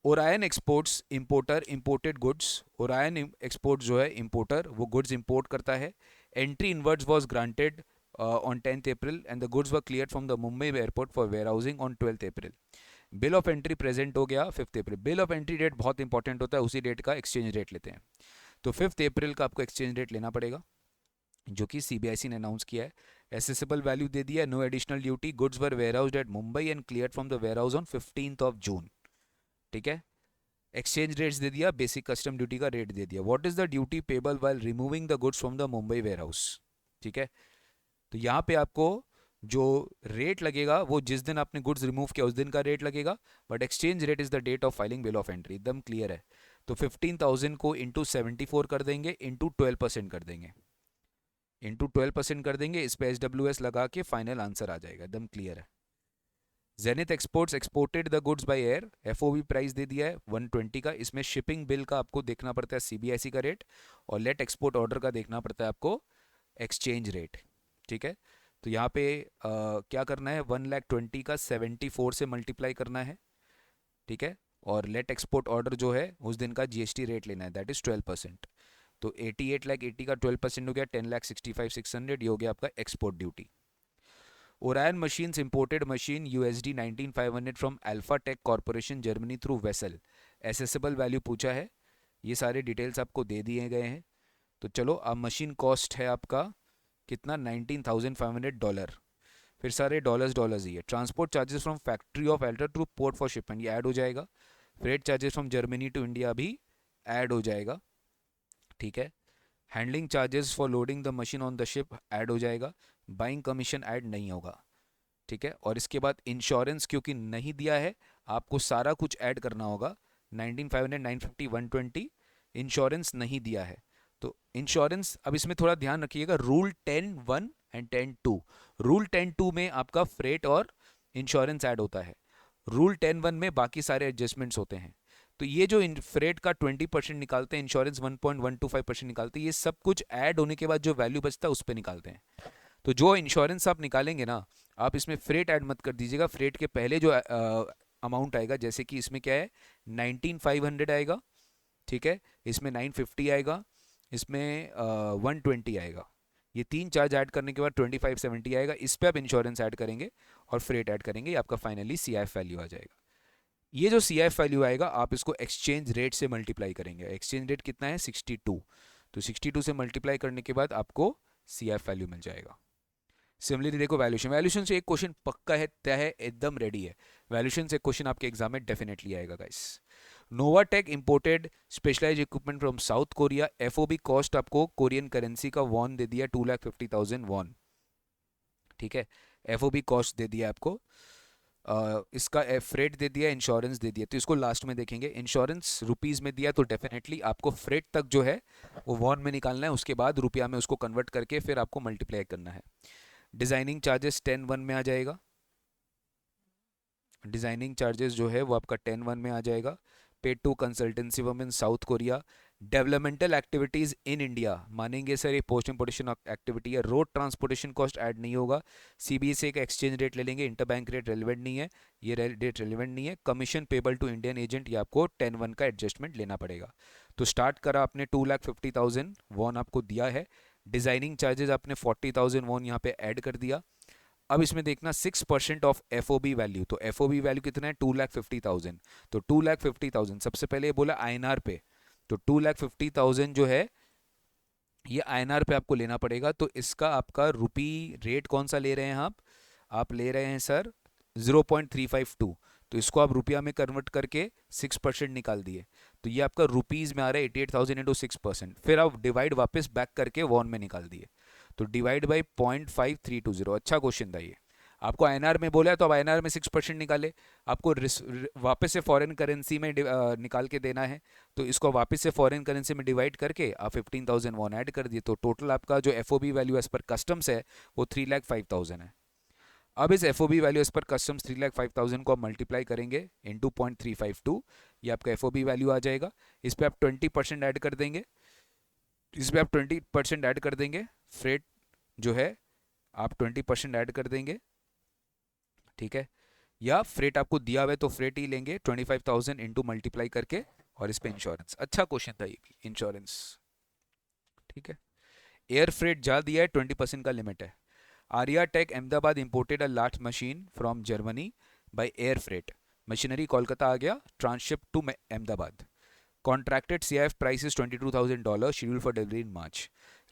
Orion exports importer imported goods, Orion export जो है इंपोर्टर, वो गुड्स इंपोर्ट करता है। Entry inwards was granted on 10th April and the goods were cleared from the Mumbai airport for warehousing on 12th April. Bill of entry present हो गया 5th April. Bill of entry date बहुत important होता है, उसी date का exchange rate लेते हैं, तो 5th अप्रैल का आपको एक्सचेंज रेट लेना पड़ेगा, जो कि CBIC ने अनाउंस किया है। एसेसिबल वैल्यू दे दिया, no additional duty, goods were warehoused at Mumbai and cleared from the warehouse on 15th June. ठीक है, एक्सचेंज रेट्स दे दिया, बेसिक कस्टम ड्यूटी का रेट दे दिया। What is the duty payable while removing the goods from the Mumbai warehouse. ठीक है, तो यहाँ पे आपको जो रेट लगेगा वो जिस दिन आपने गुड्स रिमूव किया उस दिन का रेट लगेगा, but exchange rate is the date of filing bill of entry. एकदम क्लियर है, तो 15,000 को इंटू 74 कर देंगे, इंटू 12% कर देंगे, इंटू 12% कर देंगे, इस पे SWS लगा के फाइनल आंसर आ जाएगा, एकदम क्लियर है। Zenith exports exported the goods by air, FOB price दे दिया है 120 का, इसमें शिपिंग बिल का आपको देखना पड़ता है CBIC का रेट, और लेट एक्सपोर्ट ऑर्डर का देखना पड़ता है आपको एक्सचेंज रेट। ठीक है, तो यहाँ पे क्या करना है, 1,20,000 का 74 से मल्टीप्लाई करना है। ठीक है, और लेट एक्सपोर्ट ऑर्डर जो है उस दिन का GST रेट लेना है, दैट इज 12%, तो 88,80,000 का 12% हो गया 10,65,600, ये हो गया आपका export duty. Orion machines imported machine USD 19,500 from Alphatech corporation Germany through vessel, assessable value पूछा है, ये सारे डिटेल्स आपको दे दिए गए हैं। तो चलो अब मशीन कॉस्ट है आपका कितना, $19,500, फिर सारे डॉलर्स ही है। Transport charges from factory of Alter to port for shipment, ये ऐड हो जाएगा। Freight charges from Germany to India भी ऐड हो जाएगा। ठीक है, handling charges for loading the machine on the ship add हो जाएगा, बाइंग कमीशन ऐड नहीं होगा। ठीक है, और इसके बाद इंश्योरेंस क्योंकि नहीं दिया है, आपको सारा कुछ ऐड करना होगा, 19,500 950 120 इंश्योरेंस नहीं दिया है, तो इंश्योरेंस अब इसमें थोड़ा ध्यान रखिएगा, रूल 10(1) एंड 10(2), रूल 10(2) में आपका फ्रेट और इंश्योरेंस ऐड होता है, रूल 10(1) में बाकी सारे एडजस्टमेंट्स होते हैं। तो ये जो फ्रेट का 20% निकालते हैं, इंश्योरेंस 1.125% निकालते हैं, ये सब कुछ ऐड होने के बाद जो वैल्यू बचता है उस पर निकालते हैं। तो जो इंश्योरेंस आप निकालेंगे ना, आप इसमें फ्रेट ऐड मत कर दीजिएगा, फ्रेट के पहले जो अमाउंट आएगा, जैसे कि इसमें क्या है 19,500 आएगा, ठीक है, इसमें 950 आएगा, इसमें 120 आएगा, ये तीन चार्ज ऐड करने के बाद 2570 आएगा, इस पर आप इंश्योरेंस ऐड करेंगे और फ्रेट ऐड करेंगे, आपका फाइनली CIF वैल्यू आ जाएगा। ये जो CIF वैल्यू आएगा आप इसको एक्सचेंज रेट से मल्टीप्लाई करेंगे, एक्सचेंज रेट कितना है 62, तो 62 से मल्टीप्लाई करने के बाद आपको CIF वैल्यू मिल जाएगा। सिमिलरली देखो वैल्यूशन, वैल्यूशन से एक क्वेश्चन पक्का है, तय है, एकदम रेडी है, वैल्यूशन से क्वेश्चन आपके एग्जाम में डेफिनेटली आएगा guys. Novatek imported specialize equipment from South Korea, FOB cost आपको कोरियन करेंसी का वॉन दे दिया 2,50,000 वॉन। ठीक है, FOB कॉस्ट दे दिया आपको इसका फ्रेट दे दिया, इंश्योरेंस दे दिया, तो इसको लास्ट में देखेंगे। इंश्योरेंस रुपीज़ में दिया तो डेफिनेटली आपको फ्रेट तक जो है वो वॉन में निकालना है, उसके बाद रुपया में उसको कन्वर्ट करके फिर आपको मल्टीप्लाई करना है। डिज़ाइनिंग चार्जेस 10(1) में आ जाएगा। डिज़ाइनिंग चार्जेस जो है वो आपका 10(1) में आ जाएगा। Paid to consultancy firm in South Korea. Developmental activities in India, मानेंगे सर ये पोस्ट इंपोर्टेशन एक्टिविटी है। रोड ट्रांसपोर्टेशन कॉस्ट ऐड नहीं होगा। सीबीएसई का एक्सचेंज रेट ले लेंगे, इंटरबैंक रेट रेलिवेंट नहीं है, ये रेट रेलिवेंट नहीं है। Commission payable to Indian agent, ये आपको 10(1) का एडजस्टमेंट लेना पड़ेगा। तो स्टार्ट करा आपने 2,50,000 वॉन आपको दिया है। डिज़ाइनिंग चार्जेस आपने 40,000 वॉन यहाँ पे ऐड कर दिया। अब इसमें देखना 6% of F O B value, तो एफ ओ बी वैल्यू कितना है 2,50,000, तो 2,50,000 सबसे पहले ये बोला आईएनआर पे, तो 2,50,000 जो है ये आईएनआर पे आपको लेना पड़ेगा। तो इसका आपका रुपी रेट कौन सा ले रहे हैं आप ले रहे हैं सर 0.352, तो इसको आप रुपया में कन्वर्ट करके 6% निकाल दिए, तो ये आपका रुपीज़ में आ रहा है 88,000 इंटू 6%। फिर आप डिवाइड वापस बैक करके वॉन में निकाल दिए, तो डिवाइड बाई 0.5320। अच्छा क्वेश्चन था ये। आपको आईएनआर में बोला है तो अब आईएनआर में 6% निकाले। आपको वापस से फॉरेन करेंसी में निकाल के देना है, तो इसको वापस से फॉरेन करेंसी में डिवाइड करके आप 15,000 वॉन ऐड कर दिए, तो टोटल आपका जो F O B value as per customs है वो 3,05,000 है। अब इस F O B value as per customs 3,05,000 को आप मल्टीप्लाई करेंगे इंटू 0.352, ये आपका एफ ओ बी वैल्यू आ जाएगा। इस पर आप 20% ऐड कर देंगे, इसमें आप 20% ऐड कर देंगे। फ्रेट जो है आप 20% ऐड कर देंगे, ठीक है। या फ्रेट आपको दिया हुआ है तो फ्रेट ही लेंगे 25,000 इंटू मल्टीप्लाई करके, और इस पे इंश्योरेंस। अच्छा क्वेश्चन था ये भी, इंश्योरेंस, ठीक है। एयर फ्रेट जा दिया है, 20% का लिमिट है। Arya tech Ahmedabad imported a large machine from Germany by air freight. Machinery Kolkata आ गया, tranship to Ahmedabad. Contracted CIF price is $22,000, scheduled for delivery in March.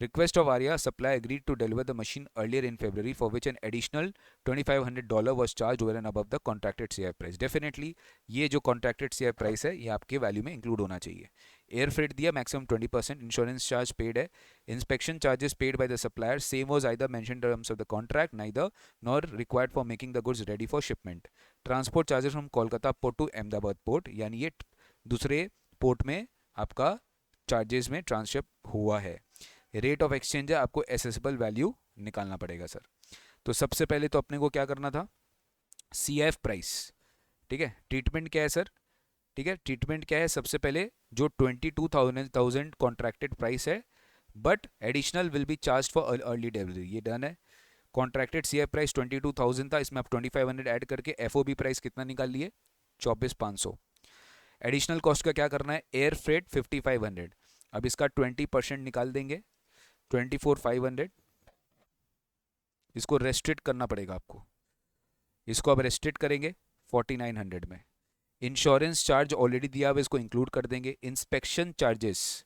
Request of Arya, supply agreed to deliver the machine earlier in February, for which an additional $2,500 was charged over and above the contracted CIF price. Definitely ये जो contracted CIF price है ये आपके value में include होना चाहिए। Air freight दिया maximum 20%, insurance charge paid है, inspection charges paid by the supplier, same was either mentioned in terms of the contract neither nor required for making the goods ready for shipment. Transport charges from Kolkata port to Ahmedabad port, यानी ये दूसरे port में आपका charges में transship हुआ है। Rate of exchange है, आपको एसेसिबल वैल्यू निकालना पड़ेगा सर। तो सबसे पहले तो अपने को क्या करना था, CIF प्राइस, ठीक है। ट्रीटमेंट क्या है सर, ठीक है, ट्रीटमेंट क्या है, सबसे पहले जो 22,000 कॉन्ट्रैक्टेड प्राइस है, but additional will be charge for early delivery, ये डन है। कॉन्ट्रैक्टेड CIF प्राइस 22,000 था, इसमें आप 2,500 ऐड करके FOB प्राइस कितना निकाल लिए 24,500। एडिशनल कॉस्ट का क्या करना है, एयर फ्रेट 5,500, अब इसका 20% निकाल देंगे 24,500, इसको रेस्ट्रिक्ट करना पड़ेगा आपको, इसको अब रेस्ट्रिक्ट करेंगे 4,900 में। इंश्योरेंस चार्ज ऑलरेडी दिया हुआ, इसको इंक्लूड कर देंगे। Inspection charges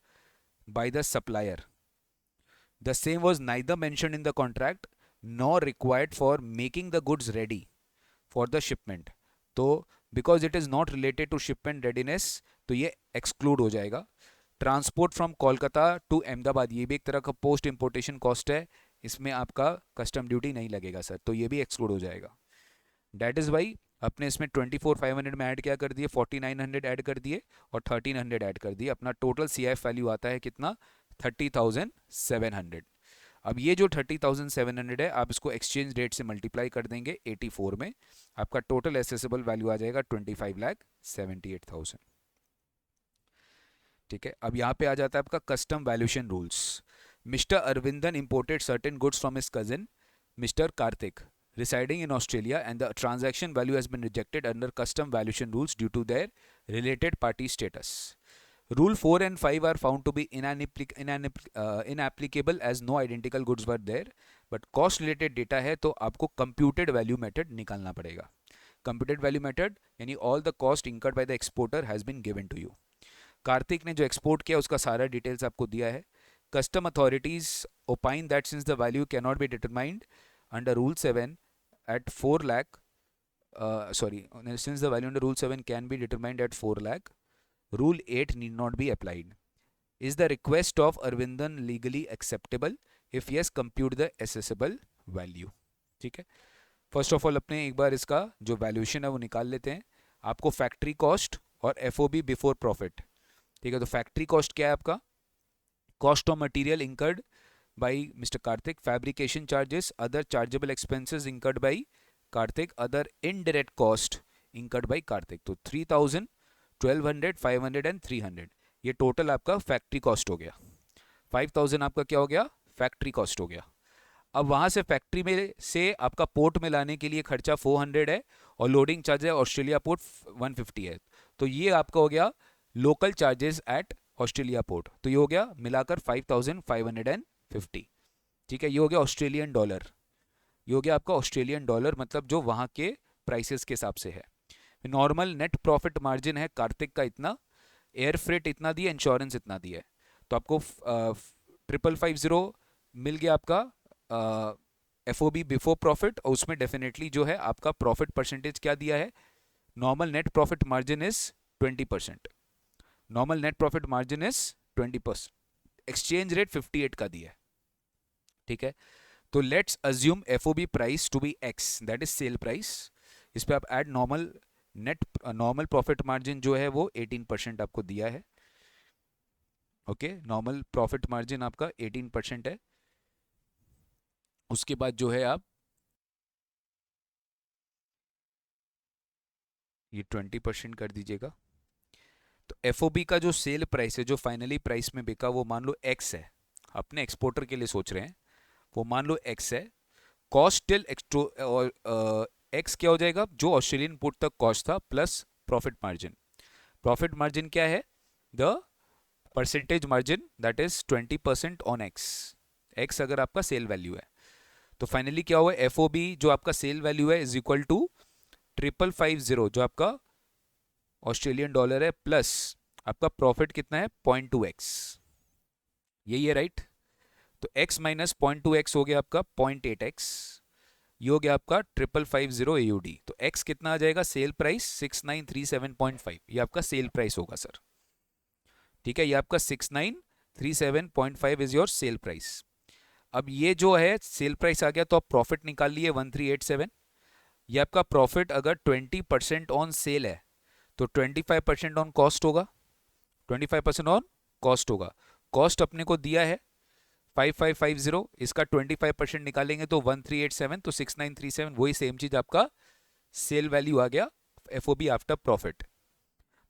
by the supplier, the same was neither mentioned in the contract nor required for making the goods ready for the shipment, तो because it is not related to shipment readiness तो ये exclude हो जाएगा। Transport from Kolkata to Ahmedabad, ये भी एक तरह का पोस्ट इंपोर्टेशन कॉस्ट है, इसमें आपका कस्टम ड्यूटी नहीं लगेगा सर, तो ये भी एक्सक्लूड हो जाएगा। डैट इज़ वाई अपने इसमें 24,500 में ऐड क्या कर दिए, 4,900 ऐड कर दिए और 1,300 ऐड कर दिए, अपना टोटल CIF वैल्यू आता है कितना 30,700। अब ये जो 30,700 है आप इसको एक्सचेंज रेट से मल्टीप्लाई कर देंगे 84 में, आपका टोटल एसेसिबल वैल्यू आ जाएगा 25,78,000, ठीक है। अब यहाँ पे आ जाता है आपका custom valuation rules. Mister Aravindan imported certain goods from his cousin mister Kartik residing in Australia, and the transaction value has been rejected under custom valuation rules due to their related party status. Rule 4 and 5 are found to be inapplicable as no identical goods were there, but cost related data है तो आपको computed value method निकालना पड़ेगा। Computed value method यानी all the cost incurred by the exporter has been given to you. Kartik ने जो export किया उसका सारा डिटेल्स आपको दिया है। Custom authorities opine that since the value can not be determined under Rule 7 at 4 lakh, since the value under Rule 7 can be determined at 4 lakh, Rule 8 need not be applied. Is the request of Arvindan legally acceptable? If yes, compute the assessable value. ठीक है, first of all अपने एक बार इसका जो valuation है वो निकाल लेते हैं। आपको फैक्ट्री कॉस्ट और एफओबी बिफोर प्रॉफिट, ठीक है। तो फैक्ट्री कॉस्ट क्या है आपका? Cost of material incurred by mister Kartik, fabrication charges, other chargeable expenses incurred by Kartik, other indirect cost incurred by Kartik. तो 3000, 1200, 500 एंड 300, ये टोटल आपका फैक्ट्री कॉस्ट हो गया। 5000 आपका क्या हो गया? फैक्ट्री कॉस्ट हो गया। अब वहाँ से फैक्ट्री में से आपका पोर्ट में लाने के लिए खर्चा 400 है और लोडिंग चार्ज है ऑस्ट्रेलिया पोर्ट 150 है। तो ये आपका हो गया local charges at Australia port. तो ये हो गया मिलाकर 5550, ठीक है। ये हो गया ऑस्ट्रेलियन डॉलर, ये हो गया आपका ऑस्ट्रेलियन डॉलर, मतलब जो वहाँ के प्राइसेस के हिसाब से है। नॉर्मल नेट प्रॉफिट मार्जिन है कार्तिक का इतना, एयर फ्रेट इतना दिया, इंश्योरेंस इतना दिया है। तो आपको 5550 मिल गया आपका एफओबी बिफोर प्रॉफिट, और उसमें डेफिनेटली जो है आपका प्रॉफिट परसेंटेज क्या दिया है? Normal net profit margin is 20%। Normal net profit margin is 20%, exchange rate 58 का दिया है, ठीक है। तो let's assume FOB price to be X, that is sale price. इस पे आप add normal net, normal profit margin जो है वो 18% आपको दिया है, ओके। नॉर्मल प्रॉफिट मार्जिन आपका 18% है। उसके बाद जो है आप ये 20% कर दीजिएगा। तो एफओबी का जो सेल प्राइस है, जो फाइनली प्राइस में बिका, वो मान लो एक्स है। अपने एक्सपोर्टर के लिए सोच रहे हैं, वो मान लो एक्स है। कॉस्ट टिल एक्स क्या हो जाएगा? जो ऑस्ट्रेलियन पोर्ट तक कॉस्ट था plus profit margin. Profit margin क्या है? The percentage margin, that is 20% on x. X अगर आपका सेल वैल्यू है, तो फाइनली क्या हुआ? एफओबी जो आपका सेल वैल्यू है इज इक्वल टू 5550 जो आपका ऑस्ट्रेलियन डॉलर है, प्लस आपका प्रॉफिट कितना है? 0.2x, यही है राइट। तो x माइनस 0.2x हो गया आपका 0.8x, ये हो गया आपका 5550 AUD। तो x कितना आ जाएगा? सेल प्राइस 6937.5, ये आपका सेल प्राइस होगा सर, ठीक है। ये आपका 6937.5 इज योर सेल प्राइस। अब ये जो है सेल प्राइस आ गया, तो आप प्रॉफिट निकाल लिए 1387। ये आपका प्रॉफिट अगर 20% ऑन सेल है तो 25% ऑन कॉस्ट होगा, 25% ऑन कॉस्ट होगा। कॉस्ट अपने को दिया है 5550, इसका 25% निकालेंगे तो 1387, तो 6937, वही सेम चीज आपका सेल वैल्यू आ गया एफओबी आफ्टर प्रॉफिट।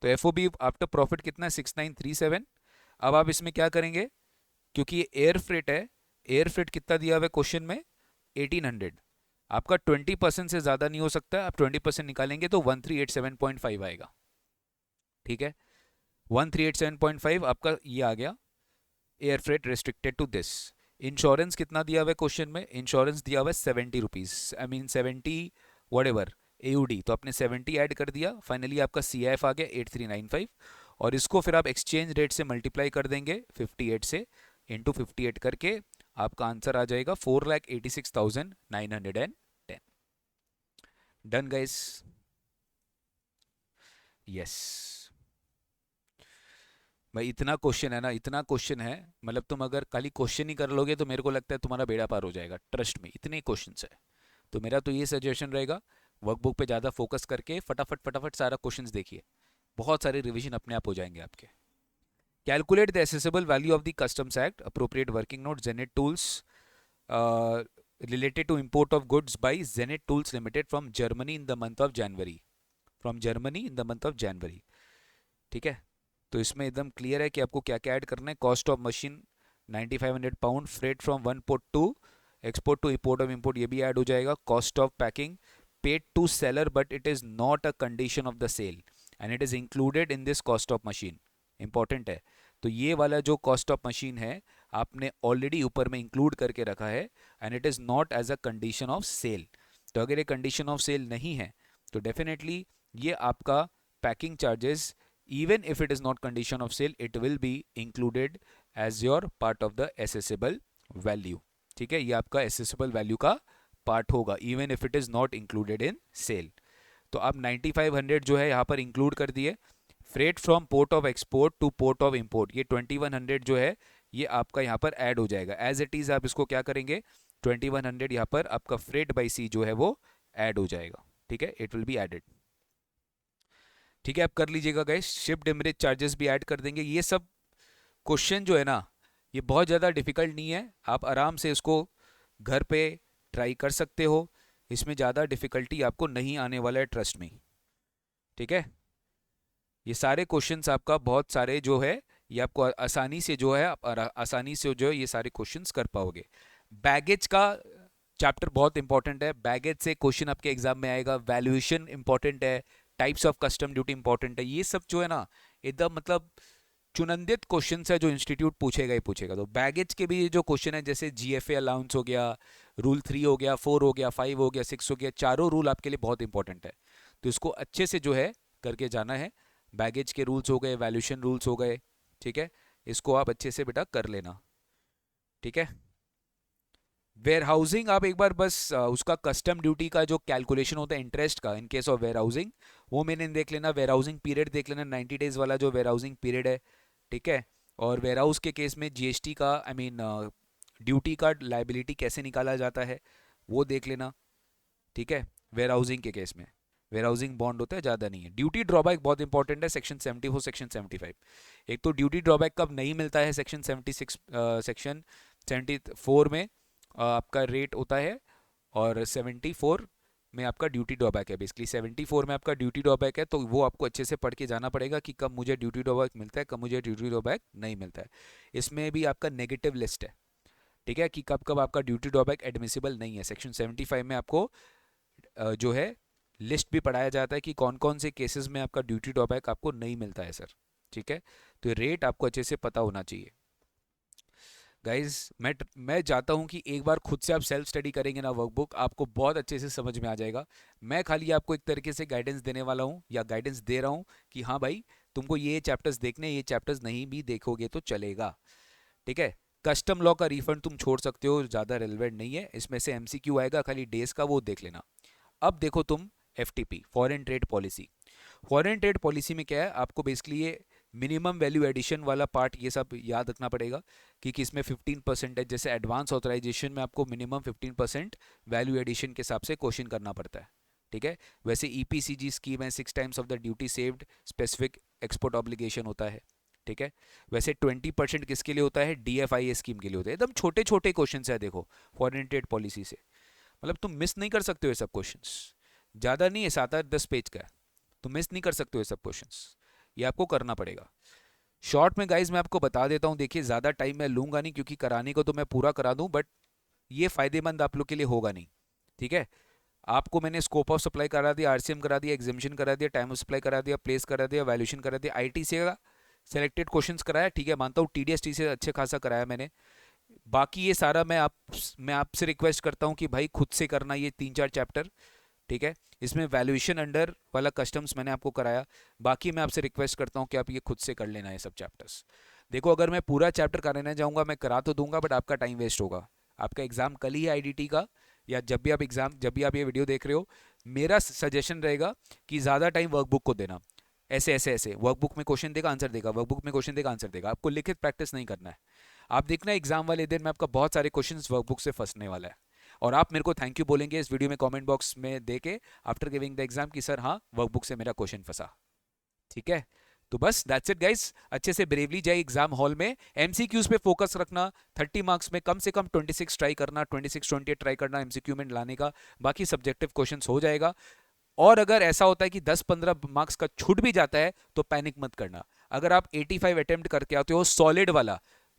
तो एफओबी आफ्टर प्रॉफिट कितना है? 6937। अब आप इसमें क्या करेंगे? क्योंकि ये एयर फ्रेट है, एयर फ्रेट कितना दिया हुआ है क्वेश्चन में? 1800। आपका 20% से ज्यादा नहीं हो सकता, आप 20% निकालेंगे तो 1387.5 आएगा, ठीक है। 1387.5 आपका ये आ गया air freight restricted to this. Insurance कितना दिया हुआ है क्वेश्चन में? इंश्योरेंस दिया हुआ है 70 rupees, I mean 70 what ever AUD, तो आपने 70 ऐड कर दिया। फाइनली आपका CIF आ गया 8395, और इसको फिर आप एक्सचेंज रेट से मल्टीप्लाई कर देंगे 58 से, इंटू 58 करके आपका आंसर आ जाएगा 4,86,910। Done guys? यस भाई, इतना क्वेश्चन है ना, इतना क्वेश्चन है, मतलब तुम अगर खाली क्वेश्चन ही कर लोगे तो मेरे को लगता है तुम्हारा बेड़ा पार हो जाएगा, ट्रस्ट में, इतने क्वेश्चन है। तो मेरा तो ये सजेशन रहेगा, वर्कबुक पे ज़्यादा फोकस करके फटाफट फटाफट सारा क्वेश्चंस देखिए, बहुत सारे रिवीजन अपने आप हो जाएंगे आपके। Calculate the accessible value of the customs act, appropriate working note, Janet tools related to import of goods by Zenit Tools Limited from Germany in the month of January, from Germany in the month of January, ठीक है। तो इसमें एकदम clear है कि आपको क्या क्या ऐड करना है। Cost of machine 9500 pound, freight from one port to export to import of import, ये भी ऐड हो जाएगा। Cost of packing paid to seller but it is not a condition of the sale and it is included in this cost of machine, important है। तो ये वाला जो cost of machine है आपने ऑलरेडी ऊपर में इंक्लूड करके रखा है, and it is not as a condition of sale. तो अगर ये कंडीशन ऑफ सेल नहीं है तो डेफिनेटली ये आपका packing charges, even if it is not condition of sale, it will be included as your part of the assessable value, ठीक है। ये आपका assessable value का पार्ट होगा even if it is not included in sale। तो आप 9500 जो है यहाँ पर इंक्लूड कर दिए। Freight from port of export two port of import, ये 2100 जो है ये आपका यहाँ पर ऐड हो जाएगा। एज इट इज़ आप इसको क्या करेंगे? 2100 यहाँ पर आपका फ्रेट बाई सी जो है वो ऐड हो जाएगा, ठीक है, इट विल बी एडेड। ठीक है, आप कर लीजिएगा गाइस, शिप डेमरेज चार्जेस भी ऐड कर देंगे। ये सब क्वेश्चन जो है ना, ये बहुत ज़्यादा डिफिकल्ट नहीं है, आप आराम से इसको घर पे ट्राई कर सकते हो, इसमें ज़्यादा डिफिकल्टी आपको नहीं आने वाला है, ट्रस्ट में। ठीक है, ये सारे क्वेश्चंस आपका बहुत सारे जो है ये आपको आसानी से जो है आप आसानी से जो है ये सारे क्वेश्चंस कर पाओगे। बैगेज का चैप्टर बहुत इंपॉर्टेंट है, बैगेज से क्वेश्चन आपके एग्जाम में आएगा, वैल्यूएशन इंपॉर्टेंट है, types of custom duty important है, ये सब जो है ना एकदम मतलब चुनिंदित क्वेश्चन है जो इंस्टीट्यूट पूछेगा ही पूछेगा। तो बैगेज के भी जो क्वेश्चन है जैसे जीएफए अलाउंस हो गया, रूल 3 हो गया, 4 हो गया, 5 हो गया, 6 हो गया, चारों रूल आपके लिए बहुत इंपॉर्टेंट है, तो इसको अच्छे से जो है करके जाना है। बैगेज के रूल्स हो गए, वैल्यूएशन रूल्स हो गए, ठीक है, इसको आप अच्छे से बेटा कर लेना। ठीक है, वेयर हाउसिंग आप एक बार बस उसका कस्टम ड्यूटी का जो कैलकुलेशन होता है इंटरेस्ट का in case of warehousing, वो मैंने देख लेना, वेयर हाउसिंग पीरियड देख लेना, 90 डेज वाला जो वेयर हाउसिंग पीरियड है, ठीक है। और वेयर हाउस के केस में जीएसटी का आई मीन ड्यूटी का लाइबिलिटी कैसे निकाला जाता है वो देख लेना, ठीक है। वेयर हाउसिंग के केस में वेयर हाउसिंग बॉन्ड होता है, ज़्यादा नहीं है। ड्यूटी ड्रॉबैक बहुत इंपॉर्टेंट है, सेक्शन 74 सेक्शन 75। एक तो ड्यूटी ड्रॉबैक कब नहीं मिलता है, सेक्शन 76 सेक्शन 74 में आपका रेट होता है, और 74 में आपका ड्यूटी ड्रॉबैक है। बेसिकली 74 में आपका ड्यूटी ड्रॉबैक है, तो वो आपको अच्छे से पढ़ के जाना पड़ेगा कि कब मुझे ड्यूटी ड्रॉबैक मिलता है, कब मुझे ड्यूटी ड्रॉबैक नहीं मिलता है। इसमें भी आपका नेगेटिव लिस्ट है, ठीक है, कि कब कब आपका ड्यूटी ड्रॉबैक एडमिसिबल नहीं है। सेक्शन 75 में आपको जो है लिस्ट भी पढ़ाया जाता है कि कौन कौन से केसेस में आपका ड्यूटी ड्रॉबैक आपको नहीं मिलता है सर, ठीक है। तो रेट आपको अच्छे से पता होना चाहिए गाइज। मैं चाहता हूं कि एक बार खुद से आप सेल्फ स्टडी करेंगे ना वर्कबुक, आपको बहुत अच्छे से समझ में आ जाएगा। मैं खाली आपको एक तरीके से गाइडेंस देने वाला हूं या गाइडेंस दे रहा हूं कि हाँ भाई तुमको ये चैप्टर्स देखने, ये चैप्टर्स नहीं भी देखोगे तो चलेगा, ठीक है। कस्टम लॉ का रिफंड तुम छोड़ सकते हो, ज़्यादा रेलिवेंट नहीं है, इसमें से एमसीक्यू आएगा खाली डेज का, वो देख लेना। अब देखो तुम FTP, foreign trade policy. Foreign trade policy में क्या है, आपको बेसिकली ये मिनिमम वैल्यू एडिशन वाला पार्ट ये सब याद रखना पड़ेगा कि इसमें 15% है। जैसे एडवांस ऑथराइजेशन में आपको मिनिमम 15% वैल्यू एडिशन के हिसाब से क्वेश्चन करना पड़ता है, ठीक है। वैसे ईपीसीजी स्कीम है, 6 times of the duty saved specific export obligation होता है, ठीक है। वैसे 20% किसके लिए होता है, डीएफआईए स्कीम के लिए होता है। एकदम छोटे छोटे क्वेश्चन है देखो फॉरेन ट्रेड पॉलिसी से, मतलब तुम मिस नहीं कर सकते हो ये सब क्वेश्चंस, ज़्यादा नहीं है, 7-8-10 पेज का है, तुम मिस नहीं कर सकते हो ये सब क्वेश्चंस, ये आपको करना पड़ेगा। शॉर्ट में गाइज मैं आपको बता देता हूँ, देखिए ज़्यादा टाइम मैं लूँगा नहीं क्योंकि कराने को तो मैं पूरा करा दूँ, बट ये फ़ायदेमंद आप लोग के लिए होगा नहीं, ठीक है। आपको मैंने स्कोप ऑफ सप्लाई करा दिया, आरसीएम करा दिया, एग्जामिशन करा दिया, टाइम ऑफ सप्लाई करा दिया, प्लेस करा दिया, वैल्यूएशन करा दिया, आईटी से सेलेक्टेड क्वेश्चंस कराया, ठीक है, मानता हूँ टीडीएस टी से अच्छे खासा कराया मैंने। बाकी ये सारा मैं आपसे रिक्वेस्ट करता हूँ कि भाई खुद से करना ये 3-4 चैप्टर, ठीक है। इसमें वैल्यूएशन अंडर वाला कस्टम्स मैंने आपको कराया, बाकी मैं आपसे रिक्वेस्ट करता हूँ कि आप ये खुद से कर लेना ये सब चैप्टर्स। देखो अगर मैं पूरा चैप्टर कराने जाऊँगा, मैं करा तो दूंगा बट आपका टाइम वेस्ट होगा। आपका एग्जाम कल ही है आईडीटी का, या जब भी आप ये वीडियो देख रहे हो, मेरा सजेशन रहेगा कि ज़्यादा टाइम वर्कबुक को देना। ऐसे वर्कबुक में क्वेश्चन देगा आंसर देगा, वर्कबुक में क्वेश्चन देगा आंसर देगा, आपको लिखित प्रैक्टिस नहीं करना है। आप देखना एग्जाम वाले दिन में आपका बहुत सारे क्वेश्चंस वर्कबुक से फंसने वाला है, और आप मेरे को थैंक यू बोलेंगे इस वीडियो में कमेंट बॉक्स में दे के आफ्टर गिविंग द एग्जाम कि सर हाँ वर्कबुक से मेरा क्वेश्चन फंसा, ठीक है। तो बस दैट्स इट गाइस, अच्छे से ब्रेवली जाए एग्जाम हॉल में, एमसीक्यूज पे फोकस रखना, 30 मार्क्स में कम से कम 26 ट्राई करना, 26-28 ट्राई करना एमसीक्यू में लाने का, बाकी सब्जेक्टिव क्वेश्चंस हो जाएगा। और अगर ऐसा होता है कि 10-15 मार्क्स का छूट भी जाता है तो पैनिक मत करना। अगर आप 85 अटेम्प्ट करके आते हो सॉलिड वाला,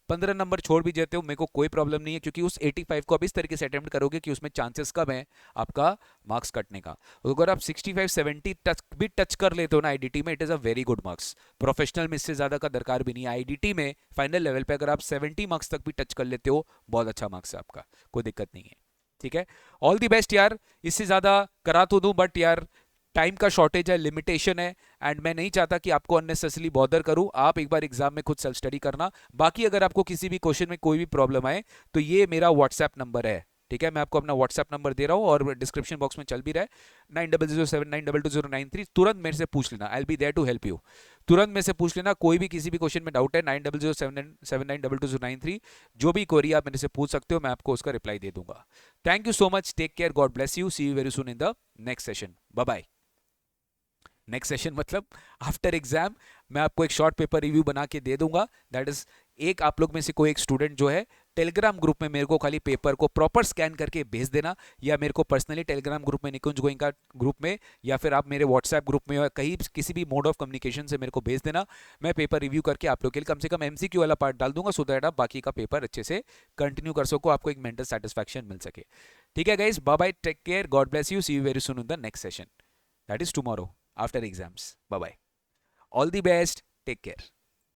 15 नंबर छोड़ भी देते हो, मेरे को कोई प्रॉब्लम नहीं है, क्योंकि उस 85 को आप इस तरीके से अटेम्प्ट करोगे कि उसमें चांसेस कम है आपका मार्क्स कटने का। तो अगर आप 65-70 टच कर लेते हो ना आईडीटी में, it is a very good marks. Professional में इससे ज़्यादा का दरकार भी नहीं है। आईडीटी में फाइनल लेवल पे अगर आप 70 मार्क्स तक भी टच कर लेते हो, बहुत अच्छा मार्क्स है आपका, कोई दिक्कत नहीं है, ठीक है। ऑल दी बेस्ट यार, इससे ज़्यादा करा तो दूँ बट यार टाइम का शॉर्टेज है, लिमिटेशन है, एंड मैं नहीं चाहता कि आपको अननेसेसरली बॉदर करूं। आप एक बार एग्जाम में खुद सेल्फ स्टडी करना। बाकी अगर आपको किसी भी क्वेश्चन में कोई भी प्रॉब्लम आए तो ये मेरा व्हाट्सएप नंबर है, ठीक है, मैं आपको अपना व्हाट्सएप नंबर दे रहा हूँ और डिस्क्रिप्शन बॉक्स में चल भी रहा है, 9007922093। तुरंत मेरे से पूछ लेना, I will be there to help you. तुरंत मेरे से पूछ लेना, कोई भी किसी भी क्वेश्चन में डाउट है, 9007922093, जो भी क्वेरी आप मेरे से पूछ सकते हो, मैं आपको उसका रिप्लाई दे दूंगा। Thank you so much, take care, God bless you, see you very soon in the next session, bye bye. Next session मतलब आफ्टर एग्जाम मैं आपको एक शॉर्ट पेपर रिव्यू बना के दे दूंगा। दैट इज, एक आप लोग में से कोई एक स्टूडेंट जो है टेलीग्राम ग्रुप में मेरे को खाली पेपर को प्रॉपर स्कैन करके भेज देना, या मेरे को पर्सनली टेलीग्राम ग्रुप में, निकुंज गोइंका ग्रुप में, या फिर आप मेरे व्हाट्सएप ग्रुप में, या कहीं किसी भी मोड ऑफ कम्युनिकेशन से मेरे को भेज देना। मैं पेपर रिव्यू करके आप लोग के लिए कम से कम एमसीक्यू वाला पार्ट डाल दूंगा, सो दैट आप बाकी का पेपर अच्छे से कंटिन्यू कर सको, आपको एक मेंटल सेटिस्फैक्शन मिल सके। ठीक है guys, bye bye, take care, God bless you, see you very soon in the next session, that is tomorrow after exams. Bye bye, all the best, take care.